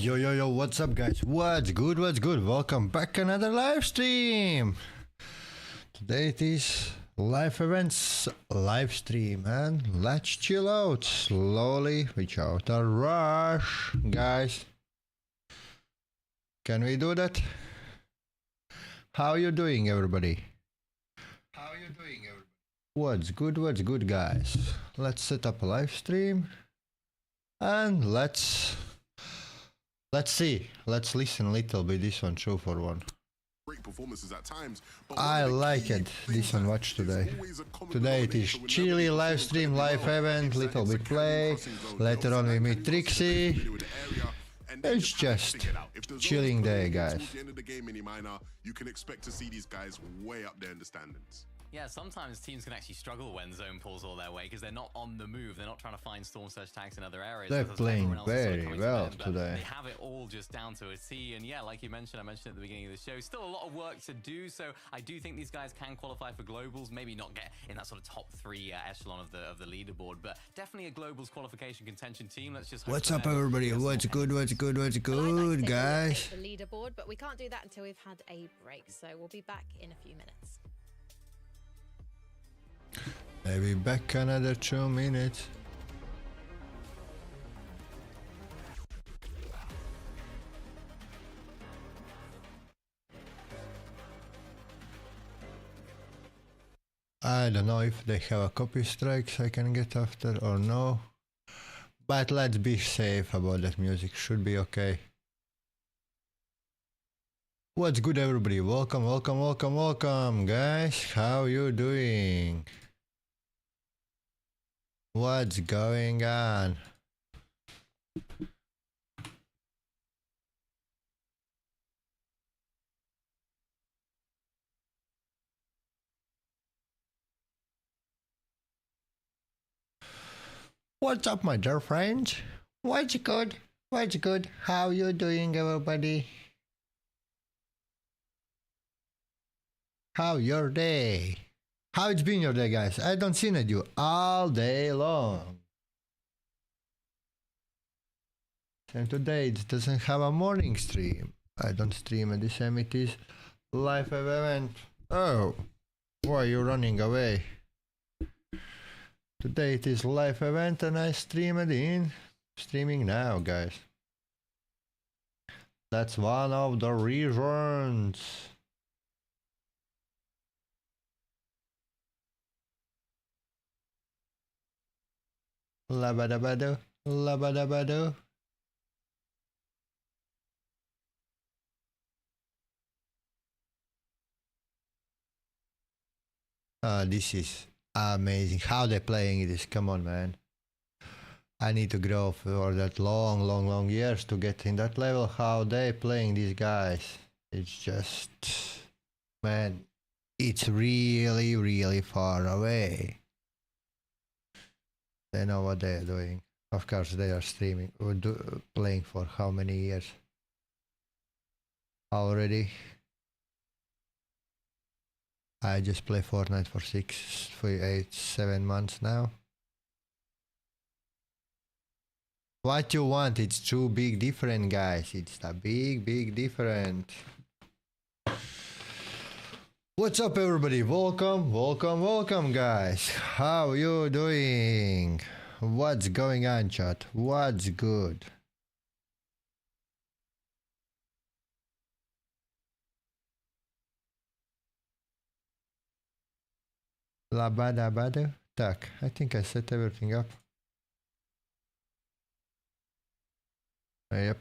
Yo yo yo, what's up guys? What's good? What's good? Welcome back another live stream. Today it is live events live stream and let's chill out slowly without a rush, guys. Can we do that? How you doing, everybody? What's good? What's good, guys? Let's set up a live stream and let's see. Let's listen a little bit this one, show for one. Great performances at times, but I like it. This one watch today. Today it is chilly live stream, live event, little bit play. Later on we meet Trixie. It's just chilling day, guys. Towards the end of the game, you can expect to see these guys way up there in the standings. Yeah, sometimes teams can actually struggle when zone pulls all their way because they're not on the move. They're not trying to find storm surge tags in other areas. They're playing very well today. They have it all just down to a T. And yeah, like you mentioned, I mentioned at the beginning of the show, still a lot of work to do. So I do think these guys can qualify for globals. Maybe not get in that sort of top three echelon of the leaderboard, but definitely a globals qualification contention team. Let's just. What's up, everybody? What's good? What's good? What's good, guys? The leaderboard, but we can't do that until we've had a break. So we'll be back in a few minutes. Maybe back another 2 minutes. I don't know if they have a copy strikes I can get after or no, but let's be safe about that. Music should be okay. What's good, everybody? Welcome, welcome, welcome, welcome, guys. How you doing? What's going on? What's up, my dear friends? What's good? What's good? How you doing, everybody? How your day? How it's been your day, guys? I don't see you all day long. And today it doesn't have a morning stream. I don't stream at the same, it is live event. Oh, why are you running away? Today it is live event and I stream it in. Streaming now, guys. That's one of the reasons. Labadabado, labadabado. This is amazing. How they're playing this. Come on, man. I need to grow for that long years to get in that level. How they playing these guys. It's just, man, it's really far away. They know what they are doing. Of course, they are streaming or playing for how many years already? I just play Fortnite for 6, 8, 7 months now. What you want? It's too big different, guys. It's a big different. What's up, everybody? Welcome, welcome, welcome, guys. How you doing? What's going on, chat? What's good? Labadabado? Tak, I think I set everything up. Yep.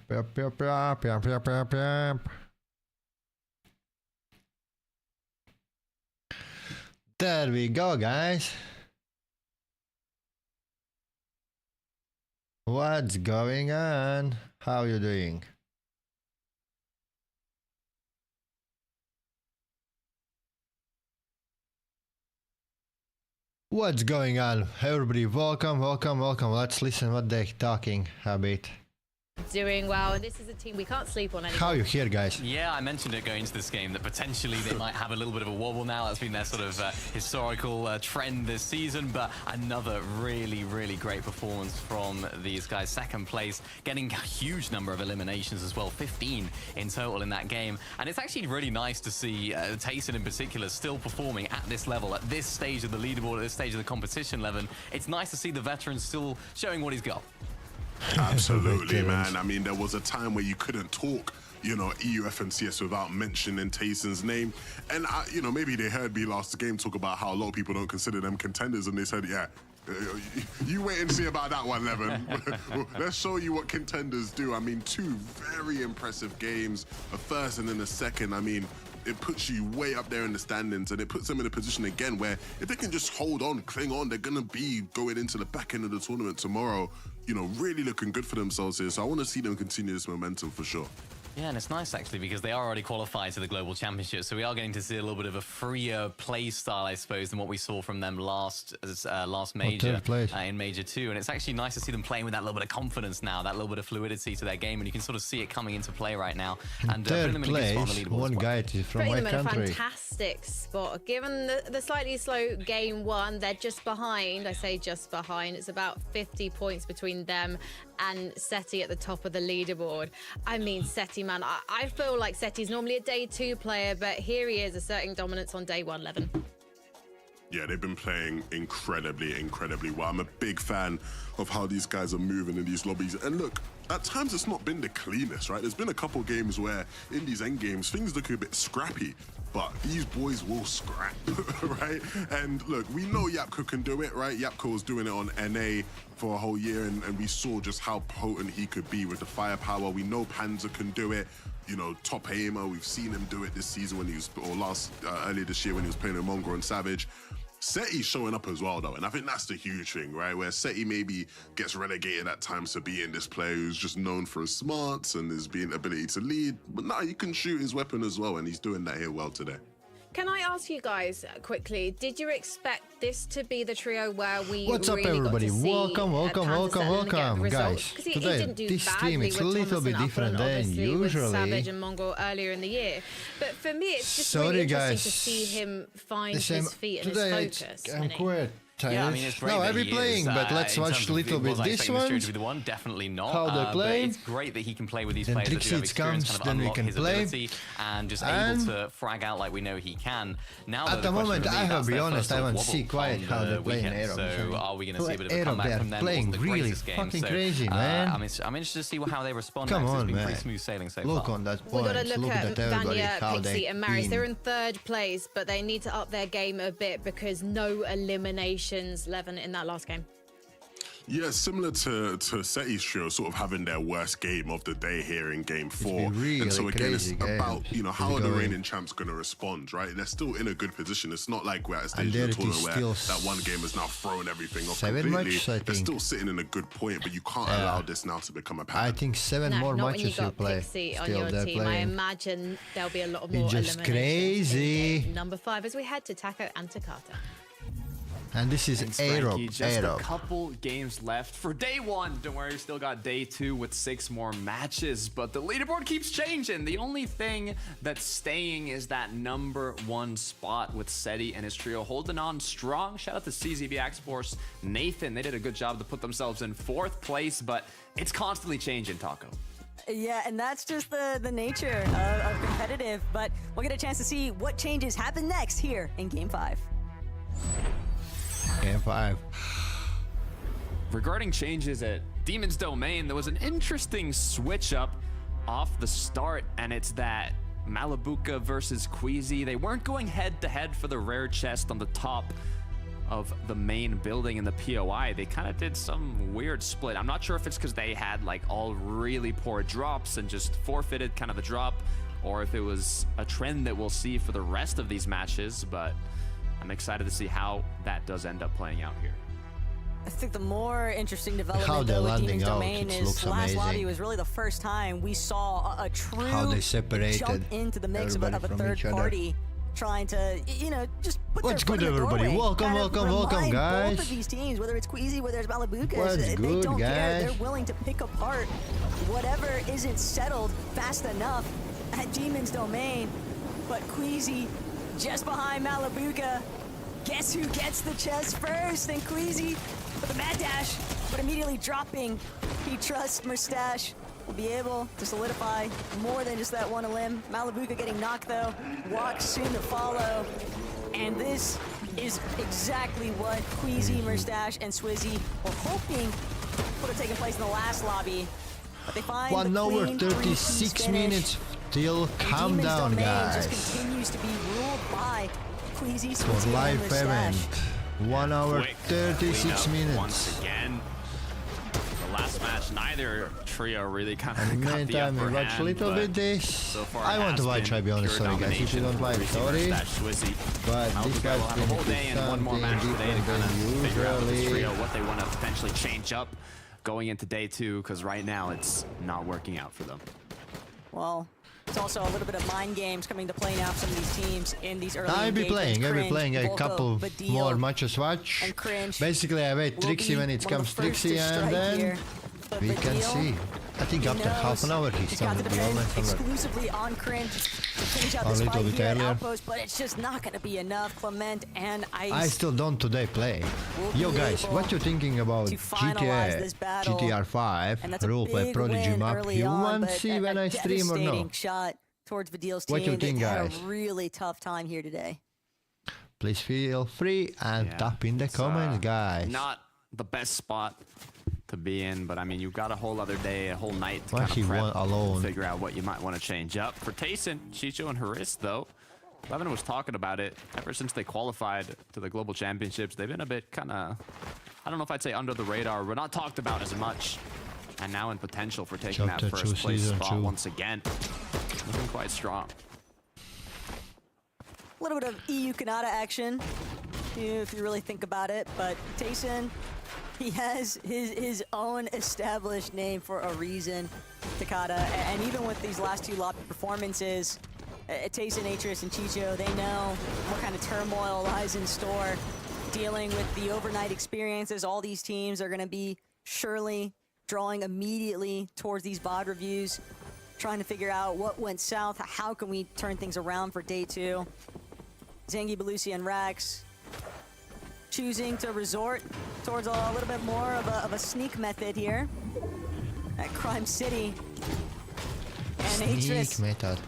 There we go, guys. What's going on? How you doing? What's going on? Everybody, welcome, welcome, welcome. Let's listen what they're talking a bit. Doing well, and this is a team we can't sleep on anymore. How you here, guys? Yeah, I mentioned it going into this game that potentially they might have a little bit of a wobble now. That's been their sort of historical trend this season, but another really, really great performance from these guys. Second place, getting a huge number of eliminations as well, 15 in total in that game. And it's actually really nice to see Tayson in particular still performing at this level, at this stage of the leaderboard, at this stage of the competition level. It's nice to see the veteran still showing what he's got. Absolutely, man. I mean, there was a time where you couldn't talk, you know, EUF and CS without mentioning Tayson's name. And, you know, maybe they heard me last game talk about how a lot of people don't consider them contenders. And they said, yeah, you wait and see about that one, Levin. Let's show you what contenders do. I mean, 2 very impressive games, a first and then a second. I mean, it puts you way up there in the standings, and it puts them in a position again where if they can just hold on, cling on, they're going to be going into the back end of the tournament tomorrow, you know, really looking good for themselves here. So I want to see them continue this momentum for sure. Yeah, and it's nice actually because they are already qualified to the Global Championship, so we are getting to see a little bit of a freer play style, I suppose, than what we saw from them last major in Major 2. And it's actually nice to see them playing with that little bit of confidence now, that little bit of fluidity to their game, and you can sort of see it coming into play right now. And third place, one guy from my country. A fantastic spot. Given the slightly slow game 1, they're just behind. I say just behind. It's about 50 points between them and Seti at the top of the leaderboard. I mean, Seti, man, I feel like Seti's normally a day 2 player, but here he is asserting dominance on day 1, Levin. Yeah, they've been playing incredibly, incredibly well. I'm a big fan of how these guys are moving in these lobbies. And look, at times it's not been the cleanest, right? There's been a couple games where in these end games, things look a bit scrappy, but these boys will scrap, right? And look, we know Yapko can do it, right? Yapko was doing it on NA for a whole year, and we saw just how potent he could be with the firepower. We know Panzer can do it. You know, top aimer, we've seen him do it this season when he was, or earlier this year when he was playing with Mongo and Savage. Seti's showing up as well, though, and I think that's the huge thing, right? Where Seti maybe gets relegated at times to being this player who's just known for his smarts and his ability to lead, but now he can shoot his weapon as well, and he's doing that here well today. Can I ask you guys quickly, did you expect this to be the trio where we What's really up, everybody? got to see Welcome, guys. Today, this stream is a little bit different than usually. With Savage and Mongo earlier in the year. But for me, it's just really interesting to see him find his feet and his focus. I'm quite tired. Yeah, I mean, it's great. No, I'll be playing, but let's watch a little bit this one. Definitely not. How they play. It's great that he can play with these then players that do have experience, comes, kind of unlock his play. ability, and just able to frag out like we know he can. Now, at the moment, I have to be honest, I want to see quite how they play in Aero. So are we going to see a bit of a comeback from them? Playing really fucking crazy, man. I'm interested to see how they respond. Come on, it's been man. pretty smooth sailing so Look far. on that point. We've got to look at Vanya, how Pixie, and Maris. been. They're in 3rd place, but they need to up their game a bit because no eliminations, Levin, in that last game. Yeah, similar to Seti's trio, sort of having their worst game of the day here in game 4. Really and so again, it's game. about, you know, how are the reigning champs going to respond, right? They're still in a good position. It's not like we're at a stage of the tournament where that one game has now thrown everything off completely. They're still sitting in a good point, but you can't allow this now to become a pattern. I think 7 more matches you play. Pixie on your team. I imagine there'll be a lot more it's just crazy. Number 5 as we head to Taco and Takata. And this is Aero. Just a couple games left for day 1. Don't worry, we still got day 2 with 6 more matches, but the leaderboard keeps changing. The only thing that's staying is that number 1 spot with Seti and his trio holding on strong. Shout out to CZB Exports, Nathan. They did a good job to put themselves in 4th place, but it's constantly changing, Taco. Yeah, and that's just the nature of competitive, but we'll get a chance to see what changes happen next here in Game 5. Game 5. Regarding changes at Demon's Domain, there was an interesting switch up off the start, and it's that Malabuka versus Queasy. They weren't going head-to-head for the rare chest on the top of the main building in the POI. They kind of did some weird split. I'm not sure if it's because they had like all really poor drops and just forfeited kind of the drop, or if it was a trend that we'll see for the rest of these matches, but I'm excited to see how that does end up playing out here. I think the more interesting development though with Demon's Domain is last lobby was really the first time we saw a true jump into the mix of a third party trying to, just put What's their foot good, in the everybody? doorway, Welcome, kind of welcome, remind guys. Both of these teams, whether it's Queasy, whether it's Malabuka, What's they good, don't care. guys? They're willing to pick apart whatever isn't settled fast enough at Demon's domain. But Queasy just behind Malabuka. Guess who gets the chest first? And Queasy with a mad dash, but immediately dropping. He trusts Mustache will be able to solidify more than just that one limb. Malabuka getting knocked though, walks soon to follow. And this is exactly what Queasy, Mustache, and Swizzy were hoping would have taken place in the last lobby. But they find 1 the hour clean 36 3-piece minutes. Still, and calm Demon's down, domain guys. just continues to be ruled by Queasy, For Swizzy, and live Mustache. event. 1 hour Quick 36 cleanup minutes. Once again. The last match, neither trio really kind of In the got the meantime, upper we watch a hand, little but bit this. so far I it want to has watch, been I'll be honest, pure sorry guys, if you domination don't for like, Queasy, sorry. Mustache, Swizzy. But Malabuka this guy's will have a whole day and one more match something today to kind of different figure out with this usually. trio what they want to potentially change up going into day 2, because right now it's not working out for them. Well, it's also a little bit of mind games coming to play now for some of these teams in these early I'll be engagements. playing Cringe, a Volko, couple Badil, more matches watch. and Cringe Basically, I wait will Trixie be when it one of comes the first to Trixie, and strike then here. But we can Badil, see. I think he after half an knows hour he's he's got gonna to be depend almost over. exclusively on Cringe to finish out A this little fight bit here at earlier. Outpost, but it's just not going to be enough. Clement and Ice. I still don't today play. We'll Yo be guys, able what you thinking about to finalize this battle. GTR 5 and that's a roleplay big Prodigy win map? early You on, want but to see a when I stream or no? devastating shot towards Badil's team. What you think, They had guys? a really tough time here today. Please feel free and Yeah, tap in the it's, comments, guys. Not the best spot to be in, but I mean, you've got a whole other day, a whole night to Why kind he of prep, won alone? figure out what you might want to change up. For Tayson, Chicho, and Haris, though, Levin was talking about it. Ever since they qualified to the Global Championships, they've been a bit kind of, I don't know if I'd say under the radar, but not talked about as much. And now in potential for taking that Chapter 2, first place Season spot 2. once again. Looking quite strong. A little bit of EU Kanata action, if you really think about it, but Tayson, he has his own established name for a reason, Takada, and even with these last 2 lobby performances, Tayson, Atris, and Chicho, they know what kind of turmoil lies in store. Dealing with the overnight experiences, all these teams are going to be surely drawing immediately towards these VOD reviews, trying to figure out what went south, how can we turn things around for day 2. Zangi, Belusi, and Rax choosing to resort towards a little bit more of a sneak method here at Crime City. And Sneak Atris, method.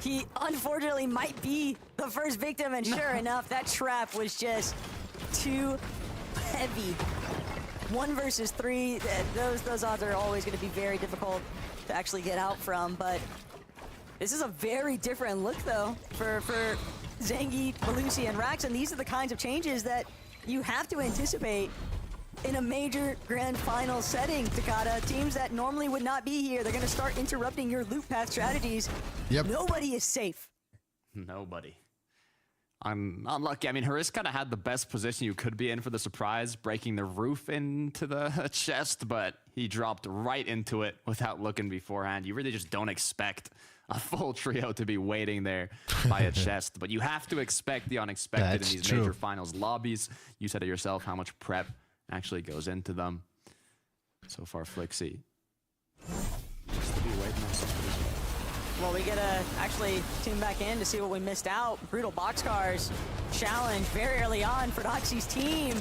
he unfortunately might be the first victim, and sure enough, that trap was just too heavy. 1 versus 3, those odds are always going to be very difficult to actually get out from, but this is a very different look, though, for Zangi, Belusi, and Rax, and these are the kinds of changes that you have to anticipate in a major grand final setting, Takada. Teams that normally would not be here, they're going to start interrupting your loop path strategies. Yep. Nobody is safe. Nobody. I'm unlucky. I mean, Haris kind of had the best position you could be in for the surprise, breaking the roof into the chest, but he dropped right into it without looking beforehand. You really just don't expect a full trio to be waiting there by a chest, but you have to expect the unexpected That's in these true. major finals lobbies. You said it yourself, how much prep actually goes into them. So far, Flixie. Just to be waiting on something as well. Well, we get to actually tune back in to see what we missed out. Brutal Boxcars challenge very early on for Doxy's team.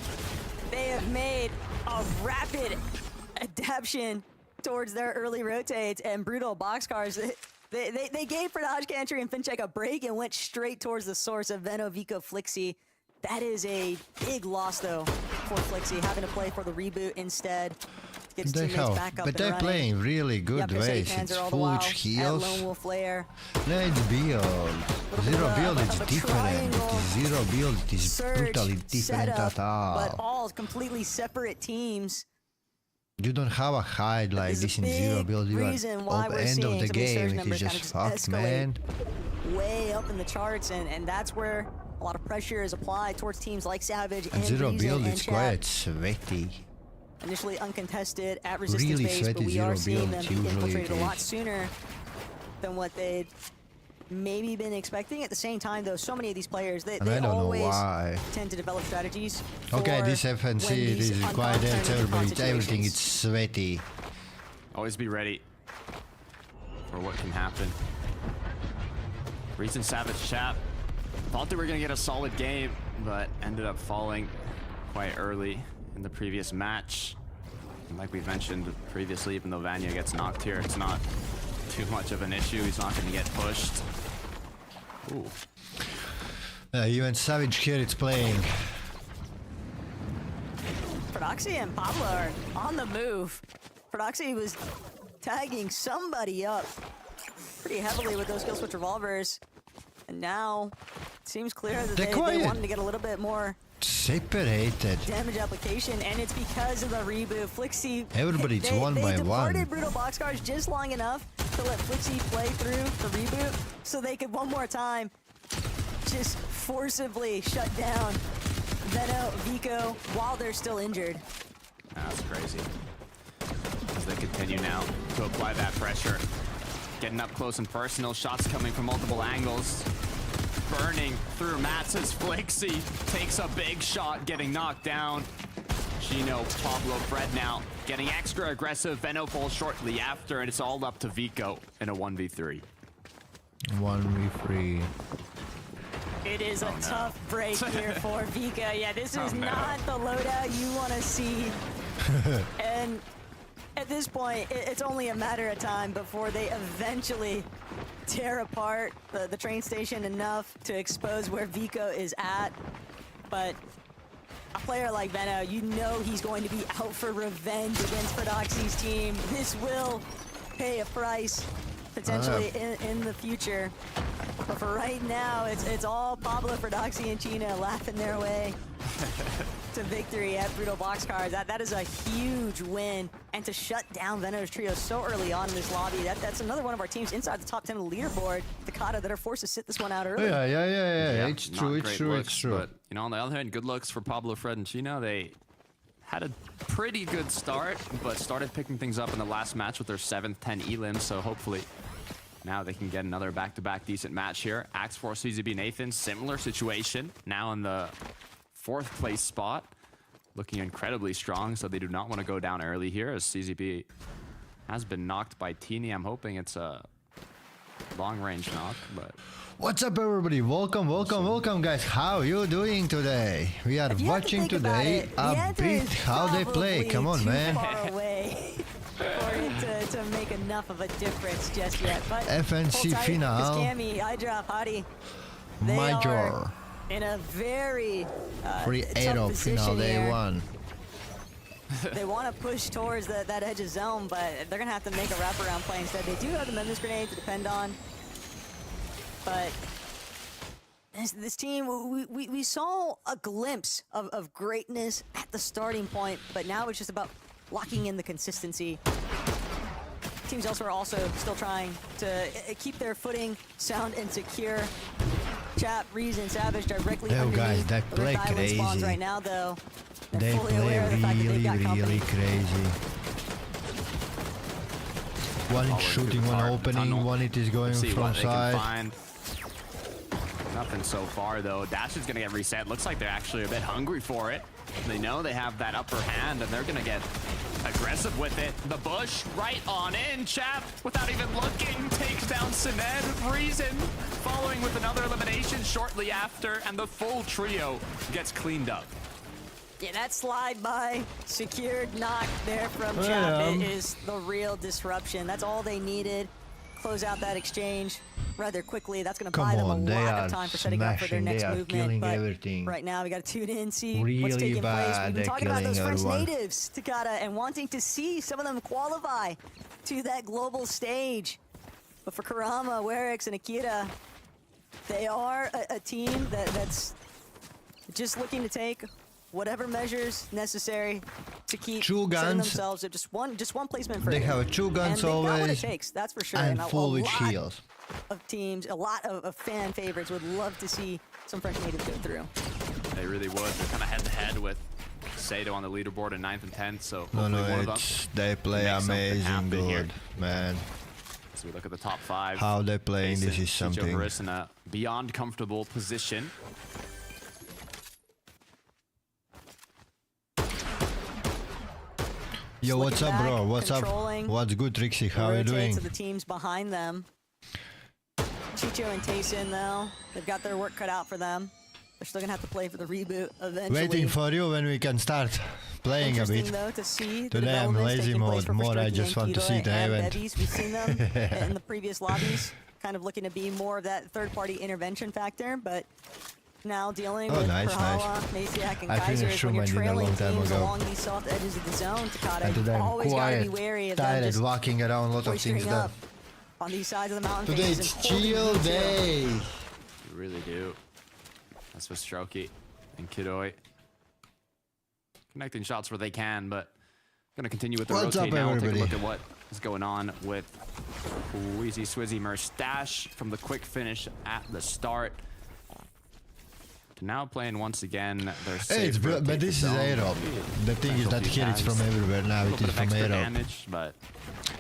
They have made a rapid adaptation towards their early rotates, and Brutal Boxcars, they gave Pradaj Kantry and Fincheck a break and went straight towards the source of Veno, Vico, Flixie. That is a big loss, though, for Flixie, having to play for the reboot instead. Get his They teammates have, back up but and they're running. playing really good Yep, ways. Panzer It's all the while full at heals. Lone Wolf Lair. Let's build. Zero build is of a different. triangle Zero build is Surge totally different setup, at all. but all completely separate teams. You don't have a hide like There's a this in zero big build. You are reason why at we're the end seeing of the some of these surge game. It is numbers kind of just just fucked, escalate. man. Way up in the charts, and that's where a lot of pressure is applied towards teams like Savage And and zero Reason build and is Chat. quite sweaty. Initially uncontested at resistance Really base, but sweaty we are zero seeing build them is be usually infiltrated a the lot case. sooner than what they'd maybe been expecting. At the same time, though, so many of these players, they I don't know always why. tend to develop strategies. Okay, for this FNC, when this these is quite unprecedented everybody. Everything is situations. sweaty. Always be ready for what can happen. Recent Savage chat thought they were going to get a solid game, but ended up falling quite early in the previous match. And like we've mentioned previously, even though Vanya gets knocked here, it's not too much of an issue. He's not going to get pushed. Ooh. Even Savage here it's playing. Prodoxy and Pablo are on the move. Prodoxy was tagging somebody up pretty heavily with those kill switch revolvers. And now it seems clear that they wanted to get a little bit more Separated. damage application, and it's because of the reboot. Flixie, Everybody's one by they departed one. Brutal Boxcars just long enough to let Flixie play through the reboot so they could one more time just forcibly shut down Veno, Vico, while they're still injured. That's crazy. As they continue now to apply that pressure. Getting up close and personal, shots coming from multiple angles. Burning through Mats as Flixie takes a big shot, getting knocked down. Chino, Pablo, Fred now getting extra aggressive. Veno falls shortly after, and it's all up to Vico in a 1v3. 1v3. It is a tough break here for Vika. Yeah, this is not the loadout you want to see. And at this point, it's only a matter of time before they eventually tear apart the train station enough to expose where Vico is at. But a player like Veno, you know he's going to be out for revenge against Prodoxy's team. This will pay a price potentially in the future. But for right now, it's all Pablo, Prodoxy, and Chino laughing their way to victory at Brutal Boxcars. That is a huge win. And to shut down Veno's trio so early on in this lobby, that's another one of our teams inside the top 10 of the leaderboard, Takata, that are forced to sit this one out early. Yeah. It's true, it's true, it's true. But, you know, on the other hand, good looks for Pablo, Fred, and Chino. They had a pretty good start, but started picking things up in the last match with their 7th 10 elim, so hopefully now they can get another back-to-back decent match here. Axe Force, CZB, Nathan, similar situation. Now in the 4th place spot. Looking incredibly strong, so they do not want to go down early here as CZB has been knocked by Teeny. I'm hoping it's a long-range knock, but... What's up, everybody? Welcome guys. How you doing today? We are watching today a bit how they play. Come on, man. Far away for it to make enough of a difference just yet. But FNC final. Scammy, I drop Hottie. Major. In a very Free tough 8 of position final day here. 1. They want to push towards that edge of zone, but they're going to have to make a wraparound play instead. They do have the Menace Grenade to depend on. But this team, we saw a glimpse of greatness at the starting point, but now it's just about locking in the consistency. Teams elsewhere also still trying to keep their footing sound and secure. Chap, Reason, Savage directly underneath. Guys, they play crazy. Spawns right now, though. They play really crazy. One is shooting, one opening, one it is going from side. Nothing so far, though. Dash is going to get reset. Looks like they're actually a bit hungry for it. They know they have that upper hand, and they're going to get aggressive with it. The bush right on in. Chap, without even looking, takes down Sined. Reason following with another elimination shortly after, and the full trio gets cleaned up. Yeah, that slide by, secured knock there from Chap is the real disruption. That's all they needed. Close out that exchange rather quickly. That's going to buy them a lot of time for setting up for their next movement. But everything. Right now, we got to tune in, see really what's taking place. We've been talking about those French everyone. natives, Takata, and wanting to see some of them qualify to that global stage. But for Karama, Werix, and Akira, they are a team that's just looking to take whatever measures necessary to keep setting themselves at just one placement for They have 2 guns and always. got what it takes, that's for sure. And a full with lot heals. of teams, a lot of fan favorites would love to see some French natives go through. They really would. They're kind of head-to-head with Sato on the leaderboard in 9th and 10th, so No, hopefully one of them they play makes something amazing happen here. good, man. So we look at the top 5. How they're playing, this Jason, is Chicho something. Harris in a beyond comfortable position. Yo, what's up, back, bro? What's up? controlling What's good, Trixie? the How are you rotates doing? of the teams behind them. Chicho and Tayson, though, they've got their work cut out for them. They're still gonna have to play for the reboot eventually. Waiting for you when we can start playing a Interesting, bit. though, to see the Today I'm developments lazy taking place mode. for More, I Verstärking just and want to see Kidoy the and event. Bevies. We've seen them in the previous lobbies, kind of looking to be more of that third-party intervention factor, but now dealing with nice, Perhala, Masiak, and I Kaiser finished is when you're Shuman in a trailing long time teams ago. along these soft edges of the zone. And Takata, today you've I'm always got to be quiet, wary of them tired, just walking around, a lot of things boistering done. up on these sides of the mountain Today faces it's and holding chill you to. day. You really do. That's with Strokey and Kidoy. Connecting shots where they can, but going to continue with the What's up, rotate now. We'll take a everybody? look at what is going on with Wheezy Swizzy Mustache from the quick finish at the start. To now playing once again their Hey, it's safe but rotate this is zone. Aero. The thing is that here it's Has from everywhere now. a It little bit is of from extra Aero. damage, but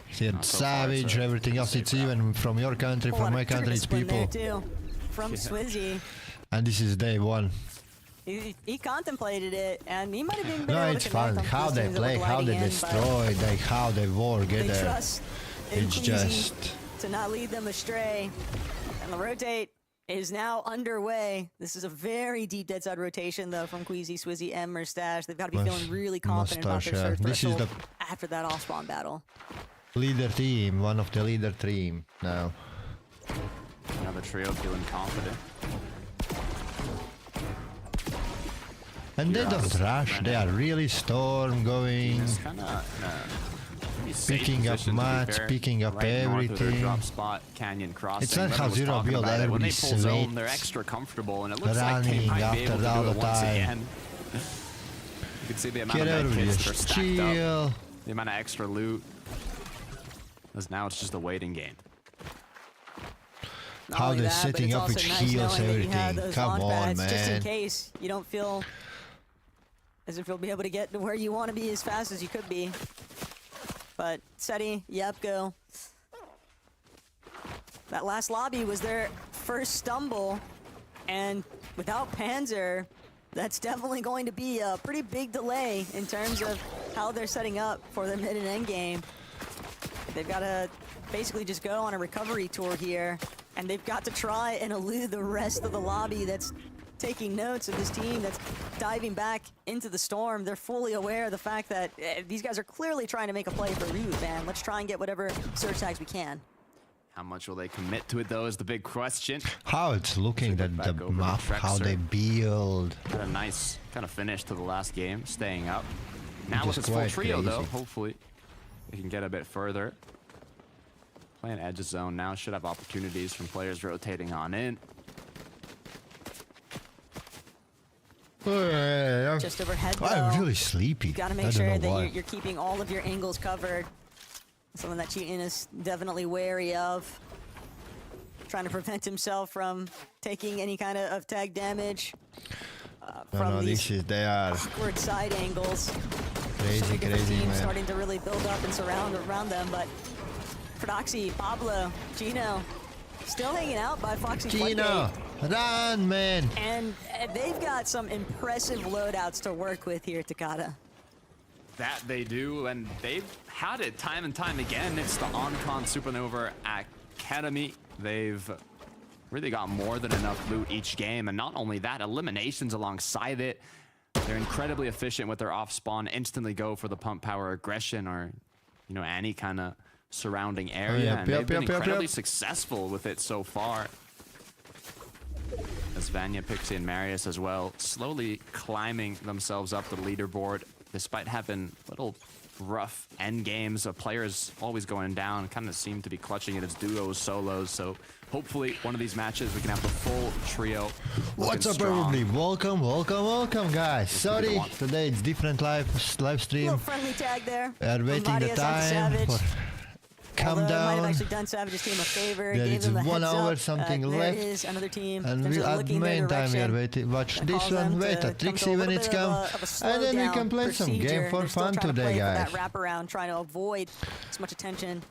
Here Not it's so far, Savage, so everything else. safe It's route. even from your country, Whole from lot my of country. It's discipline there, people. too, from Swizzy. And this is day 1. He contemplated it, and he might have even been No, able it's to connect fun. on How these they teams that were play, how they gliding in, but destroy, how they war They together. trust in It's Queasy just to not lead them astray. And the rotate is now underway. This is a very deep dead side rotation, though, from Queasy, Swizzy, and Mustache. They've got to be feeling really confident about their Mustache, search this is threshold the after that off-spawn battle. leader team, one of the leader team now. another trio feeling confident. And they don't Yes. rush. They are really storm going. It's kind of Picking up mats, picking up everything. Drop spot, canyon crossing. It's not Whoever how was Zero talking build, about it. When they everybody pull zone, sweat, they're extra comfortable, and it looks like they running might be able after to all do it the once time. again. You can see the amount Get of out med of here, kits that are stacked up, chill. the amount of extra loot. Because now it's just a waiting game. Not How only they're that, but setting it's up also which nice heals knowing that you have everything. those Come launch on, pads just in man. case you don't feel as if you'll be able to get to where you want to be as fast as you could be. But Seti, Yepko, that last lobby was their first stumble, and without Panzer, that's definitely going to be a pretty big delay in terms of how they're setting up for their mid and end game. They've got to basically just go on a recovery tour here, and they've got to try and elude the rest of the lobby that's taking notes of this team that's diving back into the storm. They're fully aware of the fact that these guys are clearly trying to make a play for reboot, man. Let's try and get whatever search tags we can. How much will they commit to it, though, is the big question. How it's looking, Look that back the over the map, how Trexer. they build. Had a nice kind of finish to the last game, staying up. Now Which with is his full quite trio, though, crazy. hopefully they can get a bit further. Playing edge of zone now, should have opportunities from players rotating on in. Just overhead, though. I'm really sleepy. You gotta I make don't sure know that why. you're keeping all of your angles covered. Something that Cheatin is definitely wary of. Trying to prevent himself from taking any kind of tag damage from No, these they are awkward side angles. crazy, Different crazy, teams man. starting to really build up and surround around them, but Prodoxy, Pablo, Gino, still hanging out by Foxy Gino, Floodgate. run, man. And they've got some impressive loadouts to work with here, Takata. That they do, and they've had it time and time again. It's the Oncon Supernova Academy. They've really got more than enough loot each game, and not only that, eliminations alongside it. They're incredibly efficient with their off-spawn, instantly go for the pump power aggression or, you know, any kind of surrounding area, yep, and yep, they've been yep, yep, incredibly yep. successful with it so far. As Vanya, Pixie, and Marius as well, slowly climbing themselves up the leaderboard, despite having little rough end games of players always going down, kind of seem to be clutching it as duos, solos. So hopefully one of these matches we can have the full trio. What's up, strong. everybody? Welcome, welcome, welcome, guys. Sorry, want. today it's different live Little stream. friendly tag there. We are from waiting the Marius on time Savage. for calm Although it might have down. actually done Savage's team a favor. There Gave is them the 1 heads hour up. something There left. is another team. And potentially at looking their main time we are direction. waiting. Watch That this calls one. them Wait to a come Trixie to a when little it's bit come. of a And then we slowdown can play some procedure. game for They're still fun trying to today, play for guys. that wraparound, trying to avoid as much attention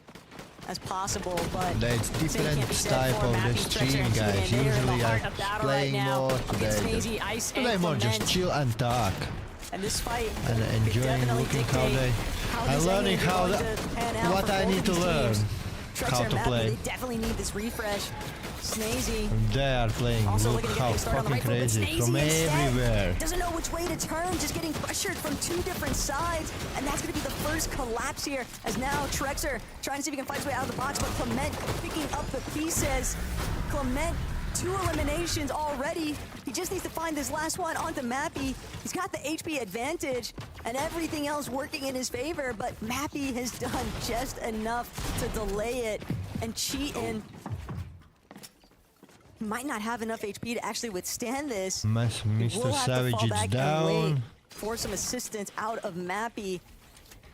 as possible, but There's same different can't be said type for of the Mappy, Treacher, stream, and guys. Cheating. They are in the Usually heart I'm of battle playing right now more against today. Sneezy, Ice, Today and more just Clement. chill and talk. And this fight And could enjoying definitely looking how dictate they... how I'm this learning ending is how going to pan out what for I both need of to these learn. teams. How Treacher and to Mappy, play. they definitely need this refresh. Snazy They are playing, also look looking to get how things started on the fucking right foot, but crazy. Snazy From instead everywhere. doesn't know which way to turn, just getting pressured from two different sides, and that's going to be the first collapse here, as now Trexer trying to see if he can fight his way out of the box, but Clement picking up the pieces. Clement, 2 eliminations already. He just needs to find this last one onto Mappy. He's got the HP advantage and everything else working in his favor, but Mappy has done just enough to delay it, and Cheatin' might not have enough HP to actually withstand this. Mr. We'll have to Savage fall is back and wait down. for some assistance out of Mappy.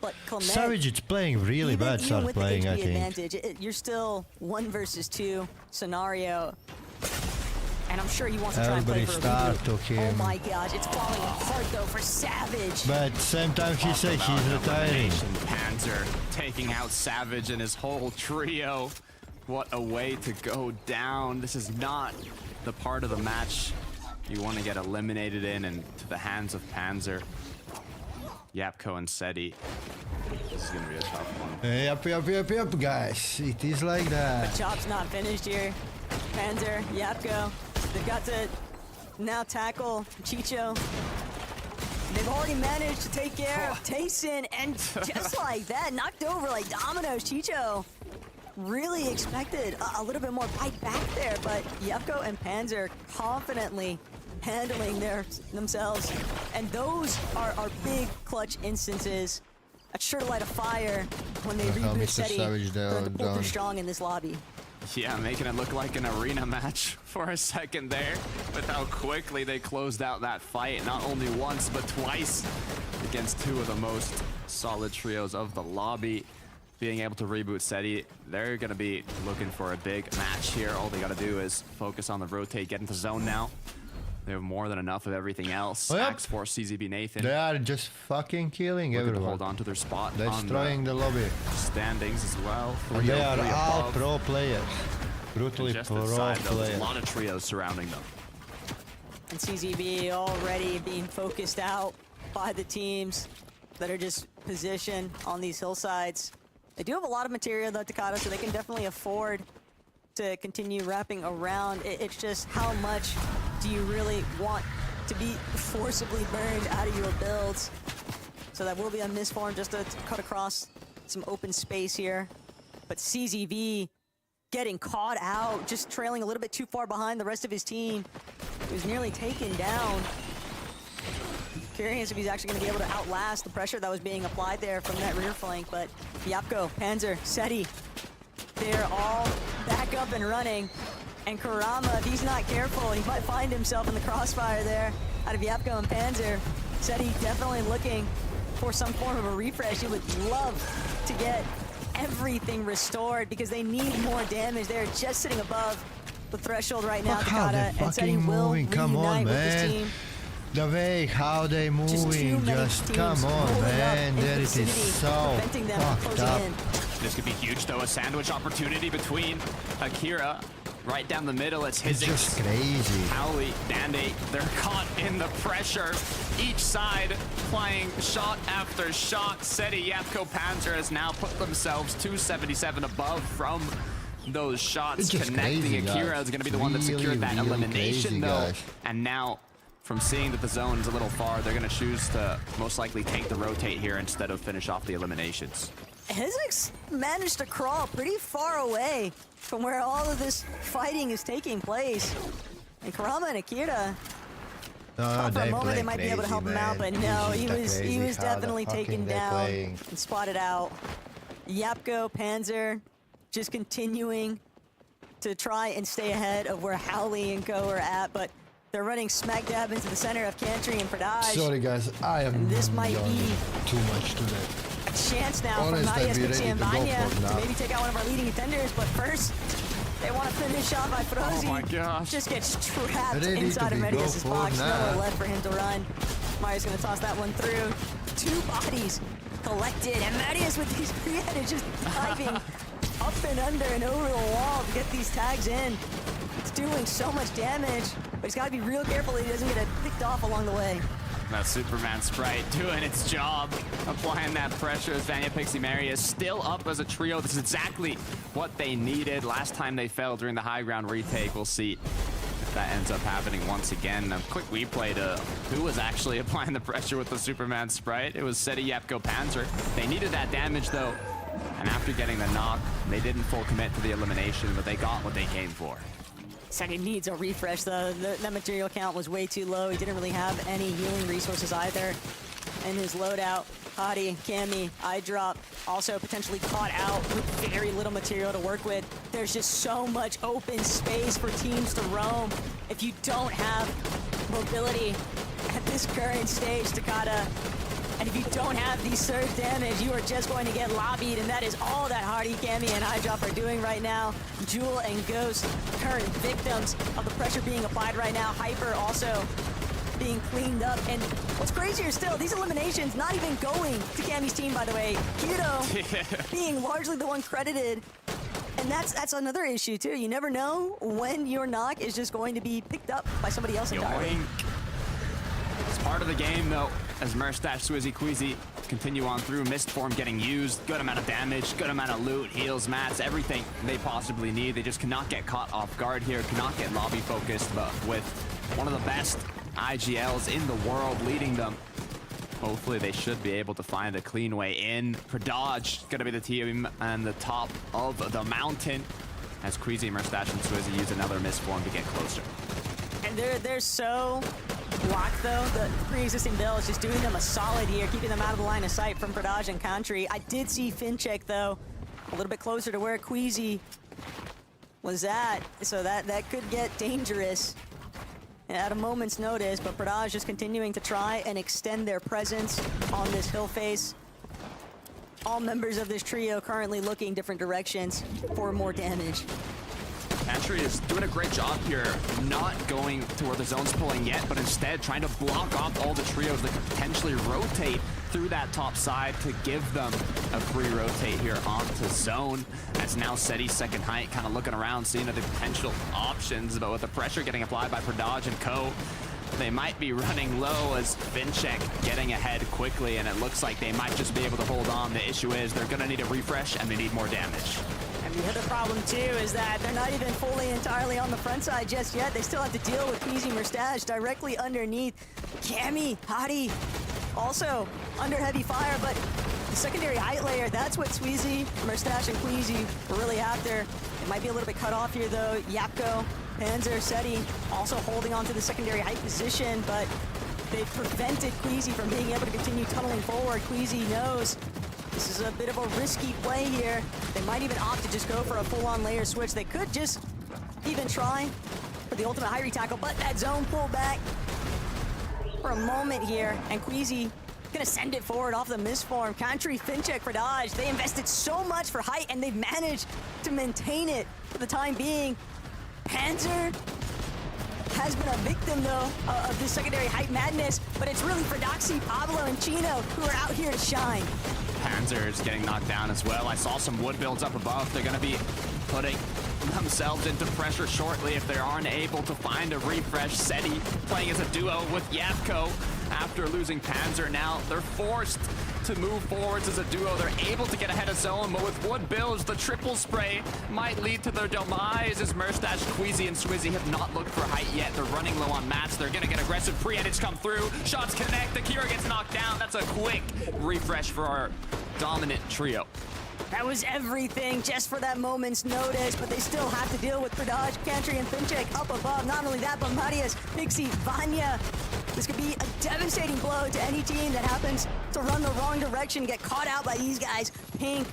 But Clement, Savage is playing really even, bad even start with playing, the HP I think. advantage, you're still 1 versus 2 scenario. And I'm sure he wants to try and play Everybody for a start reboot. to him. Oh my gosh, it's falling apart though for Savage. But same time he said he's retiring. Elimination. Panzer taking out Savage and his whole trio. What a way to go down. This is not the part of the match you want to get eliminated in and to the hands of Panzer. Yapko and Seti. This is going to be a tough one. Yep, guys. It is like that. Job's not finished here. Panzer, Yapko, they've got to now tackle Chicho. They've already managed to take care of Tayson, and just like that, knocked over like dominoes. Chicho really expected a little bit more bite back there, but Yapko and Panzer confidently handling themselves. And those are big clutch instances. That's sure to light a fire when they reboot Mr. Seti. Savage They're down, the pull through down. strong in this lobby. Yeah, making it look like an arena match for a second there with how quickly they closed out that fight, not only once but twice against 2 of the most solid trios of the lobby. Being able to reboot Seti, they're going to be looking for a big match here. All they got to do is focus on the rotate, get into zone now. They have more than enough of everything else. Oh, yep. Axe Force, CZB Nathan. They are just fucking killing Looking to everyone. hold on to their spot Destroying on the lobby. standings as well. And they are 3-0-3 all above. pro players. Brutally Just pro inside, though, there's players. a lot of trios surrounding them. And CZB already being focused out by the teams that are just positioned on these hillsides. They do have a lot of material though, Takata, so they can definitely afford to continue wrapping around. It's just how much do you really want to be forcibly burned out of your builds? So that will be a misform just to cut across some open space here. But CZV getting caught out, just trailing a little bit too far behind the rest of his team. He was nearly taken down. Curious if he's actually going to be able to outlast the pressure that was being applied there from that rear flank, but Yapko, Panzer, Seti, they're all back up and running. And Kurama, if he's not careful, he might find himself in the crossfire there out of Yapko and Panzer. Seti definitely looking for some form of a refresh. He would love to get everything restored because they need more damage. They're just sitting above the threshold right now, Look how Takata, they're and Seti fucking will moving. Come on, reunite with his man. team. The way how they Just too moving, many just teams come on, rolling up man. in There it is vicinity, so preventing them from fucked closing up. in. This could be huge, though. A sandwich opportunity between Akira right down the middle. It's his. It's just crazy. Howley, Dandy, they're caught in the pressure. Each side playing shot after shot. Seti, Yapko, Panzer has now put themselves 277 above from those shots. It's just Connecting crazy, Akira guys. is going to be the one that secured that Really elimination, crazy, though. guys. And now, from seeing that the zone is a little far, they're going to choose to most likely take the rotate here instead of finish off the eliminations. Hizix managed to crawl pretty far away from where all of this fighting is taking place. And Kurama and Akira, No, thought for a they moment play they might be able to crazy, help him out, man. but no, This he is was crazy how the definitely fucking taken they down playing. and spotted out. Yapko, Panzer, just continuing to try and stay ahead of where Howley and Co are at, but they're running smack dab into the center of Cantry and Pradaj. Sorry, guys. I am And this might yawning be too much today. A chance now Honest, for I'd Marius be ready Pixie and to go Vanya for it now. to maybe take out one of our leading contenders, but first, they want to finish off by Frozy. Oh my gosh. Just gets trapped Ready inside to of be Medius' go for box. now. Nowhere left for him to run. Marius going to toss that one through. 2 bodies collected, and Marius with his free head is just diving up and under and over the wall to get these tags in. It's doing so much damage, but he's got to be real careful that he doesn't get it picked off along the way. That Superman Sprite doing its job, applying that pressure as Vanya Pixie Mary is still up as a trio. This is exactly what they needed. Last time they fell during the high ground retake. We'll see if that ends up happening once again. A quick replay to who was actually applying the pressure with the Superman Sprite. It was Seti, Yapko, Panzer. They needed that damage though, and after getting the knock, they didn't full commit to the elimination, but they got what they came for. Seti needs a refresh though. That material count was way too low. He didn't really have any healing resources either in his loadout. Hadi, Cammy, eye drop, also potentially caught out with very little material to work with. There's just so much open space for teams to roam. If you don't have mobility at this current stage, Takada, and if you don't have the surge damage, you are just going to get lobbied, and that is all that Hardy, Cammy, and Eyedrop are doing right now. Jewel and Ghost, current victims of the pressure being applied right now. Hyper also being cleaned up, and what's crazier still, these eliminations not even going to Cammy's team, by the way. Kirito being largely the one credited, and that's another issue too. You never know when your knock is just going to be picked up by somebody else entirely. Yoink. It's part of the game though, as Merstash, Swizzy, Queasy continue on through. Mist form getting used, good amount of damage, good amount of loot, heals, mats, everything they possibly need. They just cannot get caught off guard here, cannot get lobby focused, but with one of the best IGLs in the world leading them, hopefully they should be able to find a clean way in. Pradaj gonna be the team on the top of the mountain as Queasy, Merstash, and Swizzy use another Mist form to get closer. And they're so blocked though. The pre-existing build is just doing them a solid here, keeping them out of the line of sight from Pradaj and Country. I did see Fincheck though, a little bit closer to where Queasy was at, so that could get dangerous at a moment's notice, but Pradaj just continuing to try and extend their presence on this hill face. All members of this trio currently looking different directions for more damage. Country is doing a great job here, not going to where the zone's pulling yet, but instead trying to block off all the trios that could potentially rotate through that top side to give them a free rotate here onto zone. As now Seti's second height kind of looking around, seeing other potential options, but with the pressure getting applied by Pradaj and Co, they might be running low as Fincheck getting ahead quickly, and it looks like they might just be able to hold on. The issue is they're gonna need a refresh and they need more damage. And the other problem too is that they're not even fully entirely on the front side just yet. They still have to deal with Queasy Merstash directly underneath. Cammy, Hadi, also under heavy fire, but the secondary height layer, that's what Sweezy, Merstash, and Queasy were really after. It might be a little bit cut off here though. Yapko, Panzer, Seti also holding on to the secondary height position, but they've prevented Queasy from being able to continue tunneling forward. Queasy knows this is a bit of a risky play here. They might even opt to just go for a full-on layer switch. They could just even try for the ultimate high retackle, but that zone pulled back for a moment here, and Queasy gonna send it forward off the misform. Country, Fincheck, Pradaj, they invested so much for height, and they've managed to maintain it for the time being. Panzer has been a victim, though, of this secondary height madness, but it's really Fredoxy, Pablo, and Chino who are out here to shine. Panzer is getting knocked down as well. I saw some wood builds up above. They're gonna be putting themselves into pressure shortly if they aren't able to find a refresh. Seti playing as a duo with Yapko after losing Panzer. Now they're forced to move forwards as a duo. They're able to get ahead of zone, but with wood builds, the triple spray might lead to their demise as Merstash, Queasy, and Swizzy have not looked for height yet. They're running low on mats. They're gonna get aggressive. Pre-edits come through. Shots connect. Akira gets knocked down. That's a quick refresh for our dominant trio. That was everything just for that moment's notice, but they still have to deal with Pradaj, Country, and Fincheck up above. Not only that, but Marius, Pixie, Vanya. This could be a devastating blow to any team that happens to run the wrong direction, get caught out by these guys. Pink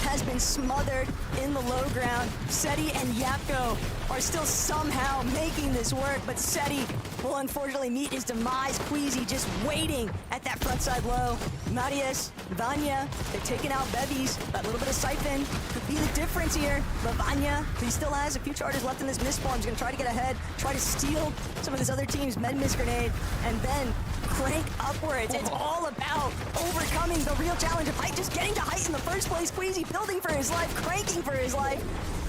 has been smothered in the low ground. Seti and Yapko are still somehow making this work, but Seti will unfortunately meet his demise. Queasy just waiting at that front side low. Marius, Vanya, they're taking out Bevies. That little bit of Siphon could be the difference here. But Vanya, he still has a few charges left in this misform. He's gonna try to get ahead, try to steal some of this other team's med miss grenade, and then crank upwards. It's all about overcoming the real challenge of height, just getting to height in the first place. Queasy building for his life, cranking for his life.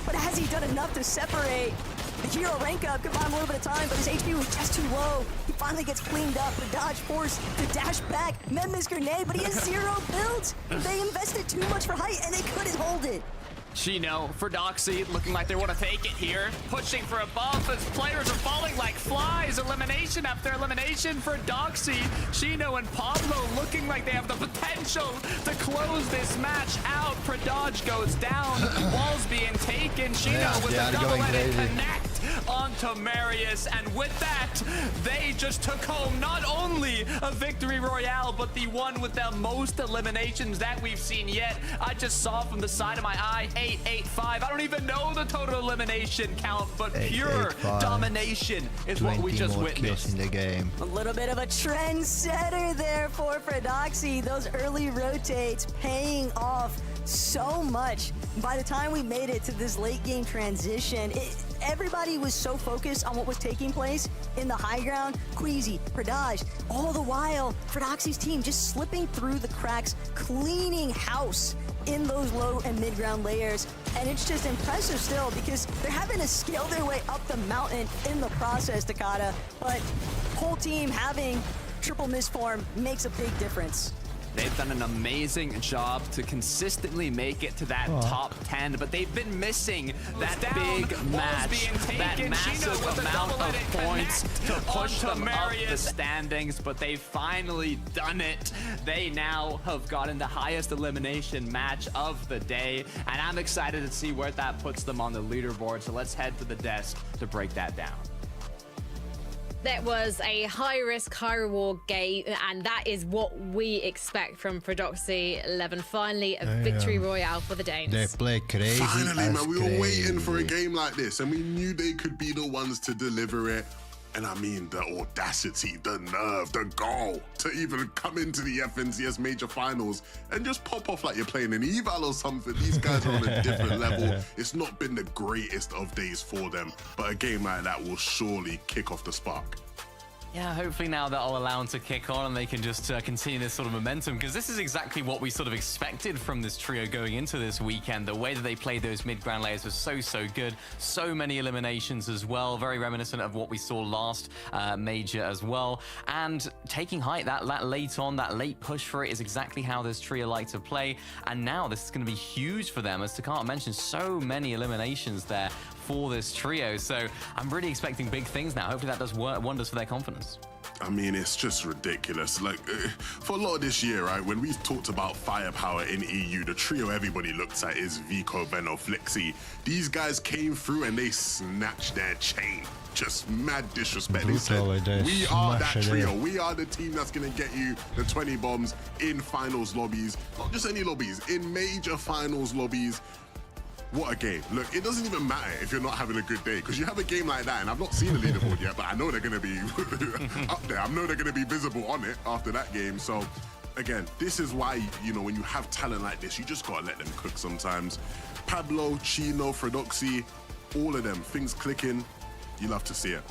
But has he done enough to separate? The hero rank up, could buy him a little bit of time, but his HP was just too low. He finally gets cleaned up. The dodge forced to dash back. Memphis grenade, but he has 0 builds. They invested too much for height, and they couldn't hold it. Chino for Doxy looking like they want to take it here. Pushing for a buff as players are falling like flies. Elimination after elimination for Doxy. Chino and Pablo looking like they have the potential to close this match out. Pradaj goes down. Walls being taken. Chino with a double-headed connect onto Marius. And with that, they just took home not only a victory royale, but the one with the most eliminations that we've seen yet. I just saw from the side of my eye, 885. I don't even know the total elimination count, but pure domination is what we just witnessed in the game. A little bit of a trendsetter there for Doxy. Those early rotates paying off so much. By the time we made it to this late game transition, everybody was so focused on what was taking place in the high ground. Queasy, Pradaj, all the while, Doxy's team just slipping through the cracks, cleaning house in those low and mid-ground layers. And it's just impressive still because they're having to scale their way up the mountain in the process, Takada. But whole team having triple misform makes a big difference. They've done an amazing job to consistently make it to that top 10, but they've been missing that big match, that massive amount of points to push them up the standings, but they've finally done it. They now have gotten the highest elimination match of the day, and I'm excited to see where that puts them on the leaderboard, so let's head to the desk to break that down. That was a high-risk, high-reward game, and that is what we expect from Prodoxy 11. Finally, a victory royale for the Danes. They play crazy. Finally, man, we were waiting for a game like this, and we knew they could be the ones to deliver it. And I mean, the audacity, the nerve, the goal to even come into the FNCS major finals and just pop off like you're playing an eval or something. These guys are on a different level. It's not been the greatest of days for them, but a game like that will surely kick off the spark. Yeah, hopefully now that'll allow them to kick on and they can just continue this sort of momentum, because this is exactly what we sort of expected from this trio going into this weekend. The way that they played those mid-ground layers was so good. So many eliminations as well. Very reminiscent of what we saw last major as well. And taking height, that late on, that late push for it is exactly how this trio like to play. And now this is going to be huge for them, as Takata mentioned, so many eliminations there for this trio. So I'm really expecting big things now. Hopefully that does wonders for their confidence. I mean, it's just ridiculous. Like, for a lot of this year, right, when we've talked about firepower in EU, the trio everybody looks at is Vico, Benno, Flixi. These guys came through and they snatched their chain. Just mad disrespect. They said, we are that trio. We are the team that's going to get you the 20 bombs in finals lobbies. Not just any lobbies, in major finals lobbies. What a game. Look, it doesn't even matter if you're not having a good day, because you have a game like that, and I've not seen the leaderboard yet, but I know they're going to be up there. I know they're going to be visible on it after that game. So, again, this is why, you know, when you have talent like this, you just got to let them cook sometimes. Pablo, Chino, Fredoxy, all of them, things clicking. You love to see it.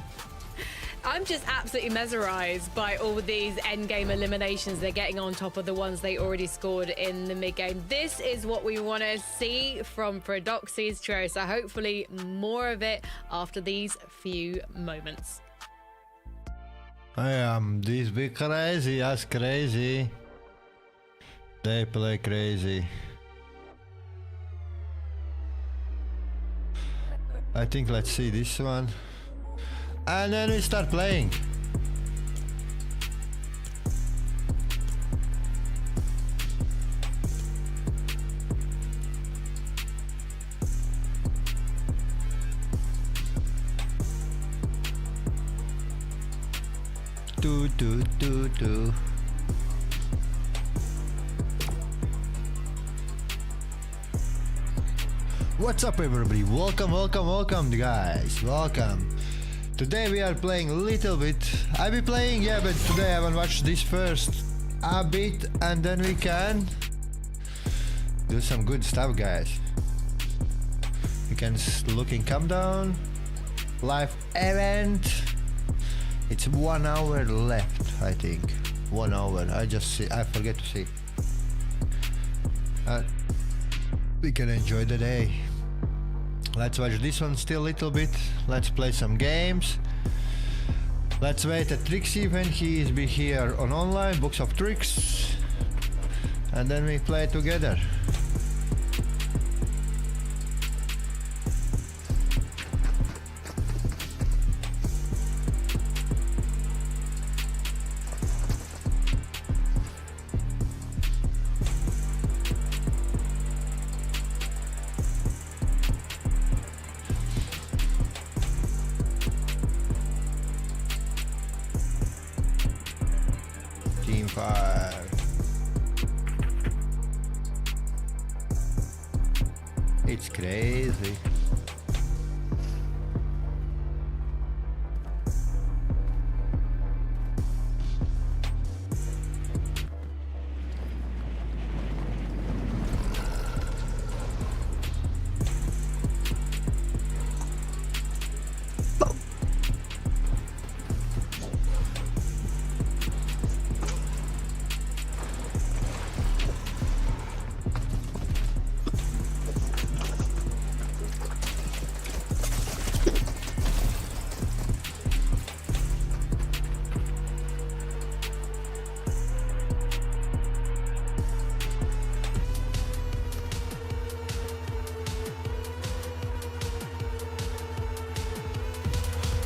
I'm just absolutely mesmerized by all these endgame eliminations they're getting on top of the ones they already scored in the mid-game. This is what we want to see from Prodoxy's trio, so hopefully more of it after these few moments. These be crazy, as crazy. They play crazy. I think let's see this one. And then we start playing. Do. What's up, everybody? Welcome, guys. Welcome. Today we are playing a little bit. I'll be playing, yeah, but today I will watch this first a bit, and then we can do some good stuff, guys. We can look in countdown, live event. It's 1 hour left, I think. 1 hour. I forget to see. we can enjoy the day. Let's watch this one still a little bit. Let's play some games. Let's wait at Trixie when he is be here on online, books of tricks. And then we play together. Team 5. It's crazy.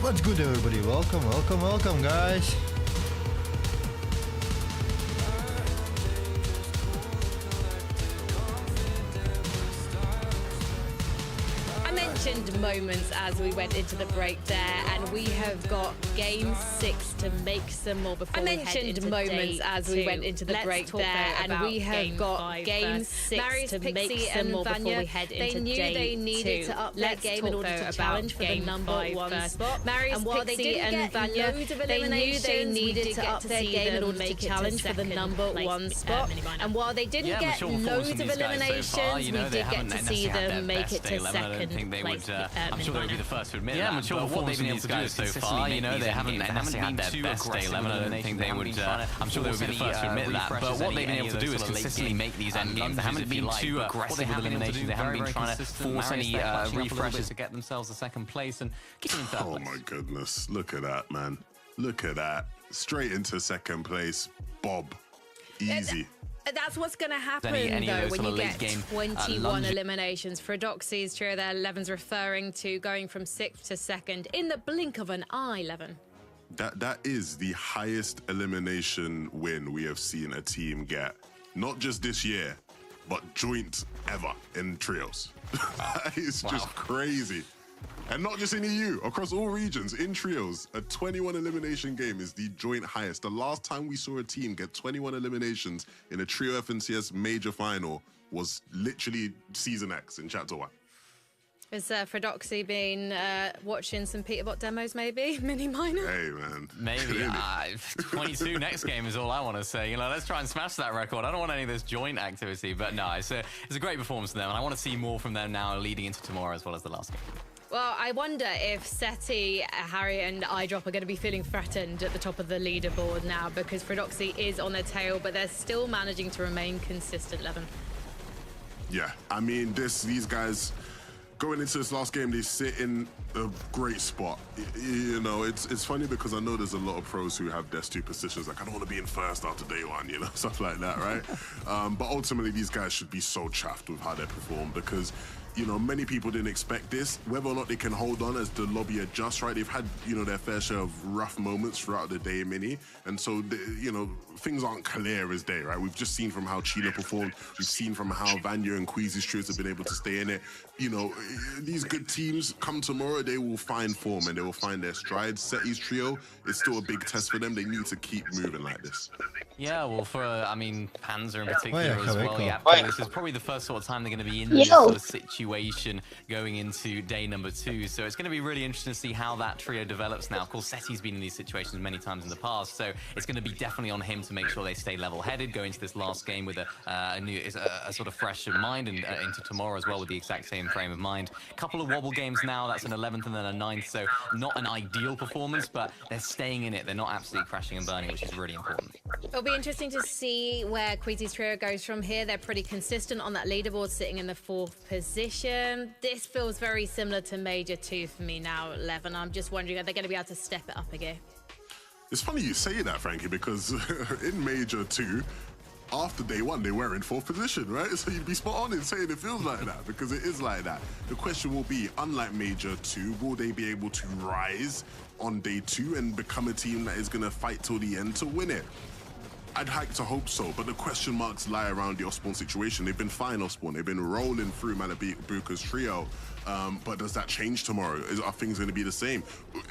What's good, everybody? Welcome, welcome, welcome, guys. I mentioned moments as we went into the break there, and we have got game 6 to make some more before we head into moments as we went into the break there, and we have got game 6 to make some more before we head into day 2. They knew they needed to up their game in order to challenge for the number 1 spot. And while they didn't get loads of eliminations, they needed to up their game in order to challenge for the number 1 spot. And while they didn't get loads of eliminations, we did get to see them make it to second place. I'm sure they would be the first to admit that. I'm sure what they've been able to do so far, you know, they haven't been too aggressive. I don't think they would. I'm sure they would be the first to admit that. But what they've been able to do is consistently make these end games. They haven't been too aggressive with eliminations. They haven't been trying to force any refreshes to get themselves a second place and keep them in third place. Oh my goodness! Look at that, man! Look at that! Straight into second place, Bob. Easy. That's what's going to happen, though, when you get 21 eliminations. Fredoxy's trio there, Levin's referring to going from 6th to 2nd in the blink of an eye, Levin. That is the highest elimination win we have seen a team get. Not just this year, but joint ever in trios. That is just crazy. And not just in EU, across all regions, in trios, a 21 elimination game is the joint highest. The last time we saw a team get 21 eliminations in a trio FNCS major final was literally Season X in Chapter 1. Has Fredoxy been watching some Peterbot demos, maybe? Mini minor? Hey, man. Maybe. 22 next game is all I want to say. You know, let's try and smash that record. I don't want any of this joint activity, but no, it's a great performance from them, and I want to see more from them now leading into tomorrow as well as the last game. Well, I wonder if Seti, Harry, and iDrop are going to be feeling threatened at the top of the leaderboard now, because Fredoxy is on their tail, but they're still managing to remain consistent, Levin. Yeah, I mean, these guys going into this last game, they sit in a great spot. You know, it's funny because I know there's a lot of pros who have their superstitions, like I don't want to be in first after day 1, you know, stuff like that, right? But ultimately, these guys should be so chuffed with how they perform because, you know, many people didn't expect this. Whether or not they can hold on as the lobby adjusts, right? They've had, you know, their fair share of rough moments throughout the day mini. And so, you know, things aren't clear as day, right? We've just seen from how Chila performed. We've seen from how Vanya and Queasy's trios have been able to stay in it. You know, these good teams, come tomorrow, they will find form and they will find their stride. Seti's trio is still a big test for them. They need to keep moving like this. Yeah, well, I mean, Panzer in particular as well. Yeah, this is probably the first sort of time they're going to be in this sort of situation. situation going into day number 2. So it's going to be really interesting to see how that trio develops now. Of course, Seti's been in these situations many times in the past, so it's going to be definitely on him to make sure they stay level-headed, go into this last game with a sort of fresh in mind, and into tomorrow as well with the exact same frame of mind. A couple of wobble games now, that's an 11th and then a 9th, so not an ideal performance, but they're staying in it. They're not absolutely crashing and burning, which is really important. It'll be interesting to see where Queasy's trio goes from here. They're pretty consistent on that leaderboard, sitting in the 4th position. This feels very similar to Major 2 for me now, Levin. I'm just wondering, are they going to be able to step it up again? It's funny you say that, Frankie, because in Major 2, after day 1, they were in 4th position, right? So you'd be spot on in saying it feels like that, because it is like that. The question will be, unlike Major 2, will they be able to rise on day 2 and become a team that is going to fight till the end to win it? I'd like to hope so, but the question marks lie around the Osborne situation. They've been fine, Osborne. They've been rolling through Malabuka's trio. But does that change tomorrow? Are things going to be the same?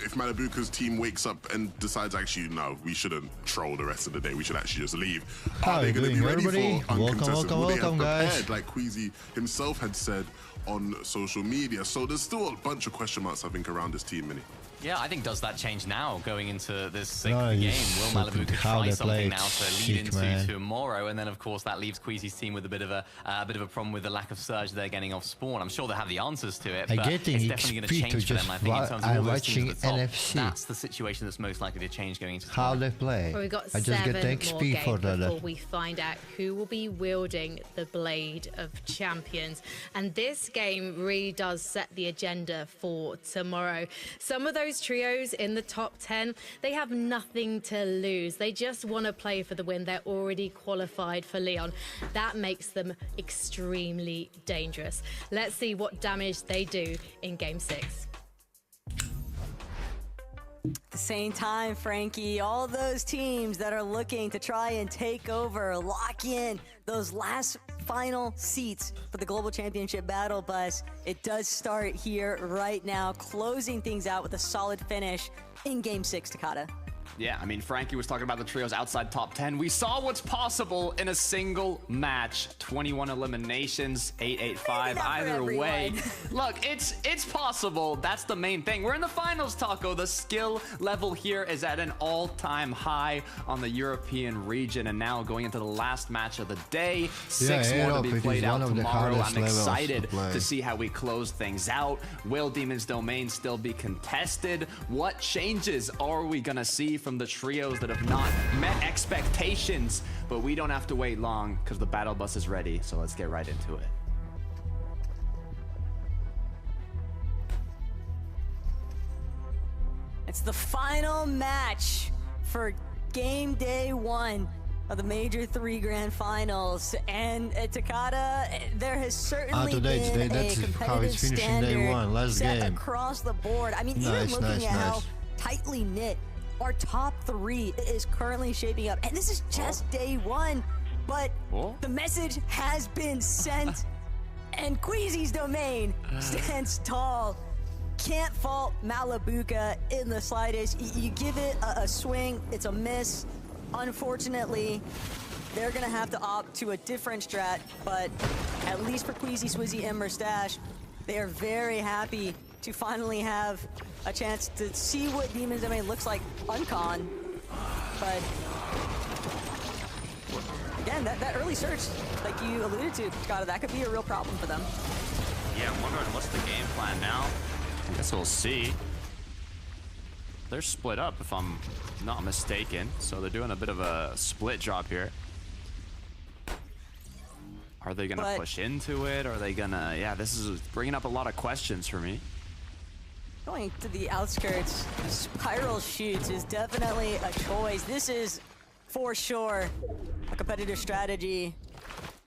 If Malabuka's team wakes up and decides, actually, no, we shouldn't troll the rest of the day, we should actually just leave. Are they going to be ready for uncontested? Will they have prepared, like Queasy himself had said on social media? So there's still a bunch of question marks, I think, around this team, Minnie. Yeah, I think does that change now going into this 6th game? Will Malabuka try something now to lead into tomorrow? And then, of course, that leaves Queasy's team with a bit of a problem with the lack of surge they're getting off spawn. I'm sure they have the answers to it, but it's definitely going to change for them. I think in terms of all those teams at the top, NFC. that's the situation that's most likely to change going into how tomorrow. they play. Well, we've got I just 7 get the more XP games for that. before we find out who will be wielding the Blade of Champions. And this game really does set the agenda for tomorrow. Some of those trios in the top 10, they have nothing to lose. They just want to play for the win. They're already qualified for Leon. That makes them extremely dangerous. Let's see what damage they do in game 6. At the same time, Frankie, all those teams that are looking to try and take over, lock in those last final seats for the Global Championship Battle Bus, it does start here right now, closing things out with a solid finish in Game 6, Takada. Yeah, I mean, Frankie was talking about the trios outside top 10. We saw what's possible in a single match. 21 eliminations, 8-8-5, either way. Look, it's possible. That's the main thing. We're in the finals, Taco. The skill level here is at an all-time high on the European region. And now going into the last match of the day. 6 more to be played out tomorrow. I'm excited to see how we close things out. Will Demon's Domain still be contested? What changes are we going to see from the trios that have not met expectations? But we don't have to wait long because the battle bus is ready, so let's get right into it. It's the final match for game day 1 of the Major 3 Grand Finals, and Takada, there has certainly been a competitive standard set across the board. I mean, even looking at how tightly knit our top 3 is currently shaping up, and this is just day 1, but the message has been sent, and Queasy's Domain stands tall. Can't fault Malabuka in the slightest. You give it a swing, it's a miss. Unfortunately, they're gonna have to opt to a different strat, but at least for Queasy, Swizzy, and Mustache, they are very happy to finally have a chance to see what Demon's Domain looks like uncon. But again, that early search, like you alluded to, Scott, that could be a real problem for them. Yeah, I'm wondering what's the game plan now. I guess we'll see. They're split up, if I'm not mistaken. So they're doing a bit of a split drop here. Are they gonna push into it? Are they gonna, yeah, this is bringing up a lot of questions for me. Going to the outskirts, spiral shoots is definitely a choice. This is for sure a competitive strategy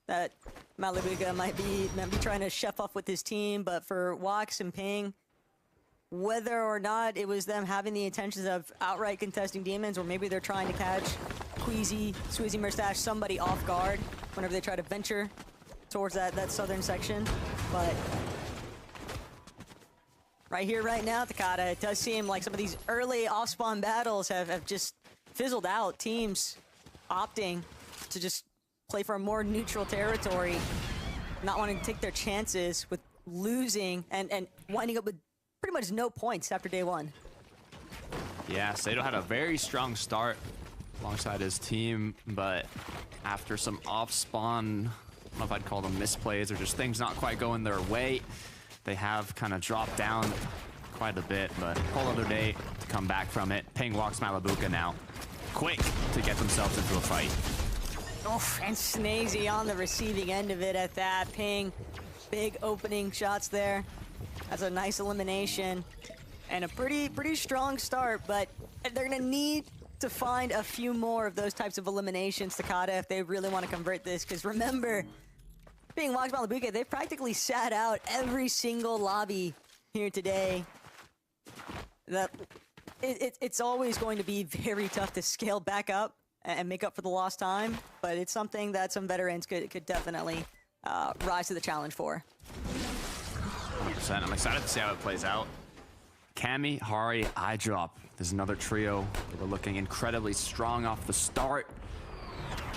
that Malabuka might be trying to chef off with his team, but for Wax and Ping, whether or not it was them having the intentions of outright contesting Demons, or maybe they're trying to catch Queasy, Swizzy, Mustache, somebody off guard whenever they try to venture towards that southern section. But right here, right now, Takada, it does seem like some of these early off-spawn battles have just fizzled out. Teams opting to just play for a more neutral territory, not wanting to take their chances with losing and winding up with pretty much no points after day one. Yeah, Sato had a very strong start alongside his team, but after some off-spawn, I don't know if I'd call them misplays or just things not quite going their way, they have kind of dropped down quite a bit, but whole other day to come back from it. Ping walks Malabuka now, quick to get themselves into a fight. Oof, and Snazy on the receiving end of it at that. Ping, big opening shots there. That's a nice elimination and a pretty strong start, but they're gonna need to find a few more of those types of eliminations, Takada, if they really want to convert this, because remember, being Walks Malabuka, they've practically sat out every single lobby here today. It's always going to be very tough to scale back up and make up for the lost time, but it's something that some veterans could definitely rise to the challenge for. 100%. I'm excited to see how it plays out. Cammy, Hari, iDrop. There's another trio that were looking incredibly strong off the start.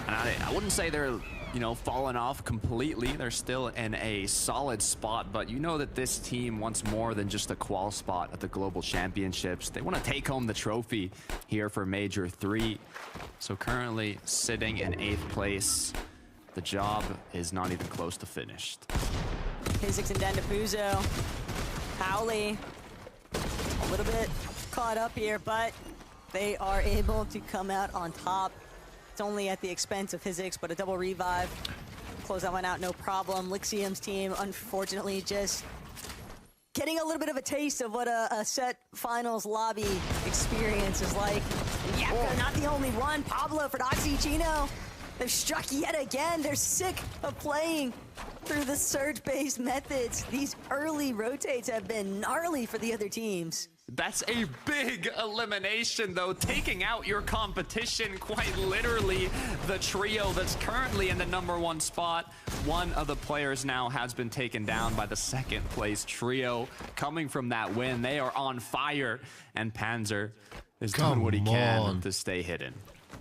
And I wouldn't say they're, you know, falling off completely. They're still in a solid spot, but you know that this team wants more than just a qual spot at the Global Championships. They want to take home the trophy here for Major 3. So currently sitting in 8th place. The job is not even close to finished. Physics and Dendapuzo. Howley, a little bit caught up here, but they are able to come out on top. It's only at the expense of Physics, but a double revive. Close that one out, no problem. Lixium's team, unfortunately, just getting a little bit of a taste of what a set finals lobby experience is like. Yeah, they're not the only one. Pablo, Fordoxy, Chino, they're struck yet again. They're sick of playing through the surge-based methods. These early rotates have been gnarly for the other teams. That's a big elimination, though, taking out your competition, quite literally. The trio that's currently in the #1 spot. One of the players now has been taken down by the 2nd place trio. Coming from that win, they are on fire, and Panzer is doing what he can to stay hidden.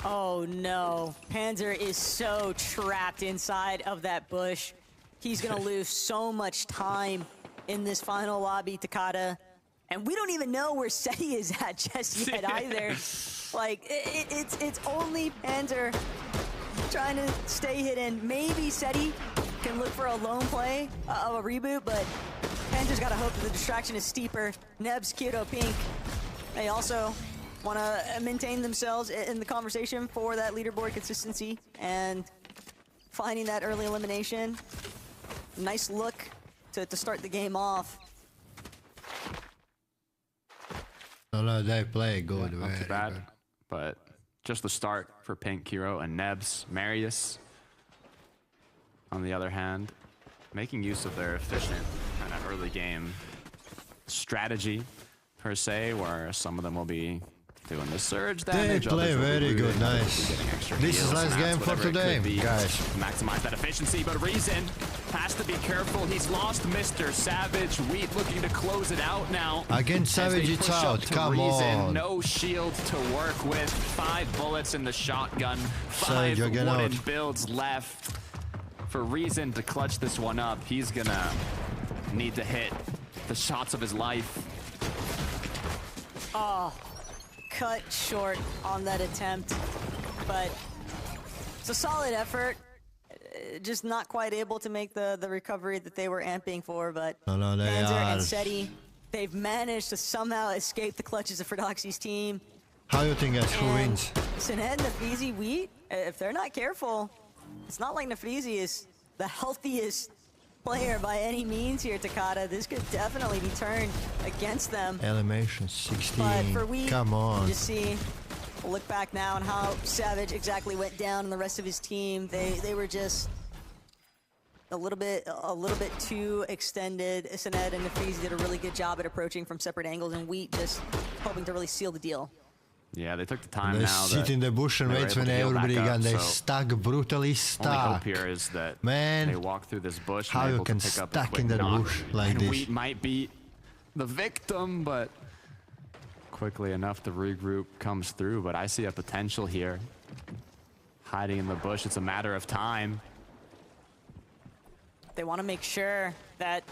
Oh no, Panzer is so trapped inside of that bush. He's gonna lose so much time in this final lobby, Takada. And we don't even know where Seti is at just yet either. Like, it's only Panzer trying to stay hidden. Maybe Seti can look for a lone play of a reboot, but Panzer's got to hope that the distraction is steeper. Nebs, Kyoto, Pink, they also want to maintain themselves in the conversation for that leaderboard consistency and finding that early elimination. Nice look to start the game off. No, they play good. Not too bad, but just the start for Pink, Kiro, and Nebs. Marius, on the other hand, making use of their efficient kind of early game strategy, per se, where some of them will be doing the surge damage. They play very good, nice. This is last game for today, guys. Maximize that efficiency, but Reason has to be careful. He's lost Mr. Savage. Wheat looking to close it out now. Against Savage, it's out. Come on. No shield to work with. 5 bullets in the shotgun. 5 wooden builds left. For Reason to clutch this one up, he's gonna need to hit the shots of his life. Oh. Cut short on that attempt, but it's a solid effort. Just not quite able to make the recovery that they were amping for, but Panzer and Seti, they've managed to somehow escape the clutches of Fordoxy's team. How do you think guys, who wins? Sinead, Nafeezy, Wheat, if they're not careful, it's not like Nafeezy is the healthiest player by any means here, Takada. This could definitely be turned against them. Elimination 16. But for Wheat, come on. You see, we'll look back now on how Savage exactly went down and the rest of his team. They were just a little bit too extended. Sinead and Nafeezy did a really good job at approaching from separate angles, and Wheat just hoping to really seal the deal. Yeah, they took the time they now. They sit in the bush and wait when everybody got they stuck, brutally stuck. Only hope here is that they walk through this bush how and you able can to pick up stuck in the bush like and this. Wheat might be the victim, but quickly enough the regroup comes through. But I see a potential here. Hiding in the bush, it's a matter of time. They want to make sure that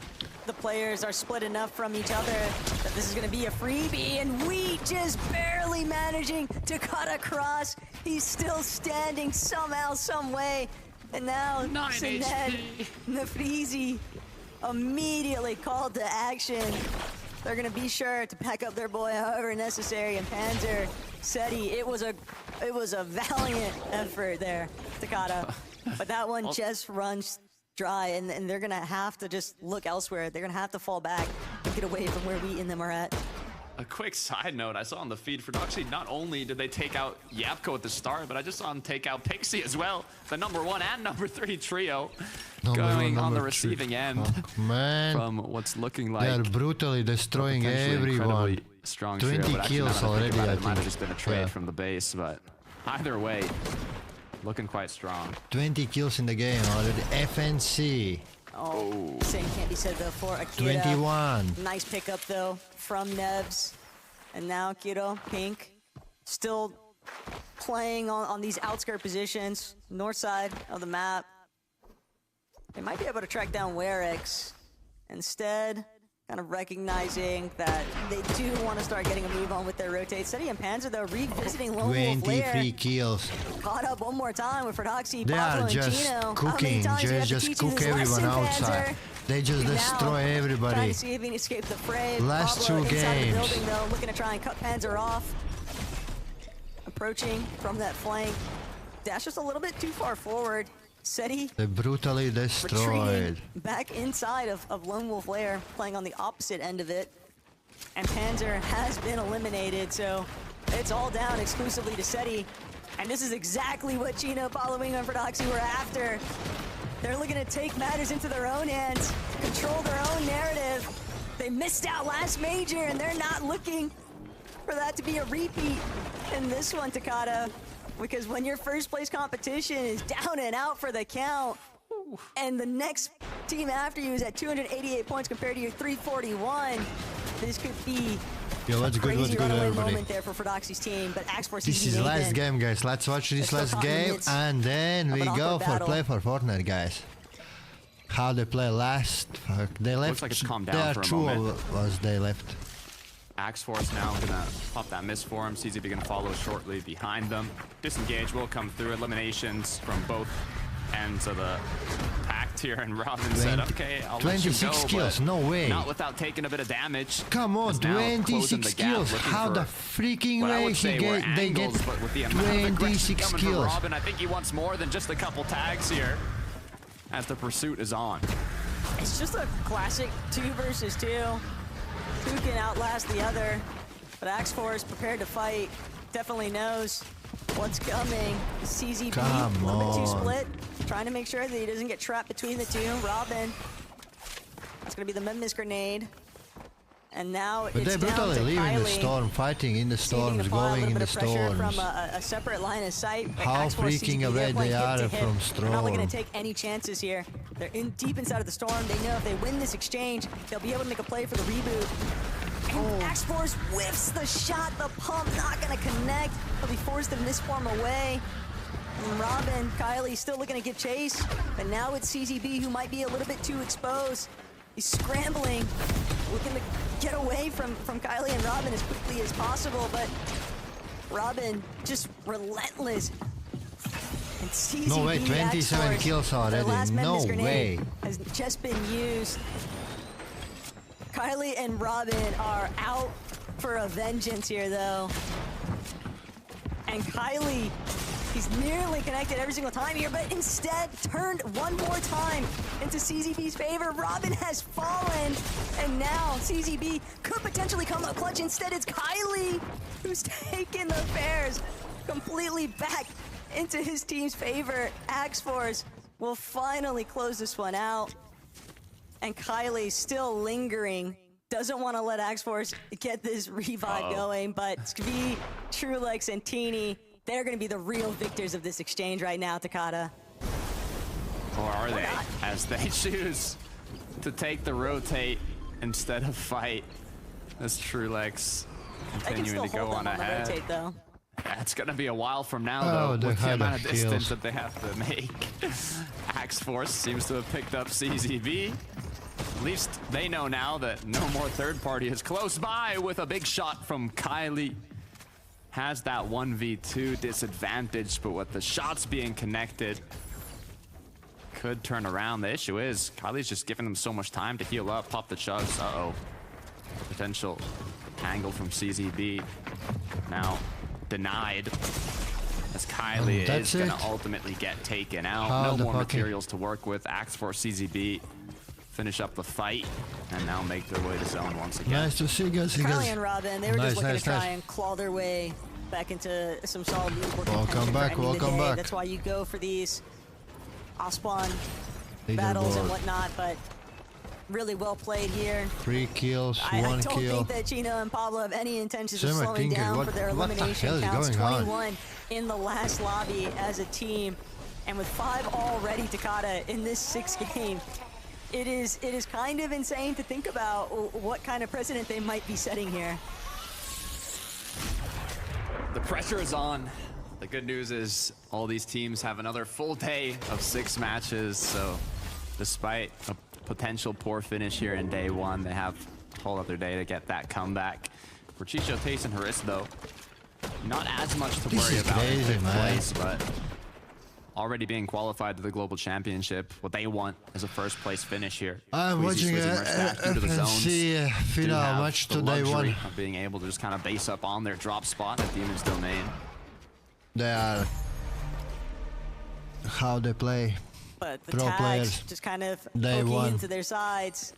the players are split enough from each other that this is going to be a freebie, and we just barely managing to cut across. He's still standing somehow, some way, and now Sined Nafrizi immediately called to action. They're going to be sure to pack up their boy however necessary, and Panzer Seti, it was a valiant effort there, Takada. But that one just runs dry, and they're going to have to just look elsewhere. They're going to have to fall back and get away from where we and them are at. A quick side note, I saw on the feed for Doxy, not only did they take out Yapko at the start, but I just saw them take out Pixie as well. The #1 and #3 trio going on the receiving end from what's looking like. They're brutally destroying everyone. Strong 20 trio, but kills already, I it might have think. just been a trade from the base, but either way, looking quite strong. 20 kills in the game already. FNC. Oh, same can't be said though for Akira. 21. Nice pickup though from Nebs. And now Kiro, Pink, still playing on these outskirt positions, north side of the map. They might be able to track down Werix. Instead, kind of recognizing that they do want to start getting a move on with their rotate. Seti and Panzer though revisiting Lone Wolf Lair. 23 kills. Caught up one more time with Ferdoxy, They Pablo, are and just Gino. cooking, just cook everyone outside. They just destroy Trying everybody. to see if he can escape the fray. Last Pablo 2 inside games. the building though, looking to try and cut Panzer off. Approaching from that flank. Dash just a little bit too far forward. Seti They brutally destroyed. retreating back inside of Lone Wolf Lair, playing on the opposite end of it. And Panzer has been eliminated, so it's all down exclusively to Seti. And this is exactly what Gino, Following, and Ferdoxy were after. They're looking to take matters into their own hands, control their own narrative. They missed out last major, and they're not looking for that to be a repeat in this one, Takada. Because when your first place competition is down and out for the count, and the next team after you is at 288 points compared to your 341, this could be Yo, what's a good, crazy what's good, runaway everybody? moment there for Ferdoxy's team. But Axe Force This is last game, guys. Let's watch this They're last still caught in the game, midst and then of we an go awkward for battle. play for Fortnite, guys. How they play last? Fuck, they left. Looks like it's calmed down There are for a 2 moment. of us. They left. Axe Force now gonna pop that miss for him. CZB gonna follow shortly behind them. Disengage will come through. Eliminations from both ends of the pact here, and Robin said, okay, I'll let you 26 go, kills, but no way. not without taking a bit of damage. Come on, Is now closing 26 the gap, kills. looking How for the freaking what I way would say were they get angles, but with the amount of aggression 26 coming from kills? Robin, I think he wants more than just a couple tags here as the pursuit is on. It's just a classic 2 versus 2. Who can outlast the other? But Axe Force prepared to fight. Definitely knows what's coming. CZB, Come a little bit too on. split. Trying to make sure that he doesn't get trapped between the 2. Robin. It's going to be the Memphis grenade. And now But it's they down brutally to leaving the Kylie. storm, fighting in the See if he can storms, apply a going little in bit the of pressure storms. from a separate line of sight. But How Axe Force freaking CZB, away they're playing they hit are to hit. from They're not looking to storm. take any chances here. They're in deep inside of the storm. They know if they win this exchange, they'll be able to make a play for the reboot. And Axe Force whiffs the shot. The pump not going to connect. They'll be forced to misform away. And Robin, Kylie still looking to give chase. But now it's CZB who might be a little bit too exposed. He's scrambling, looking to get away from Kylie and Robin as quickly as possible. But Robin just relentless. And CZB, No way, Axe 27 Force, kills their already. last No Memphis grenade way. has just been used. Kylie and Robin are out for a vengeance here, though. And Kylie, he's nearly connected every single time here, but instead turned one more time into CZB's favor. Robin has fallen, and now CZB could potentially come up clutch. Instead, it's Kylie who's taken the Bears completely back into his team's favor. Axe Force will finally close this one out. And Kylie still lingering. Doesn't want to let Axe Force get this revive going, but Skvi, Trulex, and Teeny, they're going to be the real victors of this exchange right now, Takada. Or are they? not. As they choose to take the rotate instead of fight. As Trulex They can continuing still to go hold on them on the ahead. rotate, though. It's gonna be a while from now, Oh, though, with the had amount of of distance kills. that they have to make. Axe Force seems to have picked up CZB. At least they know now that no more third party is close by with a big shot from Kylie. Has that 1v2 disadvantage, but with the shots being connected, could turn around. The issue is Kylie's just giving them so much time to heal up, pop the chugs. Uh-oh. Potential angle from CZB. Now denied, as Kylie is going to ultimately get taken out. No more materials to work with. Axe for CZB. Finish up the fight, and now make their way to zone once again. Nice to see you guys. Kylie and Robin, they were just looking to try and claw their way back into some solid leaderboard Welcome back, welcome back. That's why you go for these off-spawn battles and whatnot, but really well played here. 3 kills, 1 kill. I don't think that Chino and Pablo have any intentions of slowing down for their elimination counts. 21 in the last lobby as a team, and with 5 already Takata in this 6th game. It is kind of insane to think about what kind of precedent they might be setting here. The pressure is on. The good news is all these teams have another full day of 6 matches, so despite a potential poor finish here in day 1, they have a whole other day to get that comeback. For Chicho, Tace, and Haris, though, not as much to worry about in 5th place, but already being qualified to the global championship. What they want is a 1st place finish here. I'm watching a FNC final match to day 1. Of being able to just kind of base up on their drop spot at Demon's Domain. They are how they play. But the tags just kind of poking into their sides.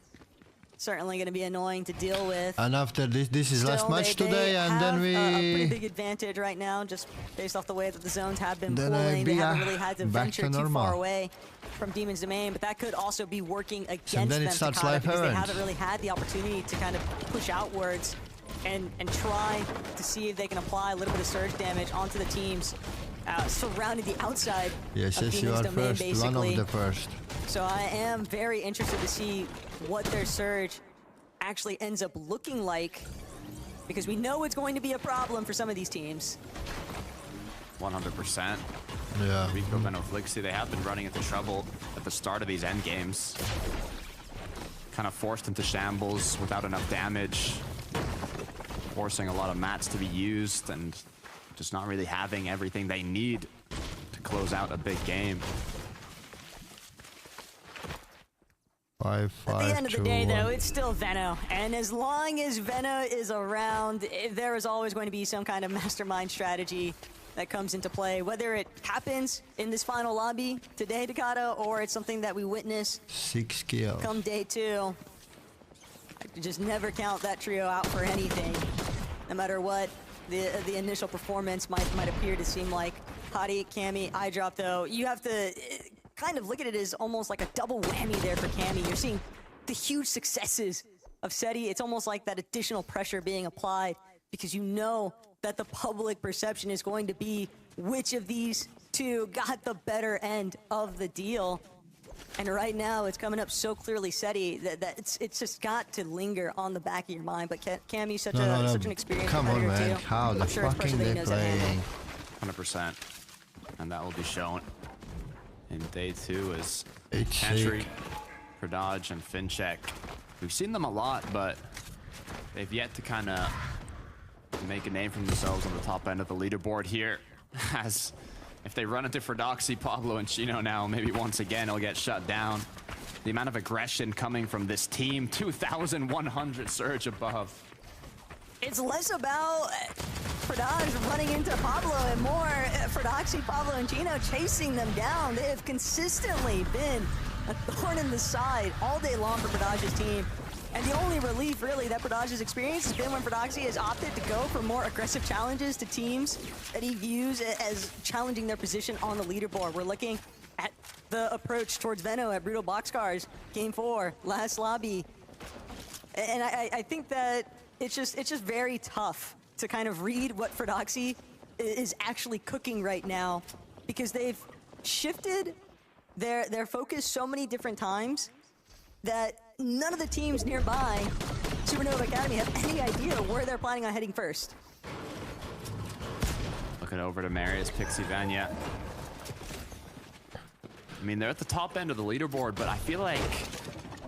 Certainly going to be annoying to deal with. And after this is last match today, and then we have a pretty big advantage right now, just based off the way that the zones have been pulling. They haven't really had to venture too far away from Demon's Domain, but that could also be working against them, Takata, because they haven't really had the opportunity to kind of push outwards and try to see if they can apply a little bit of surge damage onto the teams surrounding the outside of Demon's Domain, basically. One of the first. So I am very interested to see what their surge actually ends up looking like, because we know it's going to be a problem for some of these teams. 100%. Yeah. Rico, Veno, Flixie, they have been running into trouble at the start of these end games. Kind of forced into shambles without enough damage. Forcing a lot of mats to be used and just not really having everything they need to close out a big game. 5, At the end of the day, though, it's still Veno. And as long as Veno is around, there is always going to be some kind of mastermind strategy that comes into play. Whether it happens in this final lobby today, Takata, or it's something that we witness 6 kills come day 2. I just never count that trio out for anything. No matter what the initial performance might appear to seem like. Hottie, Cammy, iDrop, though, you have to kind of look at it as almost like a double whammy there for Cammy. You're seeing the huge successes of SETI. It's almost like that additional pressure being applied, because you know that the public perception is going to be which of these two got the better end of the deal. And right now, it's coming up so clearly, SETI, that it's just got to linger on the back of your mind. But Cammy's such an experienced competitor, man. too. How the fucking they playing? 100%. And that will be shown in day 2 as It's Hatchery, Pradaj, and Fincheck. We've seen them a lot, but they've yet to kind of make a name for themselves on the top end of the leaderboard here. As if they run into Fredoxy, Pablo, and Chino now, maybe once again it'll get shut down. The amount of aggression coming from this team, 2,100 surge above. It's less about Pradaj running into Pablo and more Fredoxy, Pablo, and Chino chasing them down. They have consistently been a thorn in the side all day long for Pradaj's team. And the only relief, really, that Pradaj has experienced has been when Fredoxy has opted to go for more aggressive challenges to teams that he views as challenging their position on the leaderboard. We're looking at the approach towards Veno at Brutal Boxcars, Game 4, last lobby. And I think that it's just very tough to kind of read what Fredoxy is actually cooking right now, because they've shifted their focus so many different times that none of the teams nearby Supernova Academy have any idea where they're planning on heading first. Looking over to Marius, Pixie, Vanya. I mean, they're at the top end of the leaderboard, but I feel like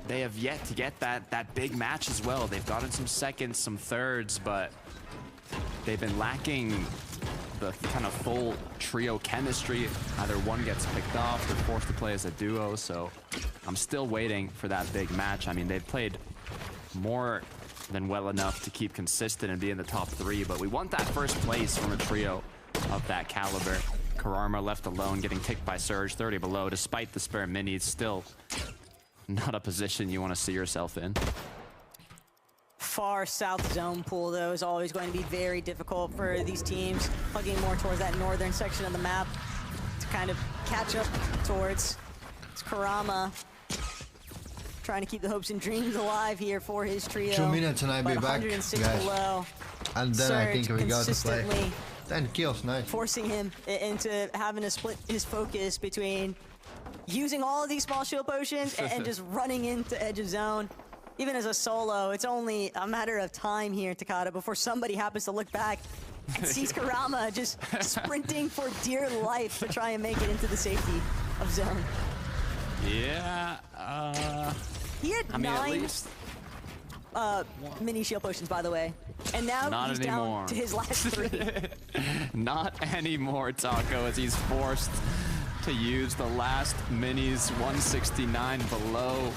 they have yet to get that big match as well. They've gotten some seconds, some thirds, but they've been lacking the kind of full trio chemistry. Either one gets picked off, they're forced to play as a duo, so I'm still waiting for that big match. I mean, they've played more than well enough to keep consistent and be in the top 3, but we want that first place from a trio of that caliber. Kararma left alone, getting kicked by Surge, 30 below, despite the spare minis. Still not a position you want to see yourself in. Far south zone pool, though, is always going to be very difficult for these teams, plugging more towards that northern section of the map to kind of catch up towards. It's Karama trying to keep the hopes and dreams alive here for his trio. 2 minutes and I'll be back, 106 guys. below. And then I think we got to play. Consistently 10 kills, nice. forcing him into having to split his focus between using all of these small shield potions and just running into edge of zone. Even as a solo, it's only a matter of time here, Takada, before somebody happens to look back and sees Karama just sprinting for dear life to try and make it into the safety of zone. Yeah, He had I mean, at 9 least mini shield potions, by the way. And now Not he's anymore. down to his last 3. not anymore, Taco, as he's forced to use the last minis, 169 below.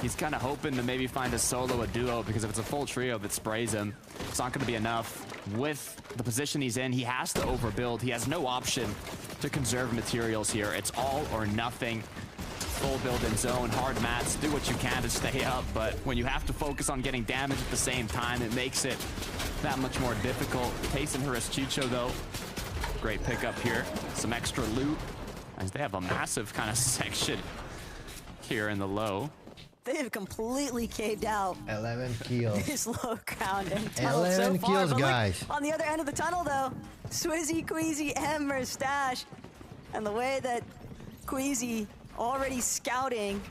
He's kind of hoping to maybe find a solo, a duo, because if it's a full trio that sprays him, it's not going to be enough. With the position he's in, he has to overbuild. He has no option to conserve materials here. It's all or nothing. Full build in zone, hard mats, do what you can to stay up, but when you have to focus on getting damage at the same time, it makes it that much more difficult. Tayson Chicho, though, great pickup here. Some extra loot, as they have a massive kind of section here in the low. They have completely caved out 11 kills. this low ground and tunnel 11 so far. kills, But look, guys. on the other end of the tunnel, though, Swizzy, Queasy, and Mustache. And the way that Queasy already scouting,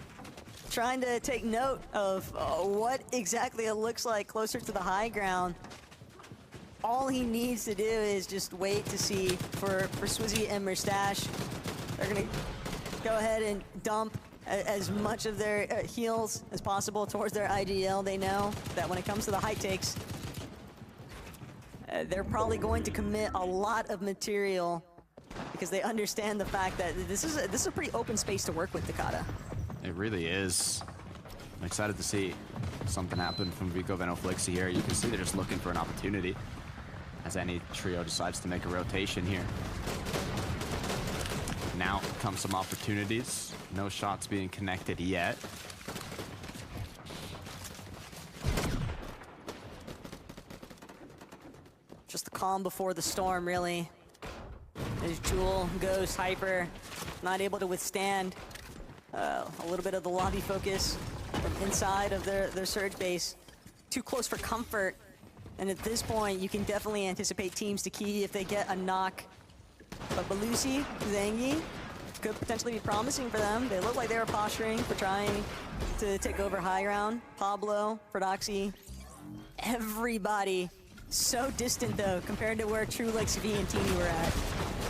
trying to take note of what exactly it looks like closer to the high ground. All he needs to do is just wait to see for Swizzy and Mustache. They're going to go ahead and dump as much of their heals as possible towards their IGL. They know that when it comes to the high takes, they're probably going to commit a lot of material because they understand the fact that this is a pretty open space to work with, Takada. It really is. I'm excited to see something happen from Vico Venoflixi here. You can see they're just looking for an opportunity as any trio decides to make a rotation here. Now come some opportunities. No shots being connected yet. Just the calm before the storm, really. As Jewel, Ghost, Hyper, not able to withstand a little bit of the lobby focus from inside of their surge base. Too close for comfort. And at this point, you can definitely anticipate teams to key if they get a knock. But Belusi, Zangi, could potentially be promising for them. They look like they were posturing for trying to take over high ground. Pablo, Prodoxy, everybody so distant though compared to where True Lex V and Teeny were at.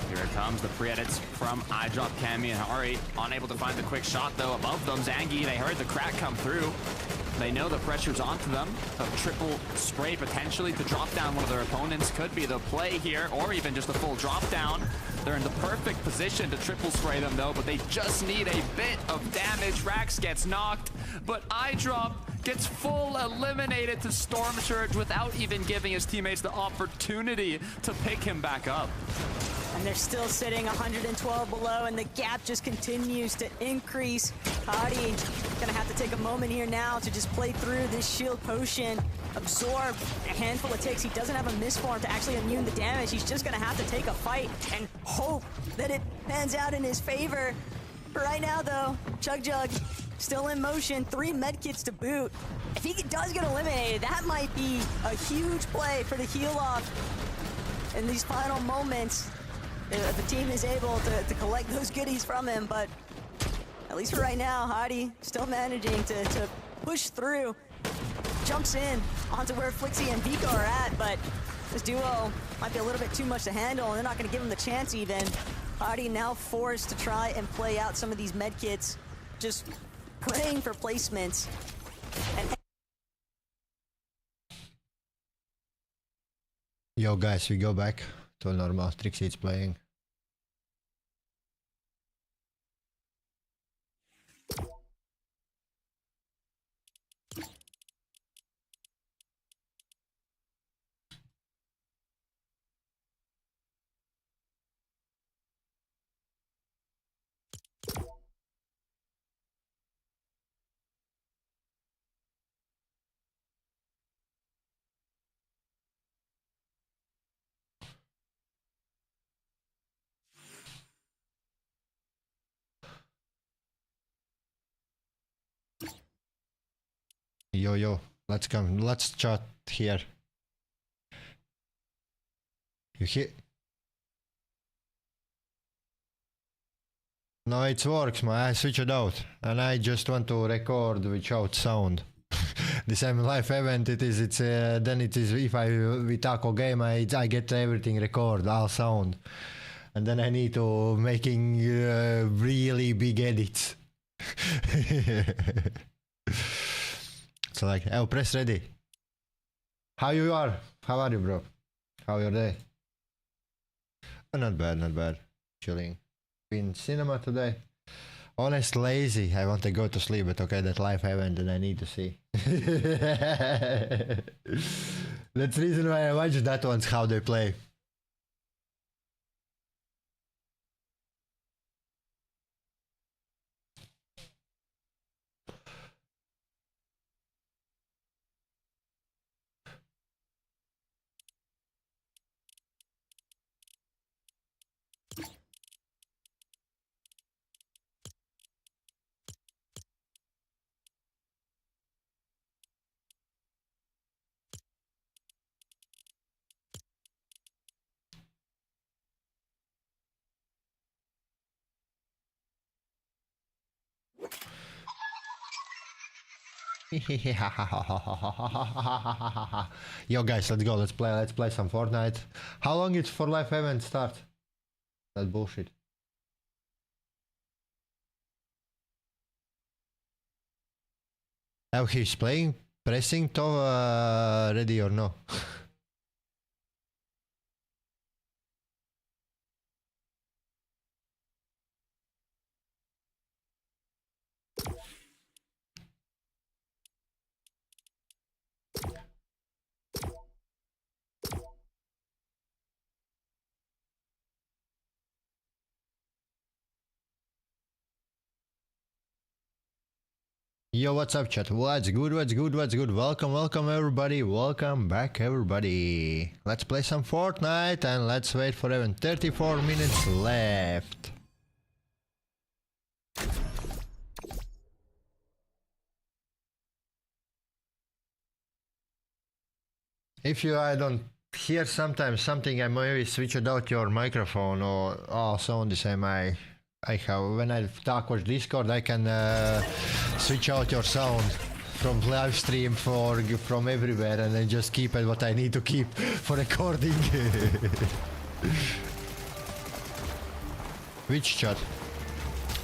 Here it comes, the pre-edits from iDrop, Cammy, and Hari. Unable to find the quick shot though. Above them, Zangi, they heard the crack come through. They know the pressure's onto them. A triple spray potentially to drop down one of their opponents could be the play here, or even just a full drop down. They're in the perfect position to triple spray them though, but they just need a bit of damage. Rax gets knocked, but iDrop gets full eliminated to Storm Surge without even giving his teammates the opportunity to pick him back up. And they're still sitting 112 below, and the gap just continues to increase. Hardy gonna have to take a moment here now to just play through this shield potion, absorb a handful of ticks. He doesn't have a misform to actually immune the damage. He's just gonna have to take a fight and hope that it pans out in his favor. Right now, though, Chug Jug still in motion, 3 medkits to boot. If he does get eliminated, that might be a huge play for the heal off in these final moments. The team is able to collect those goodies from him, but at least for right now, Hardy still managing to push through. Jumps in onto where Flixie and Vico are at, but this duo might be a little bit too much to handle, and they're not going to give him the chance even. Hardy now forced to try and play out some of these medkits. Just playing for placements. And Yo guys, we go back to normal. Trixie's playing. Yo, let's come. Let's chat here. You hear? No, it works, man. I switch it out, and I just want to record without sound. The same live event it is. It's then it is if we talk a game, I get everything record, all sound, and then I need to making really big edits. So like, oh, press ready. How you are? How are you, bro? How your day? Oh, not bad, not bad. Chilling. Been cinema today. Honest, lazy. I want to go to sleep, but okay, that live event and I need to see. That's the reason why I watched that one's how they play. Yo guys, let's go. Let's play some Fortnite. How long it's for live event start? That bullshit. Oh, he's playing, pressing to ready or no? Yo, what's up, chat? What's good? What's good? What's good? Welcome everybody. Welcome back, everybody. Let's play some Fortnite and let's wait for even 34 minutes left. If I don't hear sometimes something, I maybe switch out your microphone or sound the same. I have, when I talk with Discord, I can switch out your sound from live stream from everywhere, and then just keep it what I need to keep for recording. Which chat?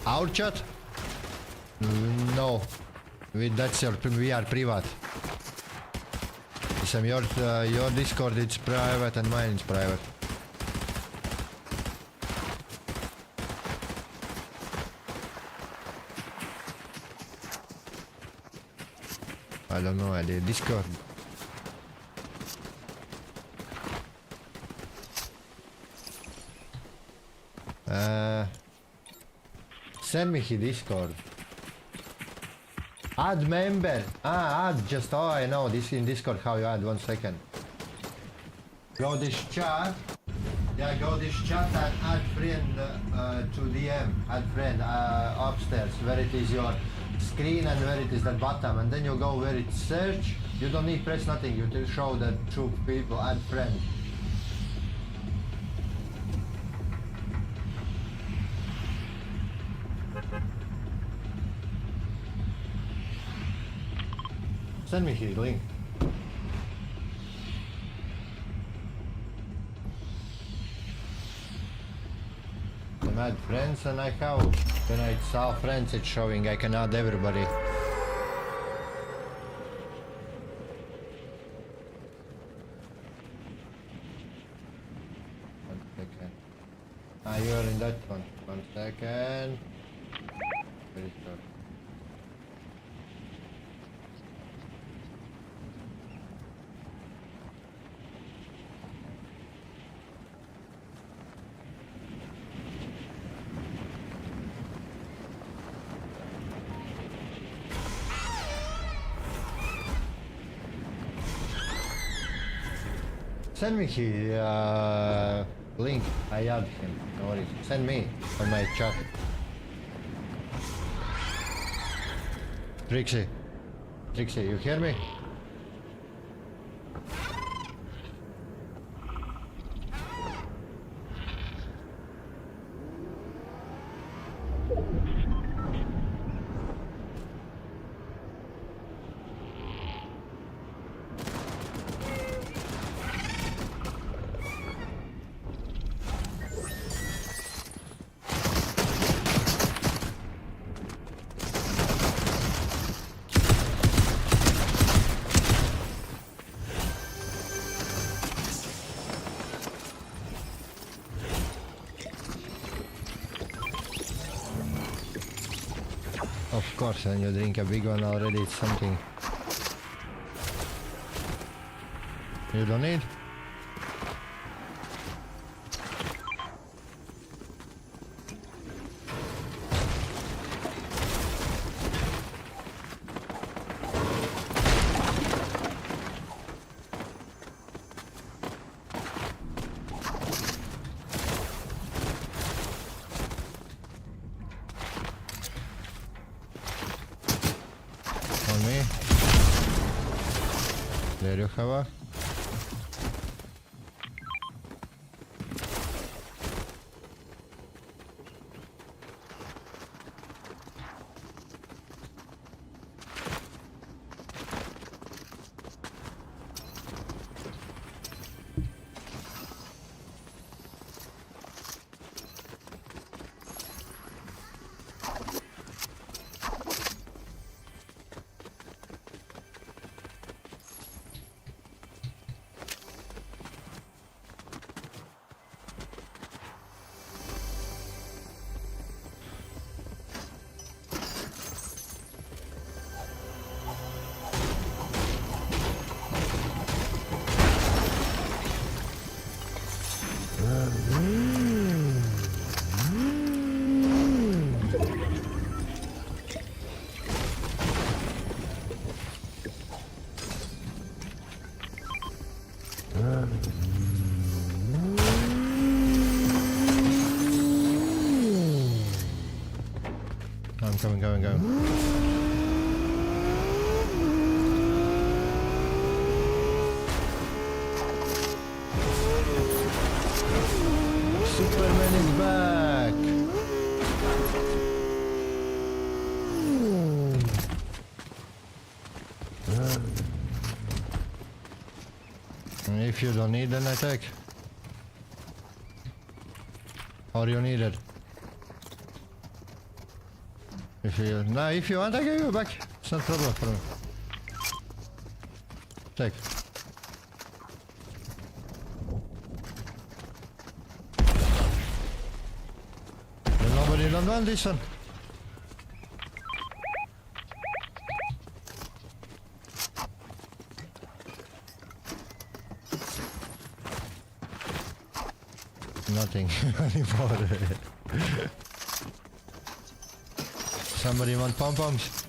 Our chat? No, that's your. We are private. Sam, your Discord is private and mine is private. I don't know, I did Discord. Send me his Discord. Add member. Add just, I know this in Discord how you add, 1 second. Go this chat. Yeah, go this chat and add friend to DM. Add friend upstairs where it is your screen and where it is that bottom, and then you go where it's search. You don't need press nothing, you to show the two people, add friend. Send me his link. add friends and I have. When I saw friends, it's showing I can add everybody. One second. Ah, you are in that one. 1 second. Very short. Send me his link. I add him. No worries. Send me on my chat. Trixie, you hear me? Of course, when you drink a big one already, it's something you don't need. On me. There you have a. I'm coming. Superman is back. If you don't need an attack, or you need it. If you want, I give you back. It's not a problem for me. Take. Nobody don't want this one. Nothing anymore. Somebody want pom-poms?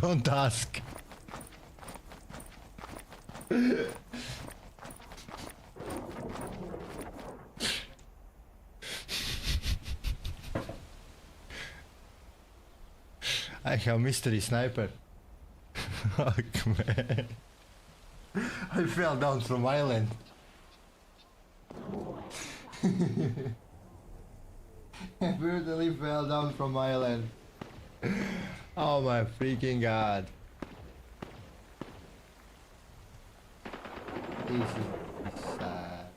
Don't ask. I have mystery sniper. Fuck, man. I fell down from island. I brutally fell down from island. Oh my freaking god. This is sad.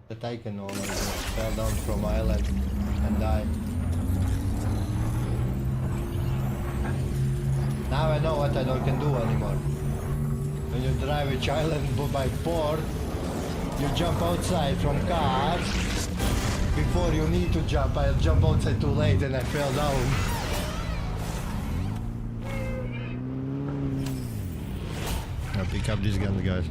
That I can normally fell down from island and die. Now I know what I don't can do anymore. When you drive a island by port, you jump outside from cars. Before you need to jump, I jump outside too late and I fell down. I'll pick up these guns, guys.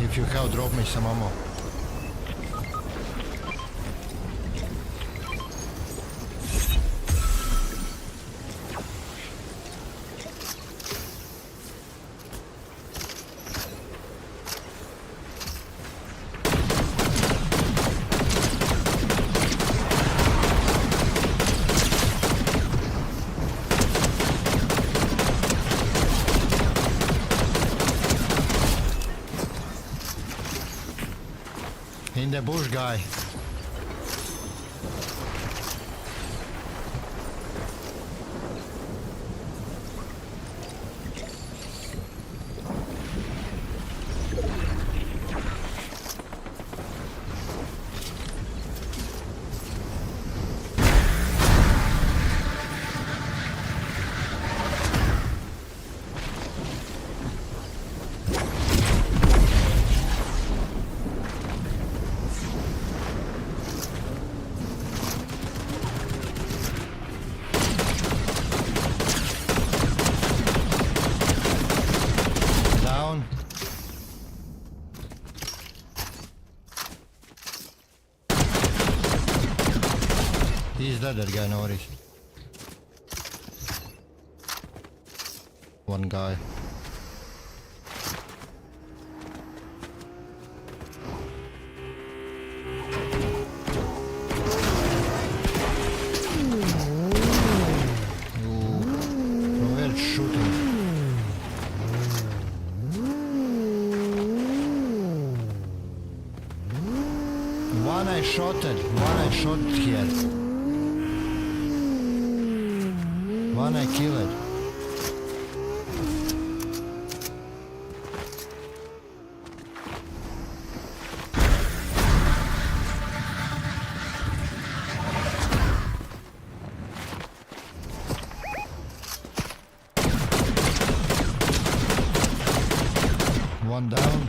If you have, drop me some ammo. In the bush, guy. He's dead, that guy, no worries. One guy. One I shot here. One I killed. One down.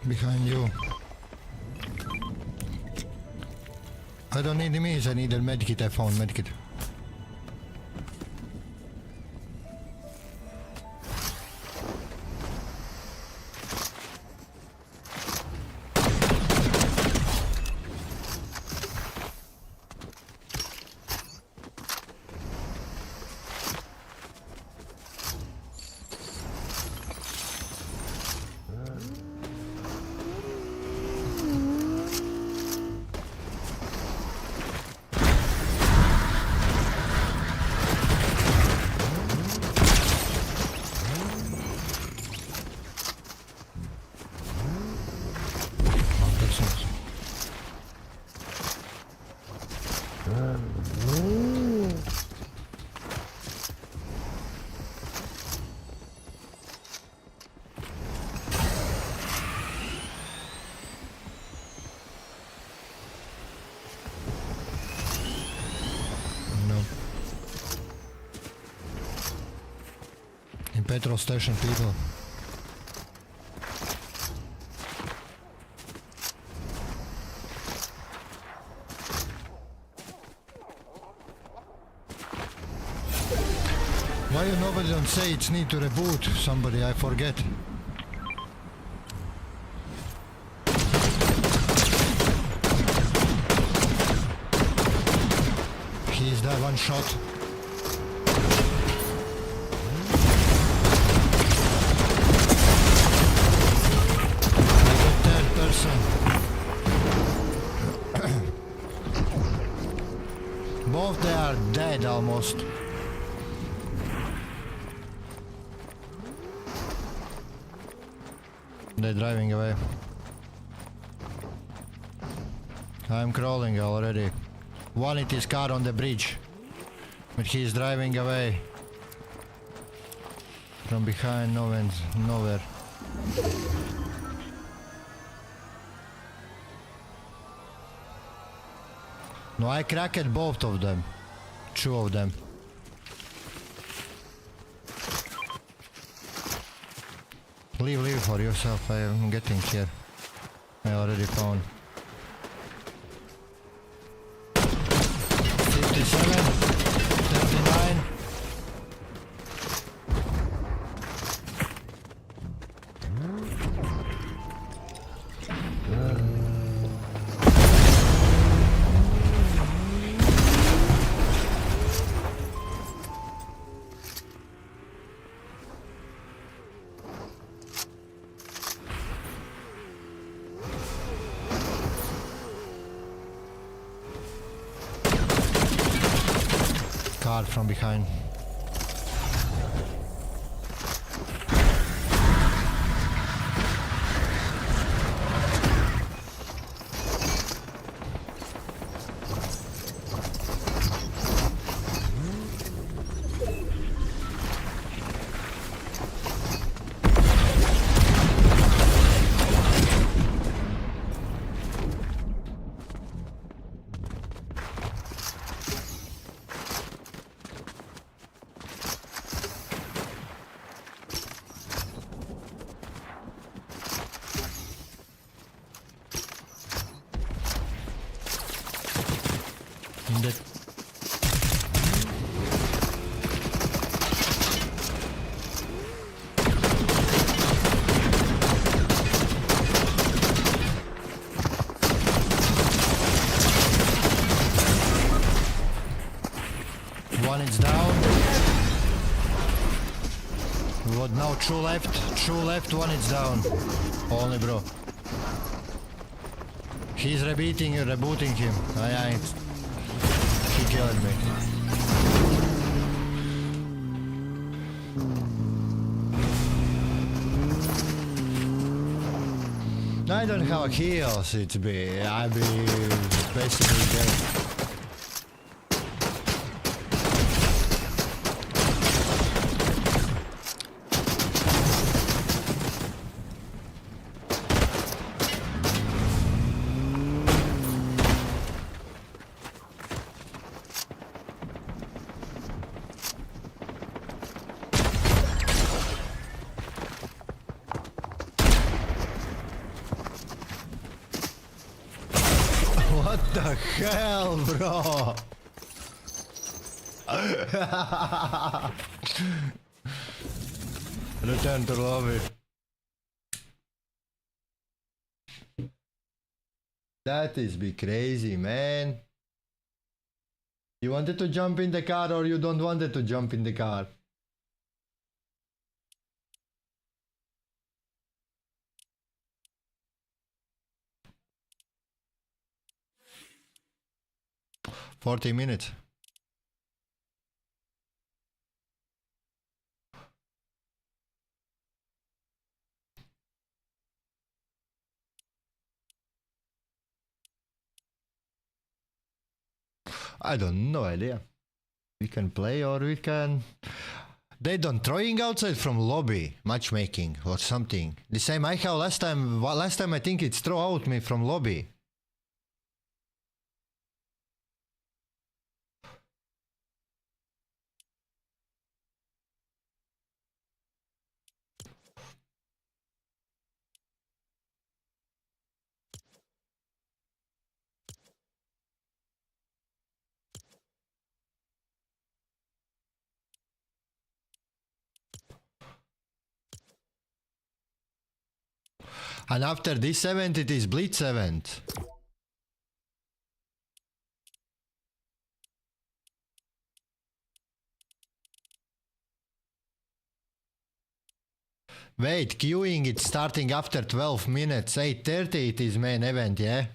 Behind you. I don't need enemies, I need a medkit. I found medkit. Petrol station people. Why you nobody don't say it's need to reboot somebody? I forget. He's that one shot. Both they are dead almost. They're driving away. I'm crawling already. One hit his car on the bridge, but he's driving away. From behind, nowhere. No, I cracked both of them. Two of them. Leave for yourself. I am getting here. I already found. 57, 39. Car from behind. What now? Two left, one is down. Only bro. He's rebooting him. He killed me. I don't have heals, I'll be basically dead. What the hell, bro? Return to lobby. That is be crazy, man. You wanted to jump in the car or you don't wanted to jump in the car? $40 minutes. I don't know idea. We can play or we can... They don't throwing outside from lobby matchmaking or something. The same I have last time. Last time I think it's throw out me from lobby. And after this event, it is Blitz event. Wait, queuing it's starting after 12 minutes. 8:30 it is main event, yeah?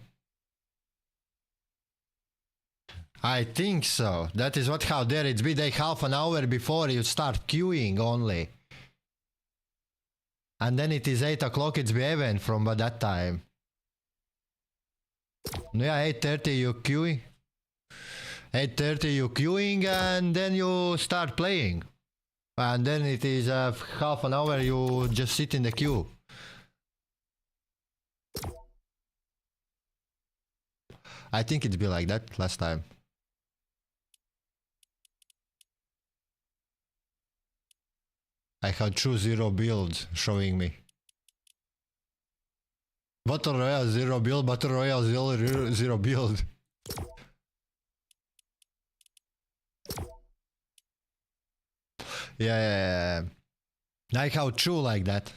I think so. That is what how there it's be like half an hour before you start queuing only. And then it is 8 o'clock, it's be event from that time. Yeah, 8:30 you queuing. 8:30 you queuing and then you start playing. And then it is half an hour you just sit in the queue. I think it'd be like that last time. I had true zero build showing me. Battle Royale zero build, Battle Royale zero build. Yeah. Like how true like that.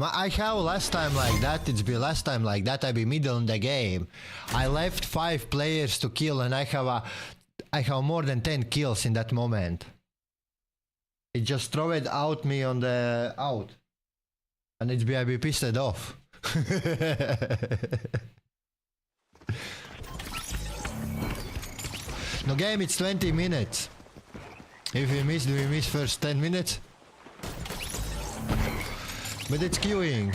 I have last time like that, it's be last time like that, I be middle in the game. I left 5 players to kill and I have more than 10 kills in that moment. It just throw it out me on the out. And it's be I be pissed off. No game it's 20 minutes. If we miss first 10 minutes. But it's queuing.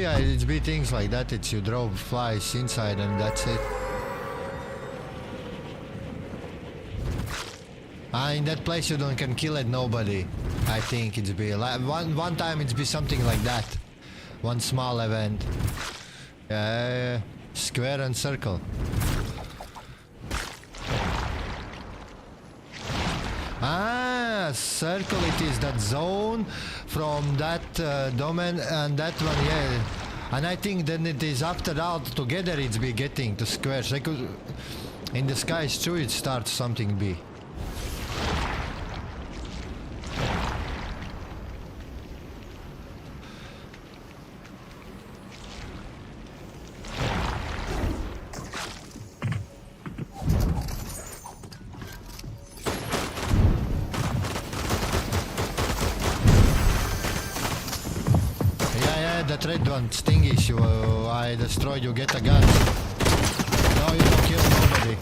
It's be things like that. It's you drop flies inside and that's it. In that place you don't can kill it nobody. I think it's be like one time it's be something like that. One small event. Square and circle. Circle, it is that zone from that domain and that one, yeah. And I think then it is after all together it's be getting to squares. Like in the skies too it starts something B. That red one stingies you, I destroyed you, get a gun. No, you don't kill nobody.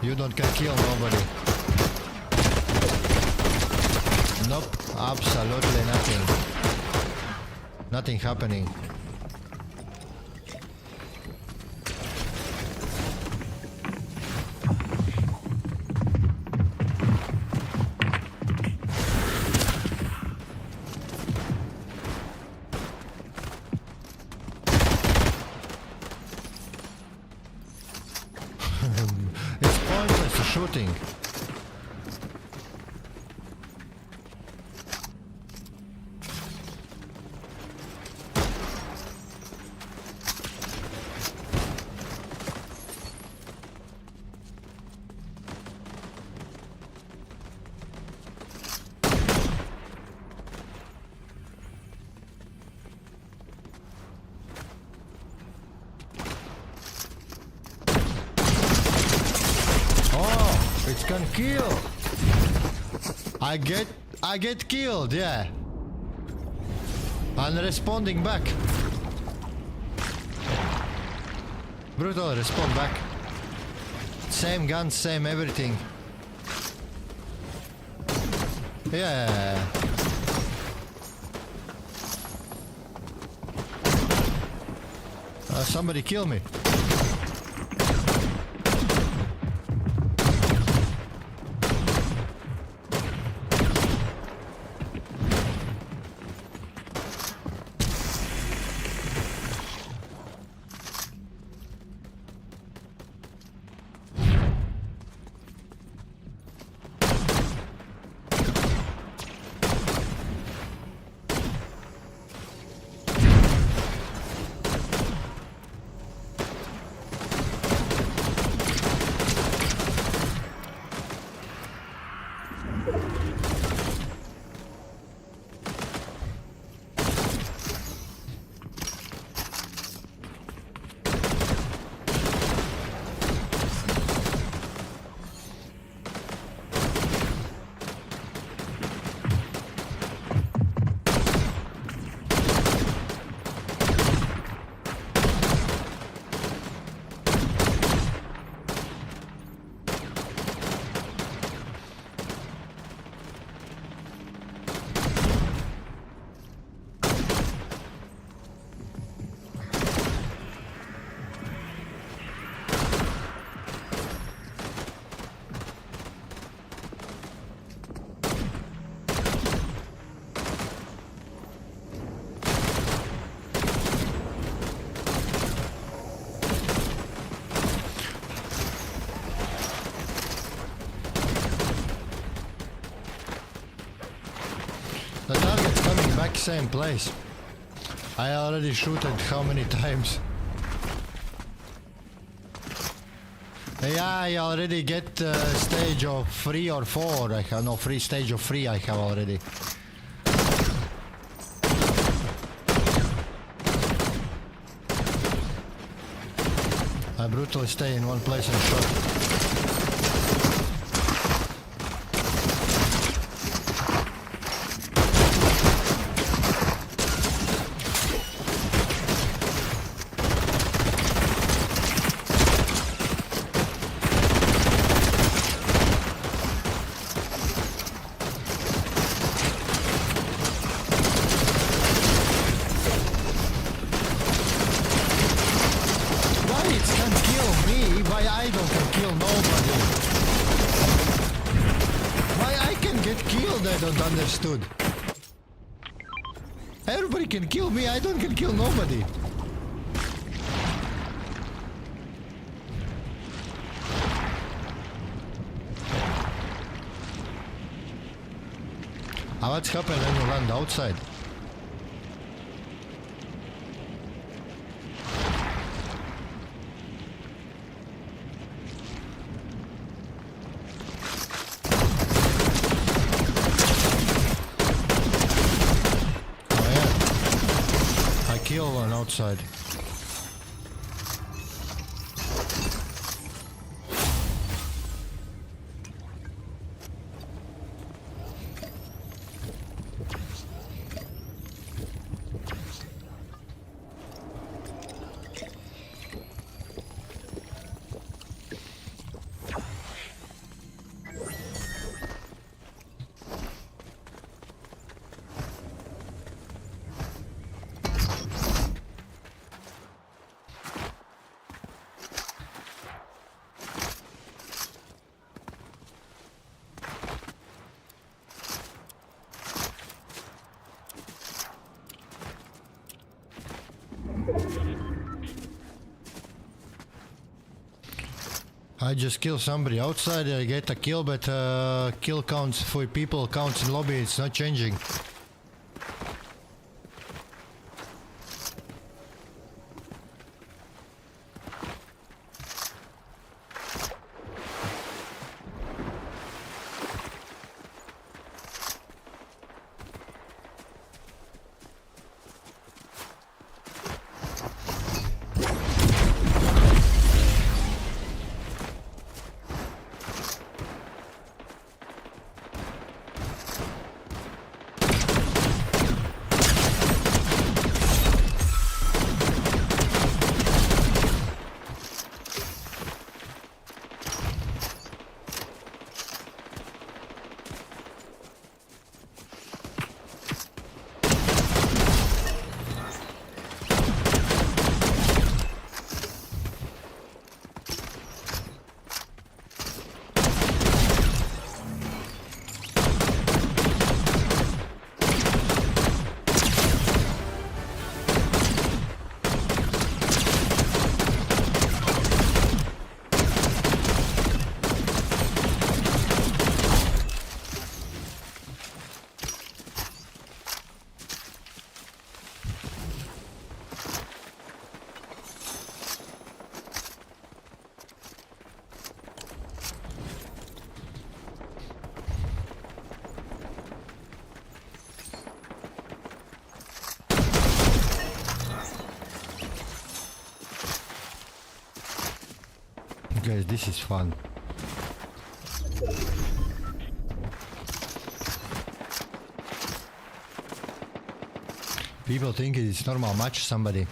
You don't can kill nobody. Nope, absolutely nothing. Nothing happening. It's pointless to shooting. It can kill. I get killed, yeah. And responding back. Brutal, respond back. Same gun, same everything. Yeah. Somebody kill me. The target's coming back same place. I already shooted how many times? Yeah, I already get stage of 3 or 4. I have no free stage of 3 I have already. I brutally stay in one place and shot. I don't kill nobody? Why I can get killed? I don't understood. Everybody can kill me, I don't can kill nobody. What's happened when you land outside? Oh yeah, I kill one outside. I just kill somebody outside, I get a kill, but kill counts for people counts in lobby, it's not changing. Guys, this is fun. People think it's normal match somebody.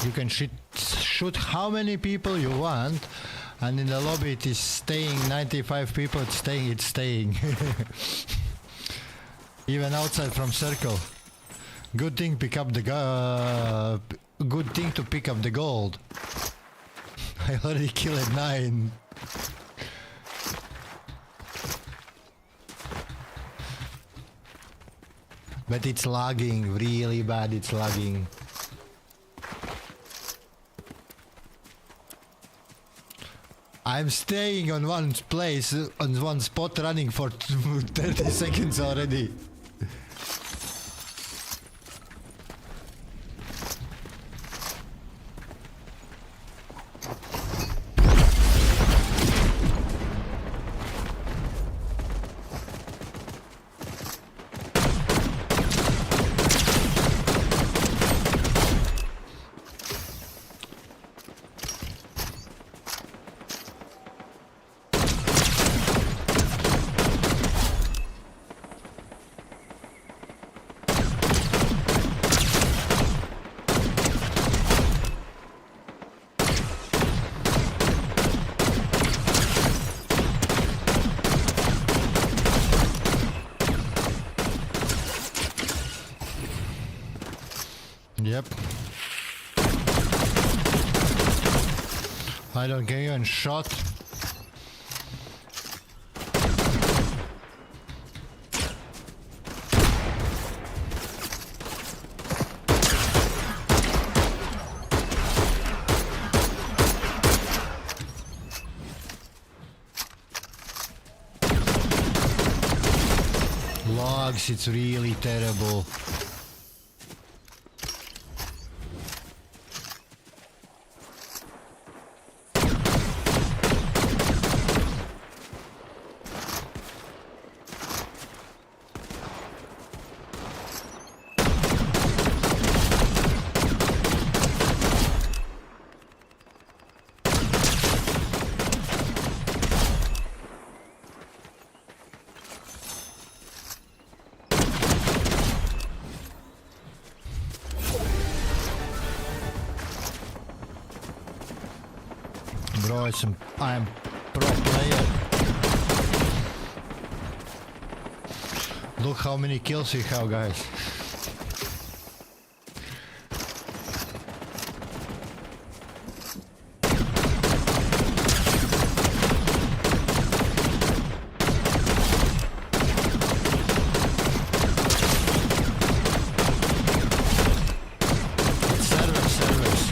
You can shoot how many people you want, and in the lobby it is staying 95 people, it's staying. Even outside from circle. Good thing pick up the good thing to pick up the gold. I already killed 9. But it's lagging, really bad, it's lagging. I'm staying on one place, on one spot, running for 30 seconds already. Yep. I don't get even shot. Logs, it's really terrible. Bro, I'm pro player. Look how many kills we have, guys. Servers.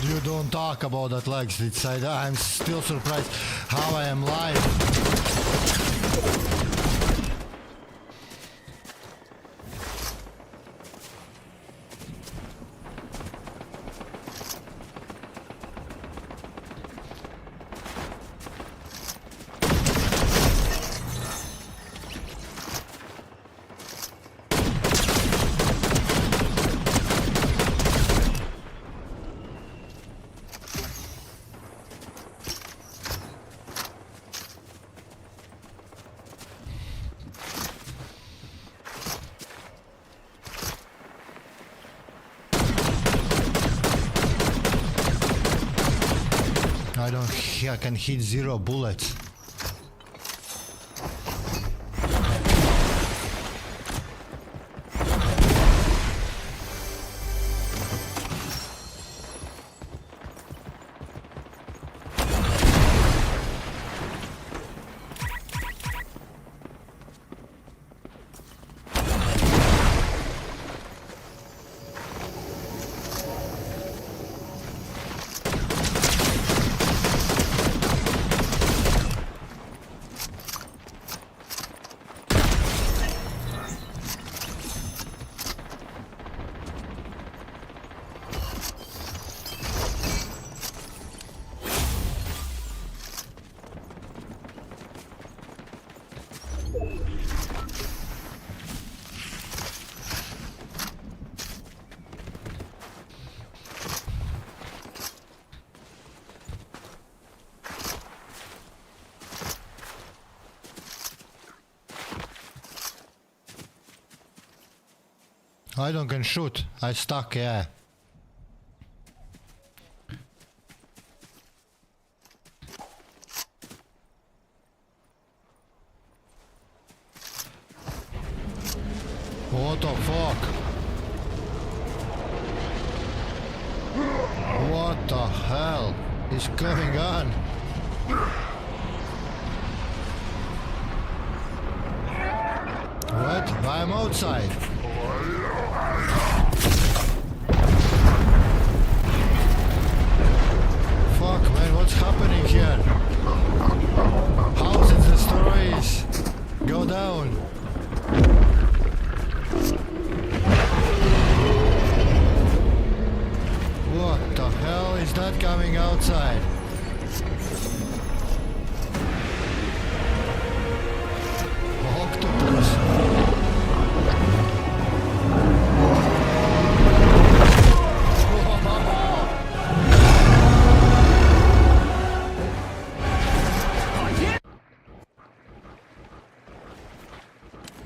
You don't talk about that legs. I'm still surprised how I am live. I can hit 0 bullets. I don't can shoot. I stuck, yeah. What the fuck? What the hell is going on? What? I'm outside. Fuck, man, what's happening here? Houses destroys. Go down. What the hell is that coming outside? Octopus.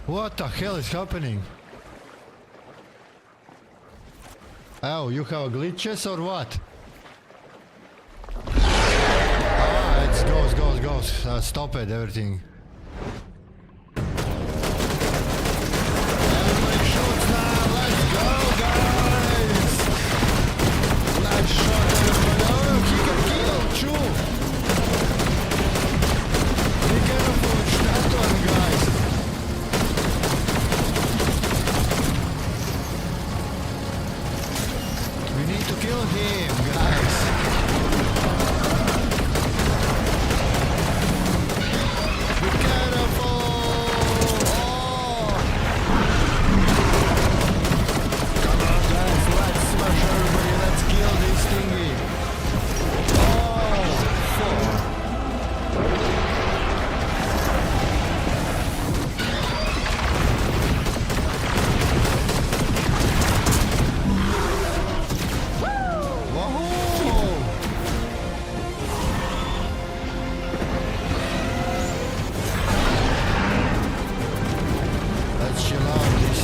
What the hell is happening? Oh, you have glitches or what? Ah, it's goes. Stop it, everything. Everybody shoots now, let's go, guys! Nice shot, everybody. Oh, he can kill, too! Be careful with that one, guys. We need to kill him, guys. Be careful! Oh! Come on, guys, let's smash everybody. Let's kill this thingy. Oh, fuck. Whoa! Let's chill out this.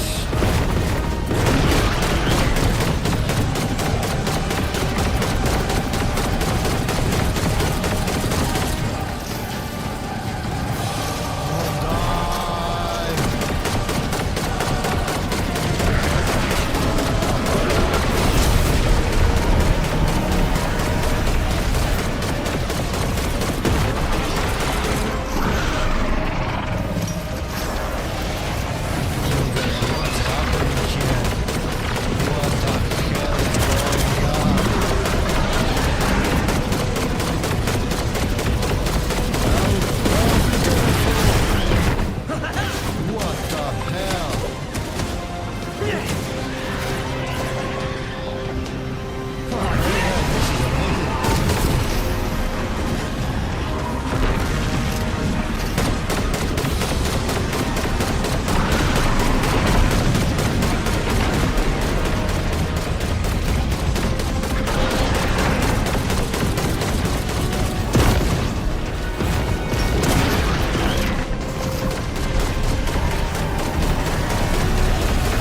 What's happening here? What the hell is going on? What the hell? This is amazing.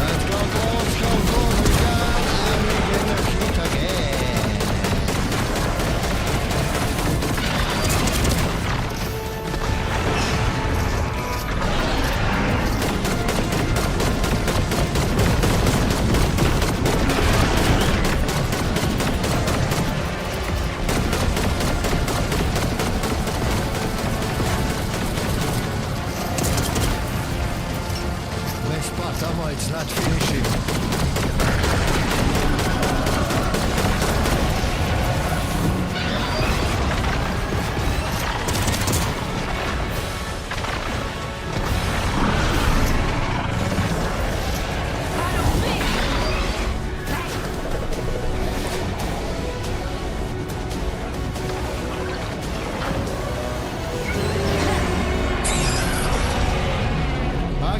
Let's go, we can, and we get the hit again. Best part, Amo, it's not finishing.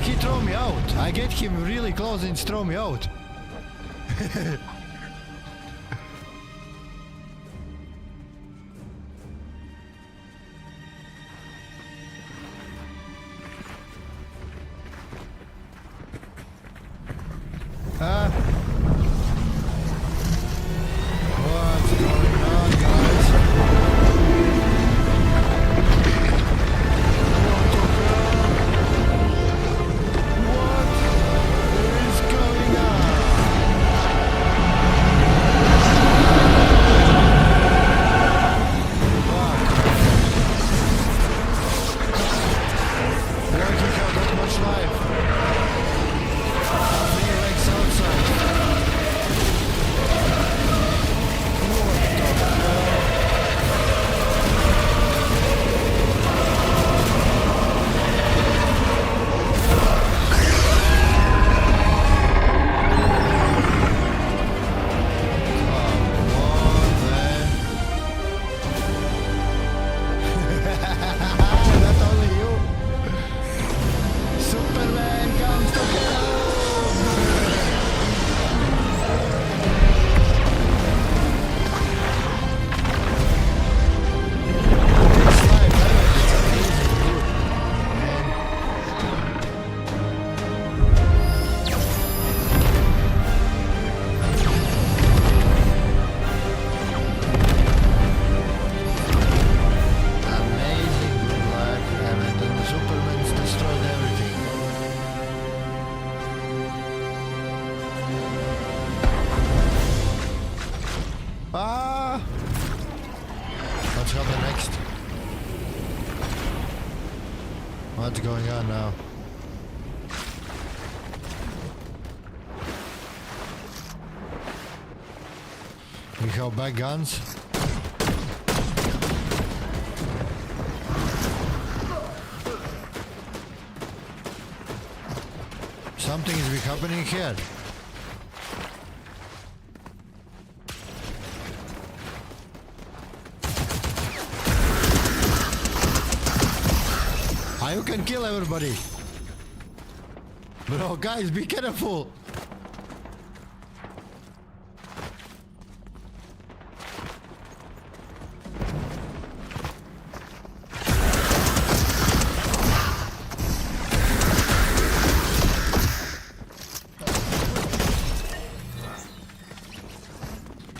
He throw me out. I get him really close and throw me out. Huh? What's going on, guys? What is going on? Why do you have that much life? Three legs outside. What the hell? Not only you. Superman comes to get amazing, good luck. And then the Superman's destroyed everything. Ah! What's happening next? What's going on now? We have back guns. Something is happening here. You can kill everybody. Bro, guys, be careful.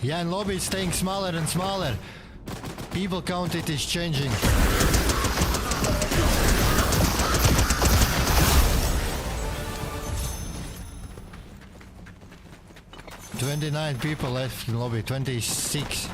Yeah, and lobby is staying smaller and smaller. People count it is changing. 29 people left in lobby, 26.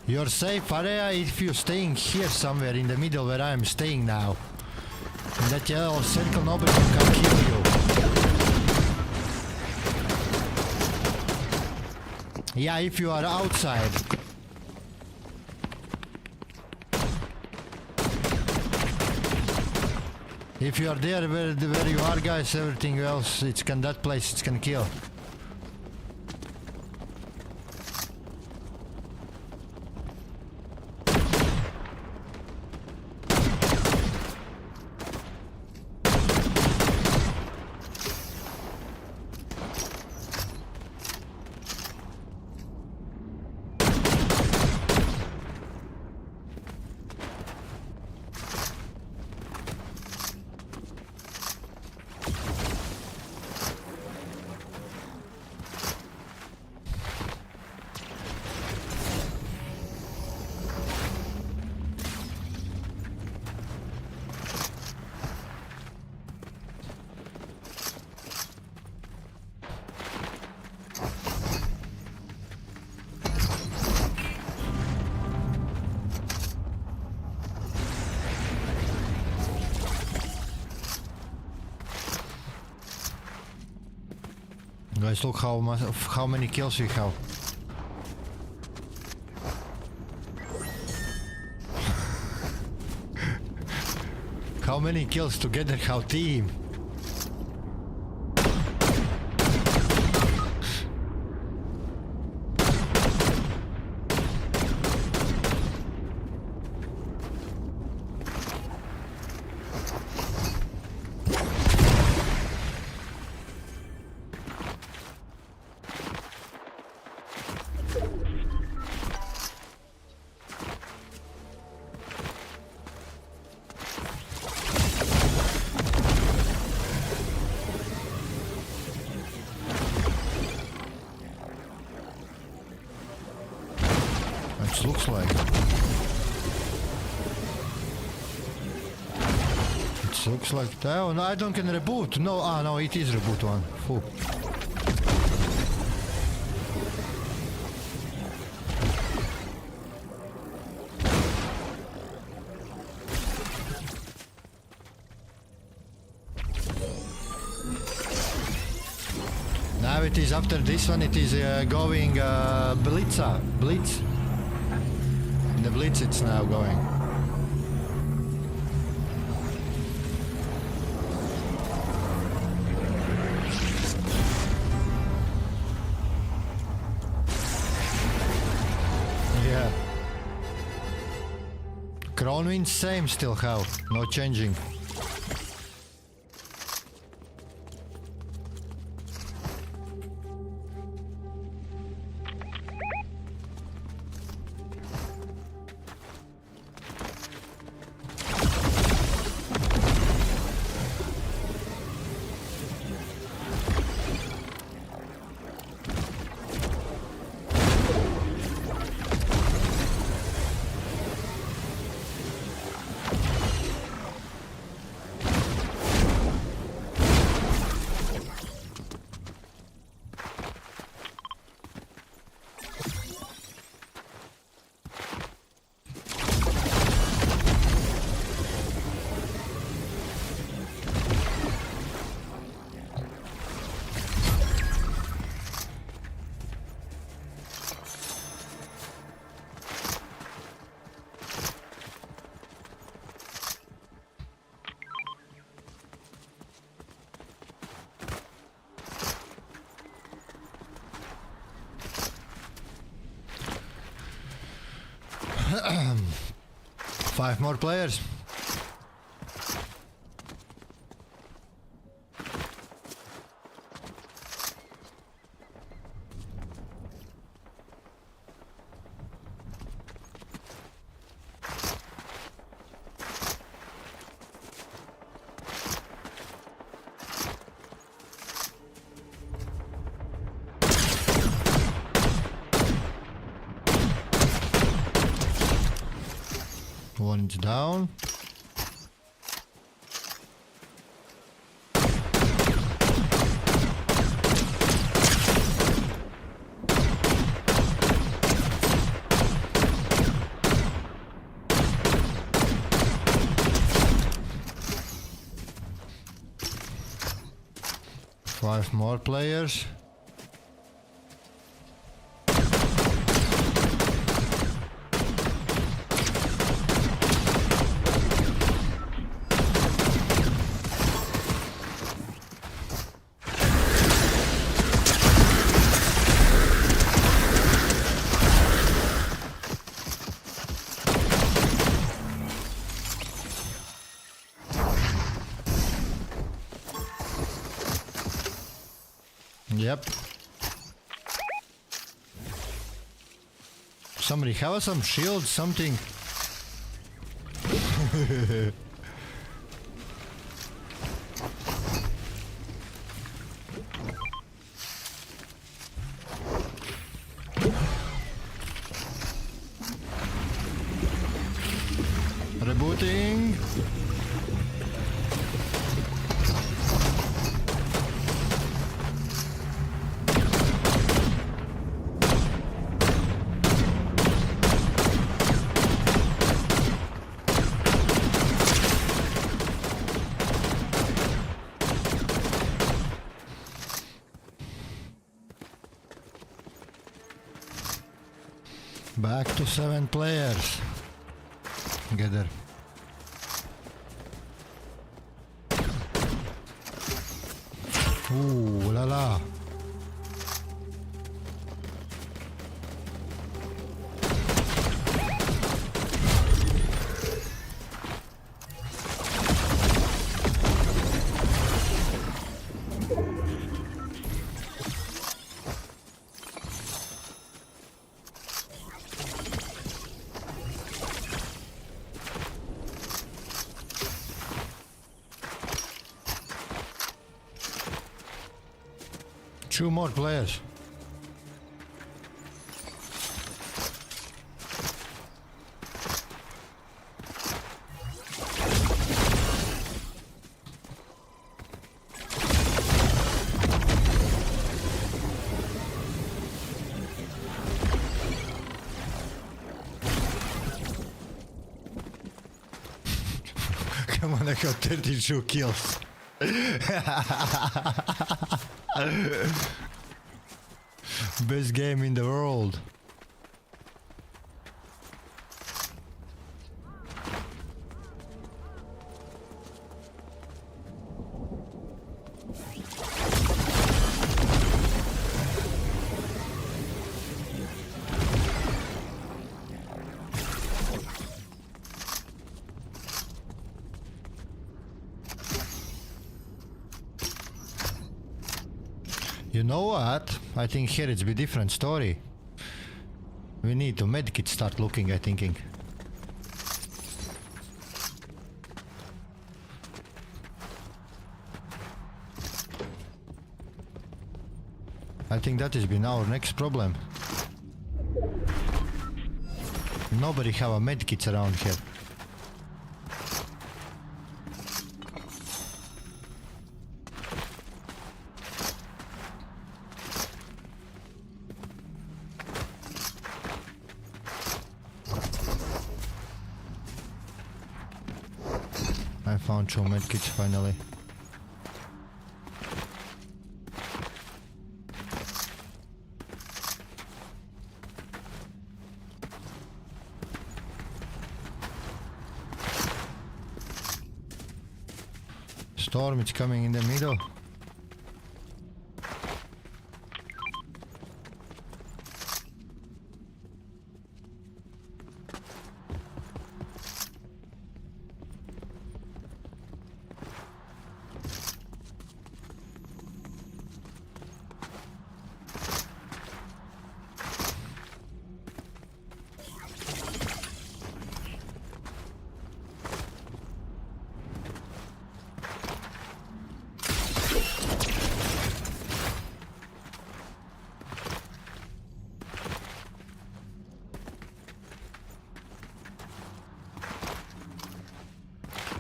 You're safe area if you're staying here somewhere in the middle where I'm staying now. In that yellow circle, nobody can kill you. Yeah, if you are outside. If you are there where you are, guys, everything else, that place it can kill. Guys, look how many kills we have. How many kills together? How team? It looks like. It looks like. Oh no, I don't can reboot. No, no, it is reboot one. Full. Now it is after this one. It is going Blitz. In the Blitz it's now going. Yeah. Crown wins same still how, no changing. Five more players. One is down. Five more players. Yep. Somebody have some shield, something. Rebooting. Back to 7 players together. Ooh la la. Two more players. Come on, I got 32 kills. Best game in the world. You know what? I think here it's a different story. We need to medkit start looking, I thinking. I think that has been our next problem. Nobody have a medkits around here. I found two medkits finally. Storm, it's coming in the middle.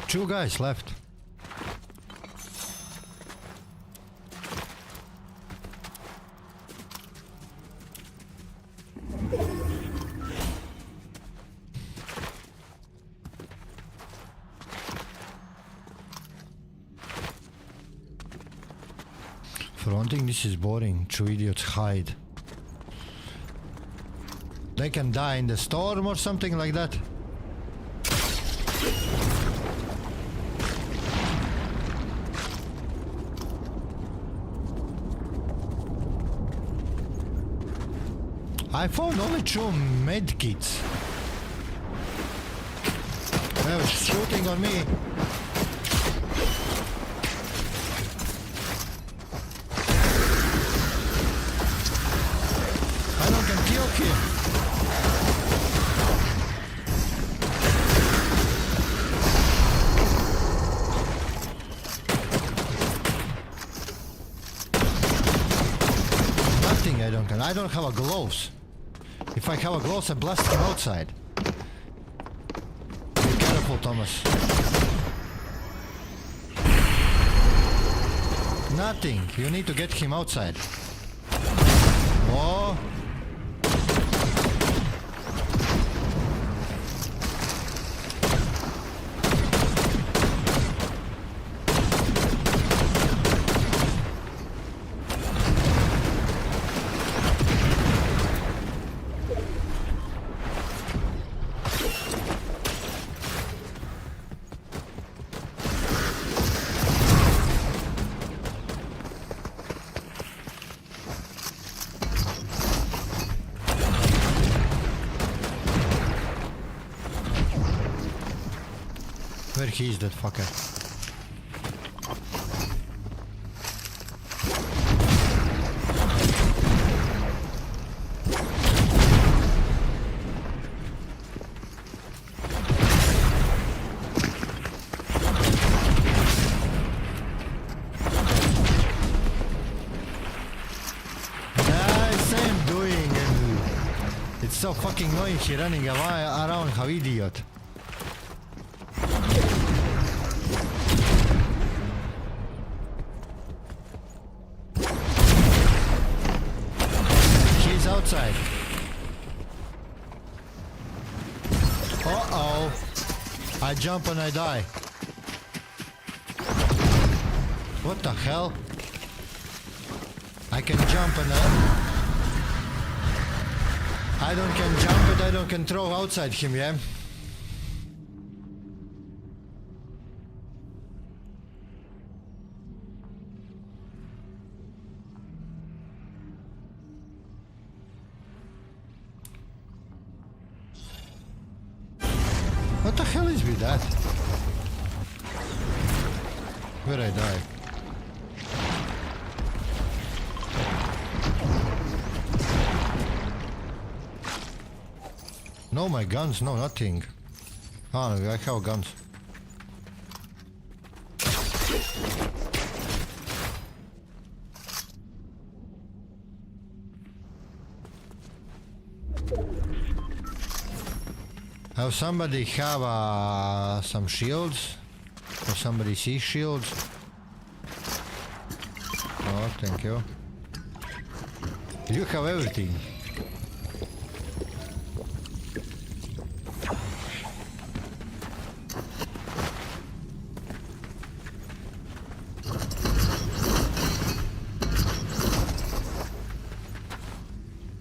Two guys left. For one thing, this is boring. Two idiots hide. They can die in the storm or something like that. I found only two medkits. They were shooting on me. I don't can kill him. Nothing I don't can. I don't have a gloves. If I have a gloves, I blast him outside. Be careful, Thomas. Nothing. You need to get him outside. Oh. he is, that fucker. Same doing, and it's so fucking annoying. He running around, how idiot. He's outside. Uh-oh. I jump and I die. What the hell? I can jump and I don't can jump and I don't can throw outside him, yeah? What the hell is with that? Where I die? No, my guns, no, nothing. Ah, no, I have guns. Have somebody have some shields? Or somebody see shields? Oh, thank you. You have everything.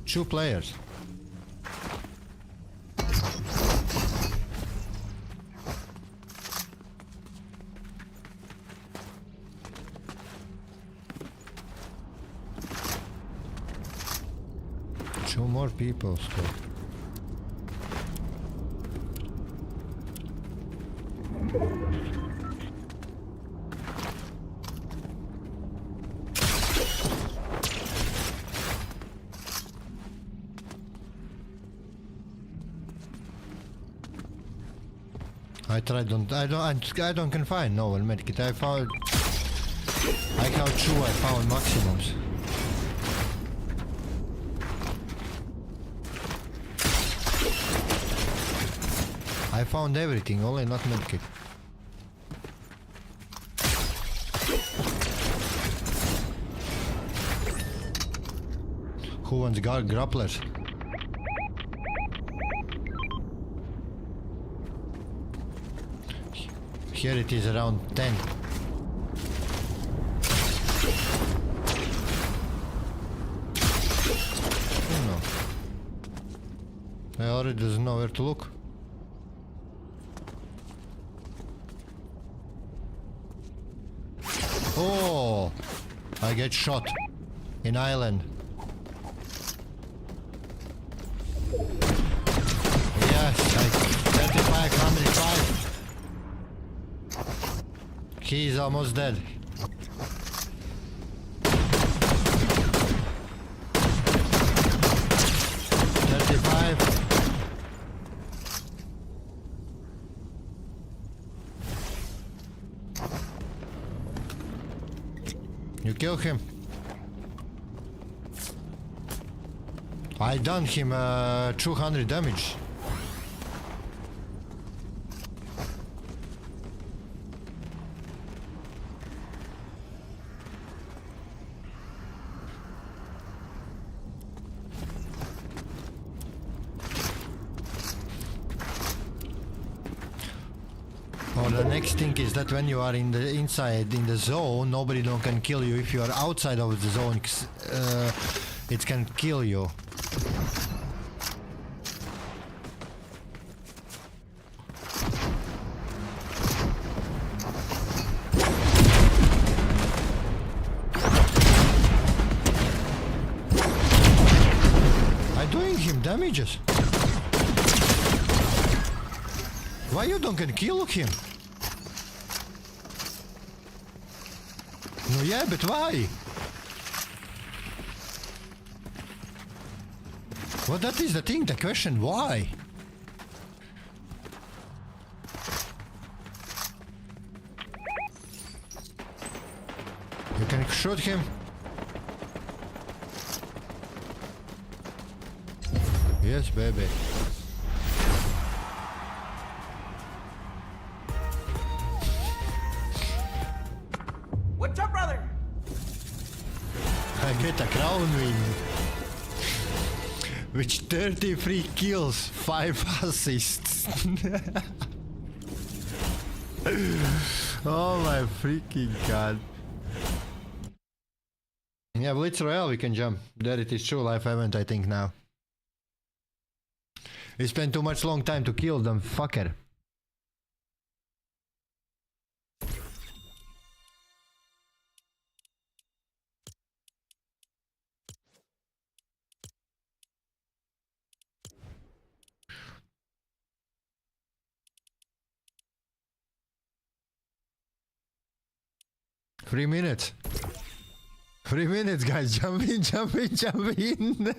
Two players. Two more people still. I don't can find no one medkit. I found. I have two. I found maximums. I found everything, only not medkit. Who wants grapplers? Here it is around 10. Oh no. I already doesn't know where to look. Oh! I get shot in island. Yes, 35, 105. He's almost dead. You kill him. I done him 200 damage. Oh, the next thing is that when you are in the inside in the zone, nobody can kill you. If you are outside of the zone, it can kill you. I'm doing him damages. Why you don't can kill him? No, yeah, but why? Well, that is the thing, the question, why? You can shoot him. Yes, baby. What's up, brother? I get a crown win. With 33 kills, 5 assists. Oh my freaking god. Yeah, Blitz Royale we can jump. There it is, true life event I think now. We spent too much long time to kill them, fucker. Three minutes. 3 minutes, guys. Jump in, jump in, jump in.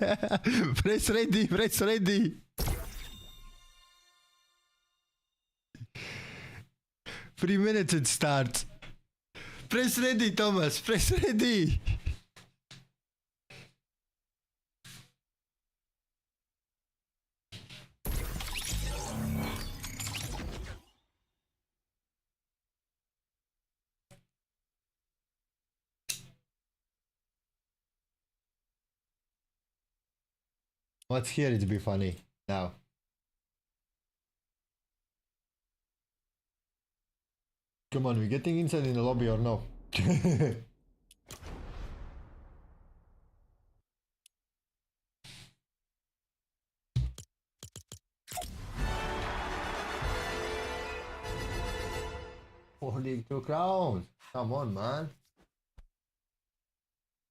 Press ready, press ready. 3 minutes it starts. Press ready, Thomas. Press ready. What's here? It'd be funny now. Come on, we getting inside in the lobby or no? Holding 2 crowns. Come on, man.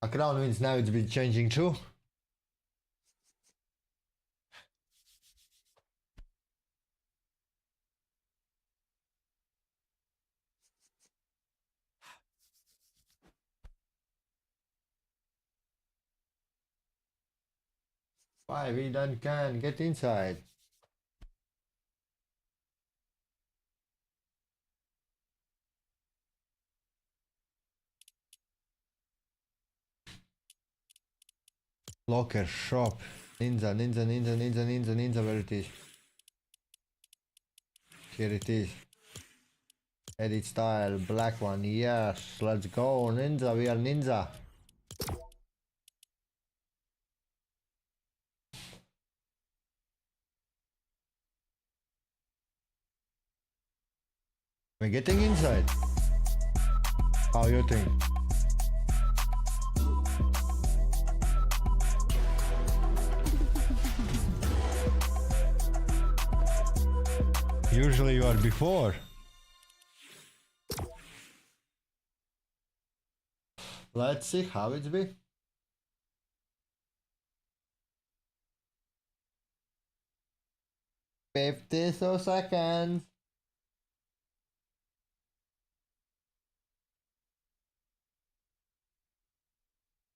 A crown wins now, it's been changing too. Why we done can get inside? Locker shop. Ninja, ninja, ninja, ninja, ninja, ninja, where it is? Here it is. Edit style, black one, yes, let's go, ninja, we are ninja. We're getting inside. How you think? Usually you are before. Let's see how it's be. $50 seconds.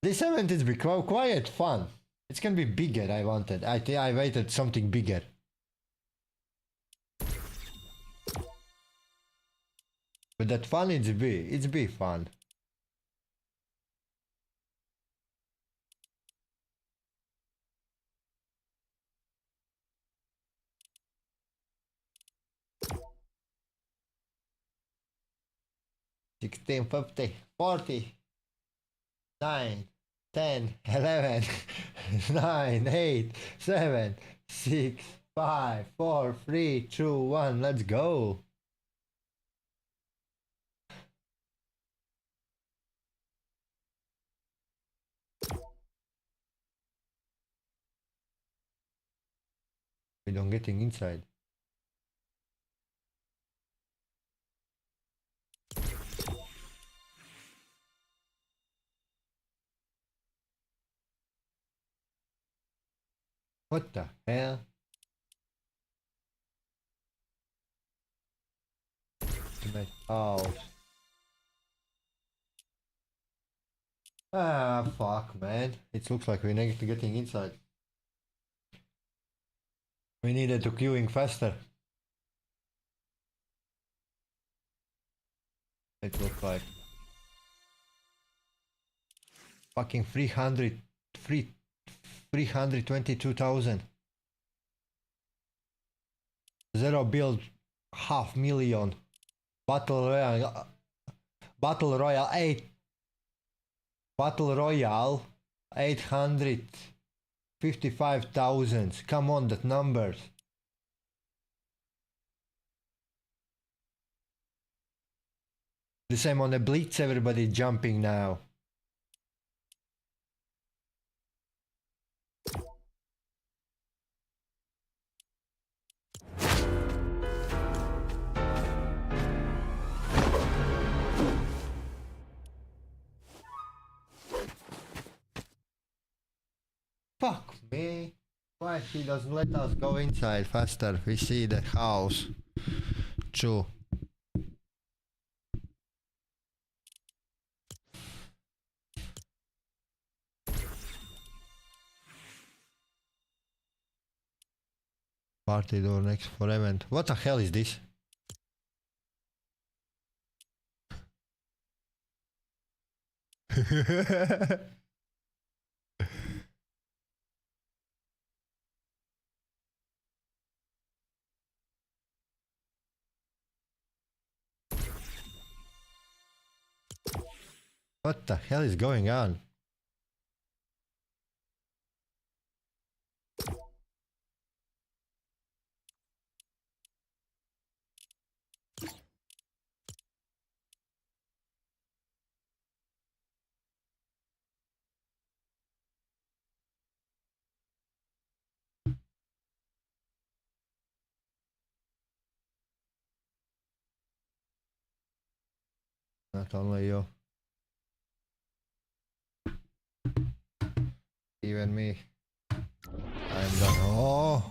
This event is be quite fun. It's gonna be bigger. I wanted. I waited something bigger. But that fun it's be fun. $16, $50, $40, $9, $10, $11, $9, $8, $7, $6, $5, $4, $3, $2, $1. Let's go. We don't getting inside. What the hell? To my house. Ah, fuck, man. It looks like we're getting inside. We needed to queuing faster. It looks like. Fucking 322,000. Zero build 500,000. Battle Royale 8. Battle Royale 855,000. Come on, that numbers. The same on the Blitz, everybody jumping now. Fuck me. Why he doesn't let us go inside faster? We see the house. True. Party door next for event. What the hell is this? What the hell is going on? Not only you. Even me. I'm done. Oh!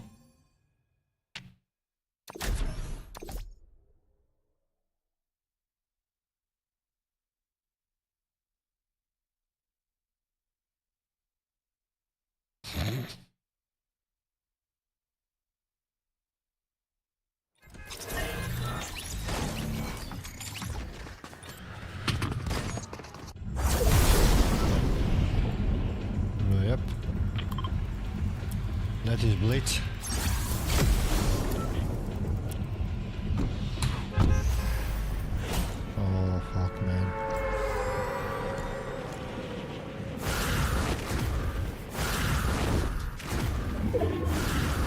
Yep. That is Blitz. Oh fuck, man.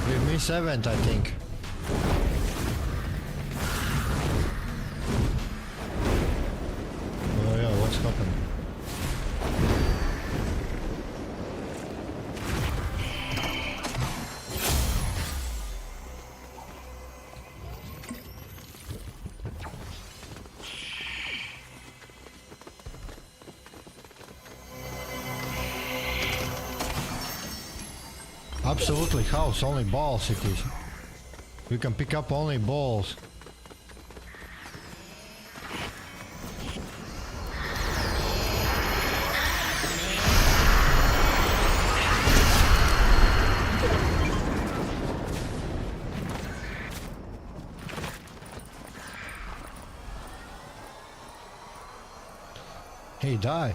We miss event, I think. Oh yeah, what's happened? Absolutely house, only balls it is. You can pick up only balls. He died.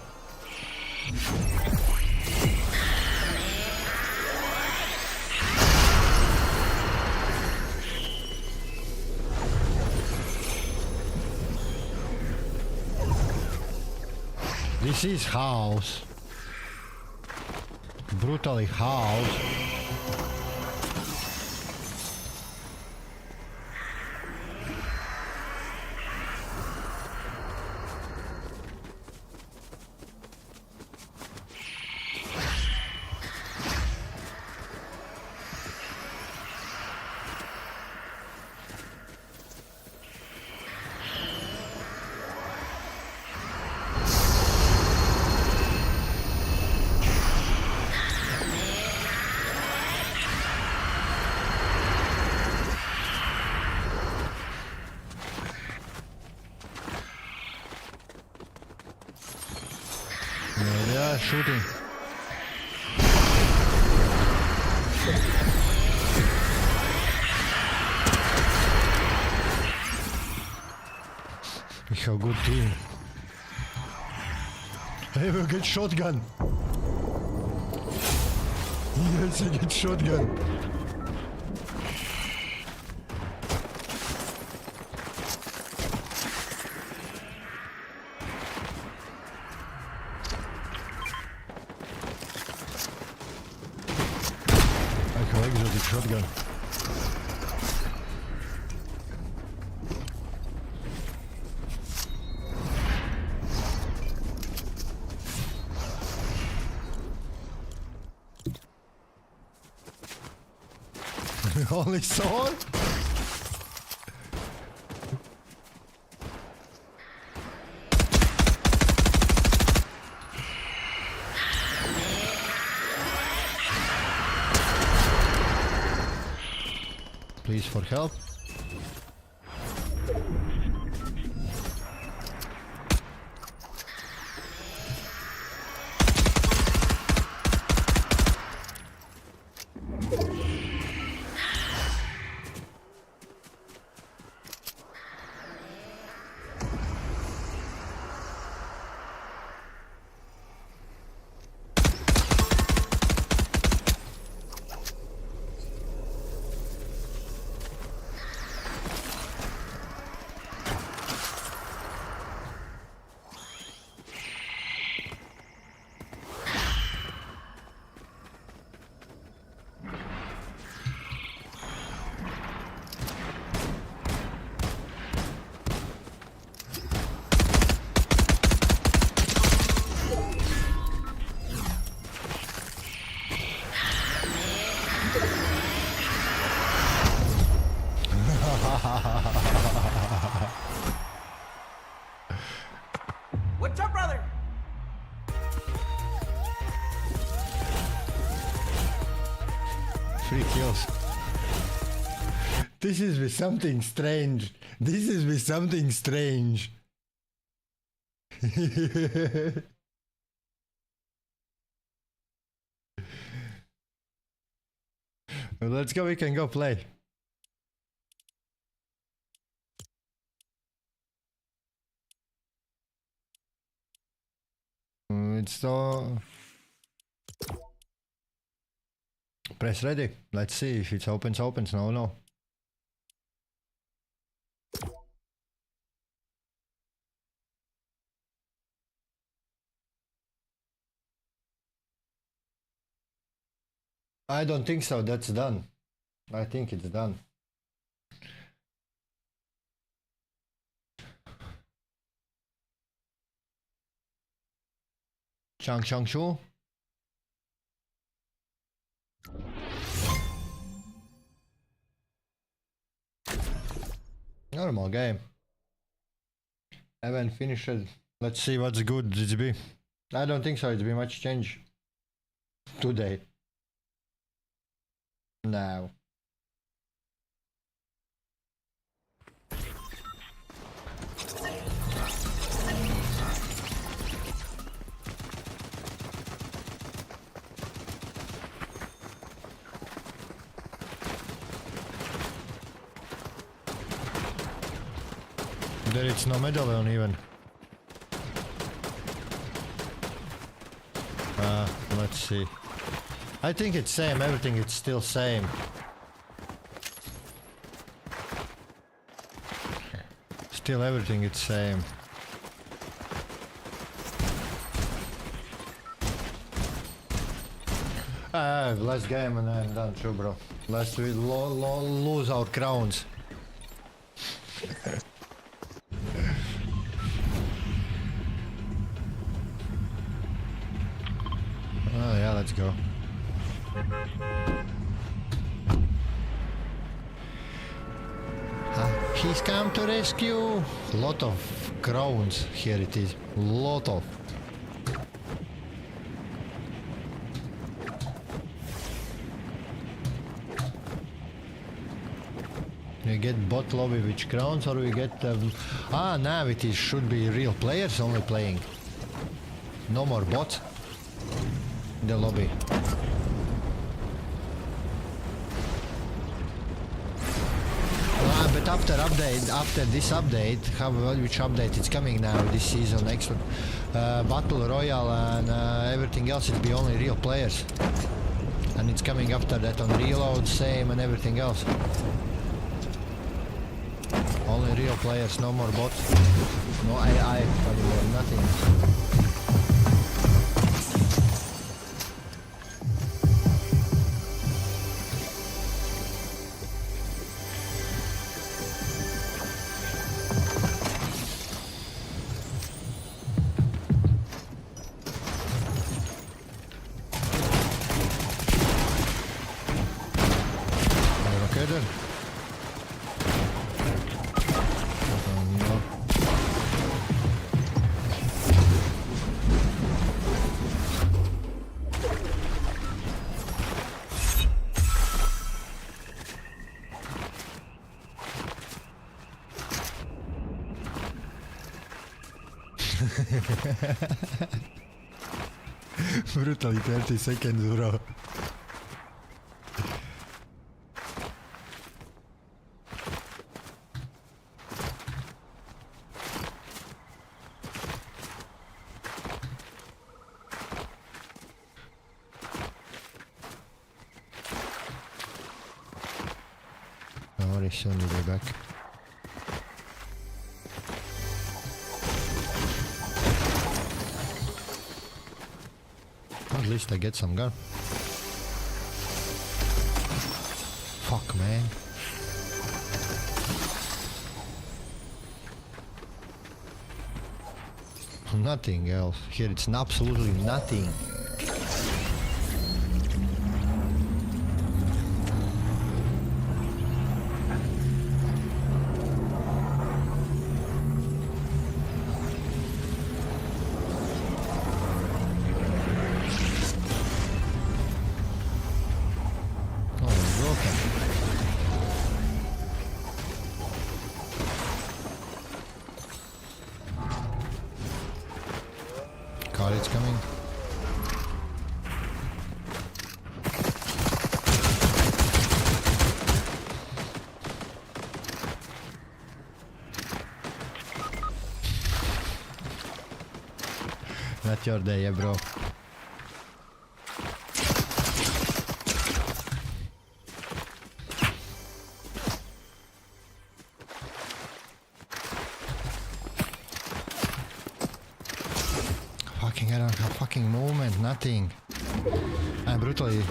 This is house. Brutally house. No, they are shooting. We have a good team. Hey, we'll get shotgun. Yes, I get shotgun. I have exotic shotgun. Only sword? Please for help. What's up, brother? Three kills. This is with something strange. This is with something strange. Well, let's go, we can go play. It's so... Press ready. Let's see if it opens. No, no. I don't think so. That's done. I think it's done. Chang Shu. Normal game. Haven't finished it. Let's see what's good it's be. I don't think so. It's be much change today. Now. There is no medallion even. Let's see. I think it's same, everything is still same. Still everything is same. Last game and I'm done too, bro. Last we lose our crowns. Oh yeah, let's go. He's come to rescue. Lot of crowns here it is. Lot of. We get bot lobby with crowns or we get now it is should be real players only playing. No more bots in the lobby. But after this update, which update it's coming now this season, next one, Battle Royale and everything else, it'll be only real players. And it's coming after that on Reload, same and everything else. Only real players, no more bots. No AI anymore, nothing. Brutally 30 seconds, bro. Don't worry, soon you'll be back. At least I get some gun. Fuck, man. Nothing else. Here it's absolutely nothing. Car is coming. Not your day, bro. I don't have fucking movement, nothing. I'm brutally...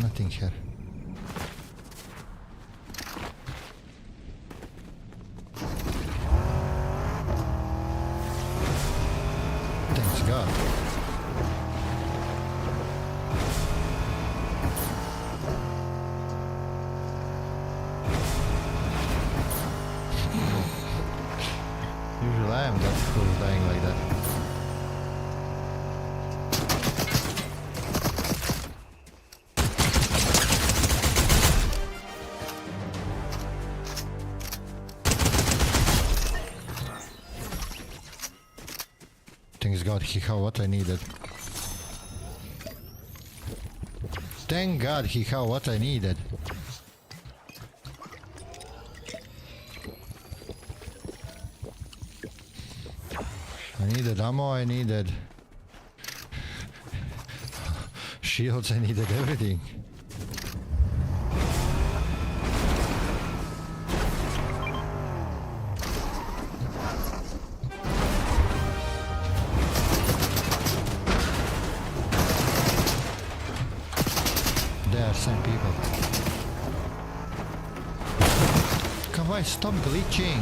Nothing here. Thanks God. Usually I am that who's dying like that. Thanks God he had what I needed. Thank God he had what I needed. I needed ammo, I needed shields, I needed everything. There are some people. Come on, stop glitching.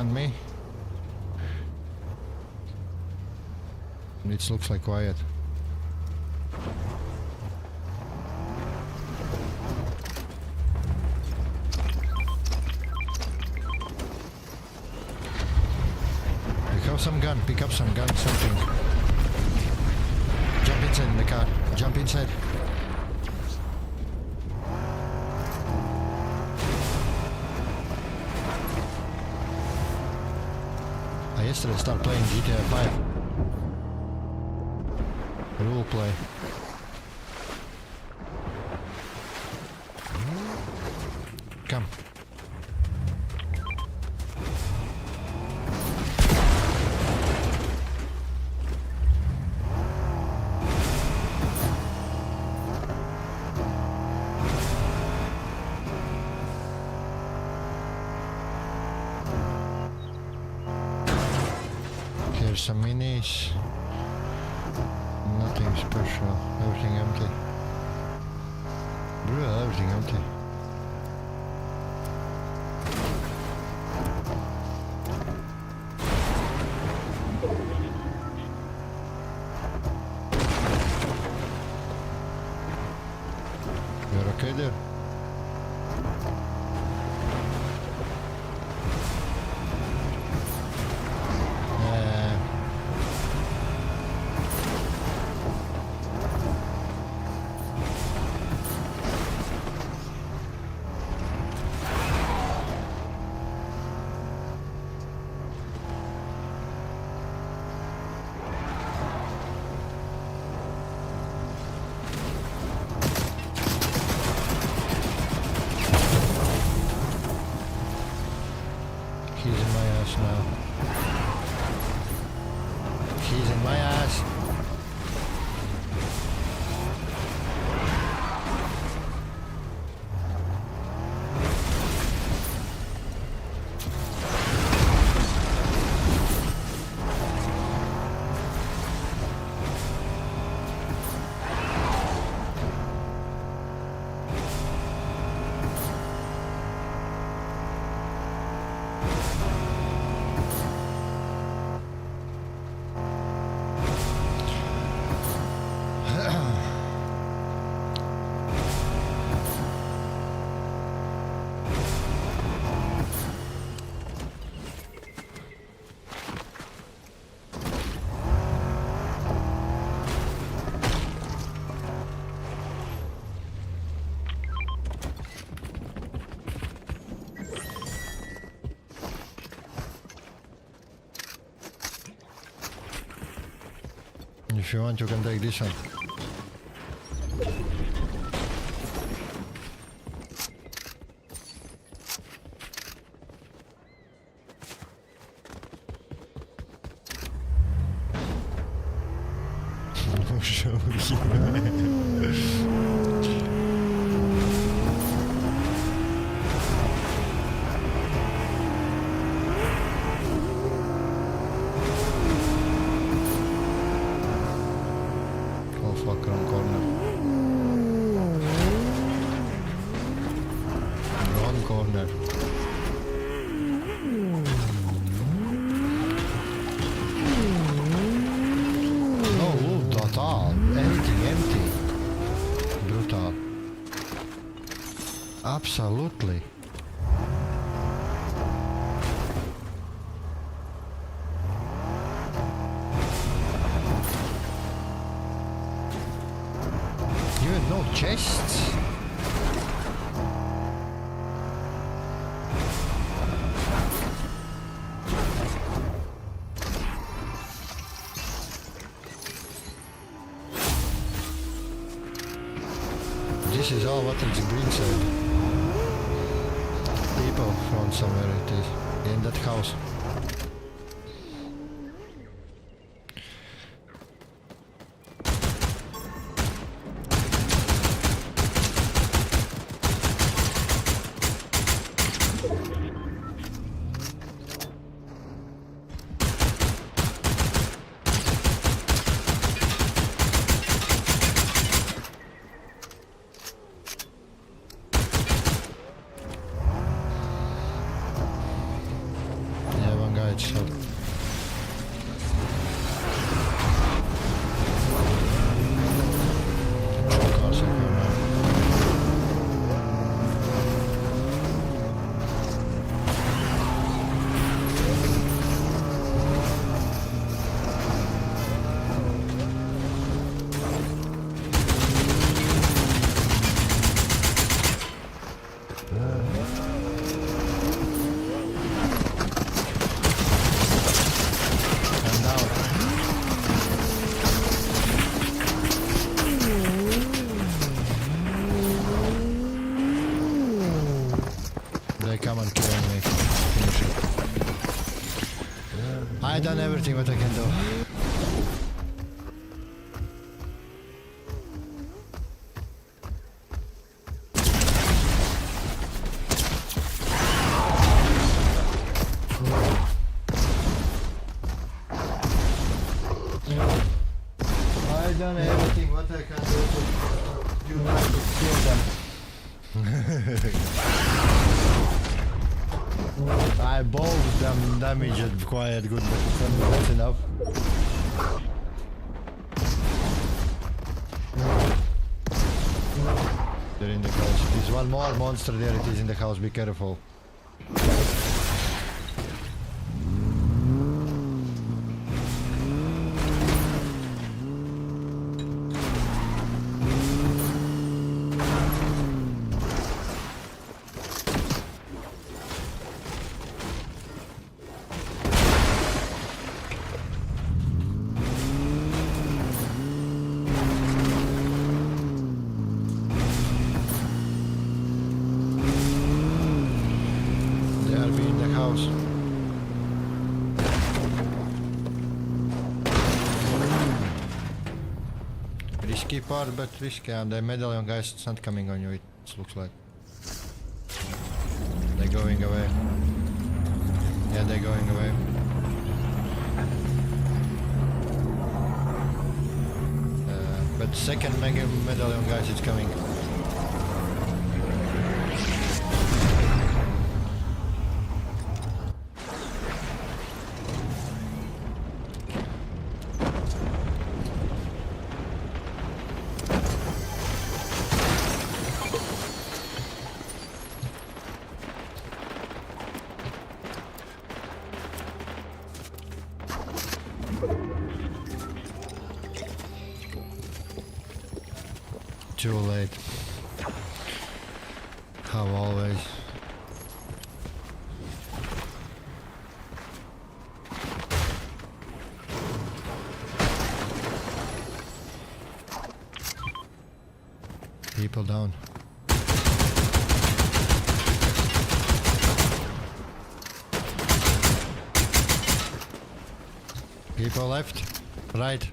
around me. It looks like quiet. Pick up some gun, something. Jump inside in the car. Jump inside. I yesterday started playing GTA 5. Role play. Come. Here's some minis. Nothing special. Everything empty. Bruh, everything empty. You're okay there? He's in my ass now. He's in my ass. If you want, you can take this one. I'll show you. Fuck, wrong corner. Wrong corner. No loot at all. Everything empty. Brutal. Absolutely. Even no chests. This is all what is the green side. People from somewhere it is. In that house. someone killing me. Finish it. I done everything what I can do. I done everything what I can do to you have to kill them. I both them damaged quite good, but that's enough. They're in the house. There's one more monster there, it is in the house, be careful. Risky part, but risky, and the medallion guys, it's not coming on you, it looks like. They're going away. Yeah, they're going away. But second mega medallion guys, it's coming. Too late. How always. People down. People left. Right.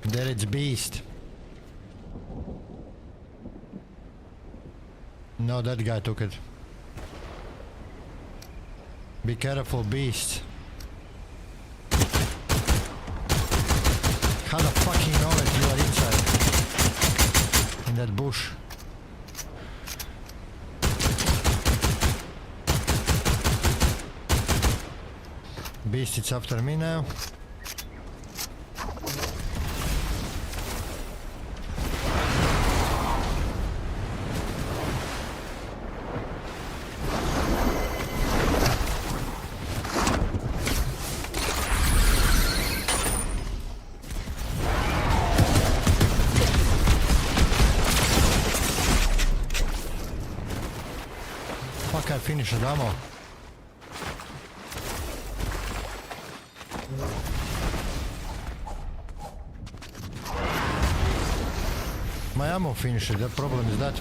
There it's beast. No, that guy took it. Be careful, beast. How the fuck you know that you are inside? In that bush. Beast, it's after me now. Fuck, I finished the ammo. My ammo finished, the problem is that.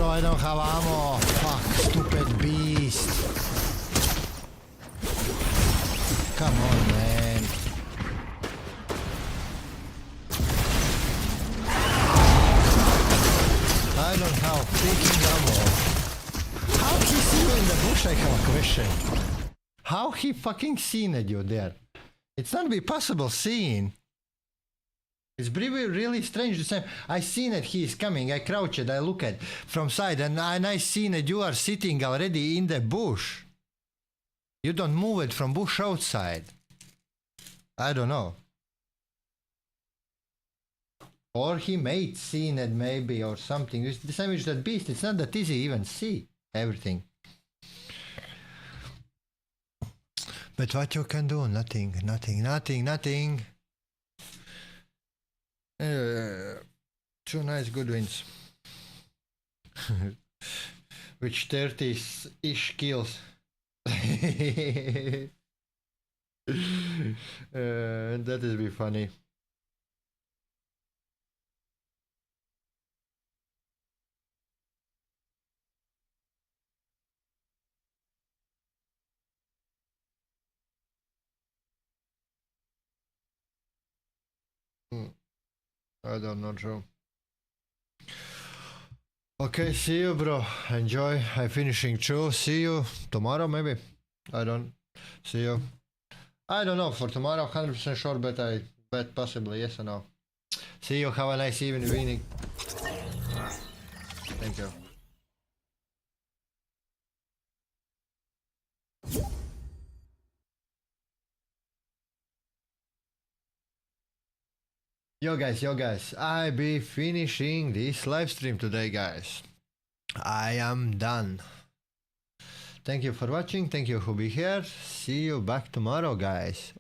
I don't have ammo. Fuck, stupid beast. Come on, man. I don't have freaking ammo. How he see you in the bush, I have a question. How he fucking seen you there? It's not be possible seeing. It's really strange the same. I seen it, he is coming, I crouched, I look at from side and I seen that you are sitting already in the bush. You don't move it from bush outside. I don't know. Or he made seen it maybe or something. It's the same as that beast. It's not that easy even see everything. But what you can do? Nothing. Two nice good wins. With 30-ish kills. That is be funny. I don't know, Joe. Okay, see you, bro. Enjoy. I'm finishing too. See you tomorrow, maybe. I don't. See you. I don't know. For tomorrow, 100% sure, but I bet possibly yes or no. See you. Have a nice evening. Thank you. Yo guys, I be finishing this live stream today, guys. I am done. Thank you for watching, thank you who be here. See you back tomorrow, guys.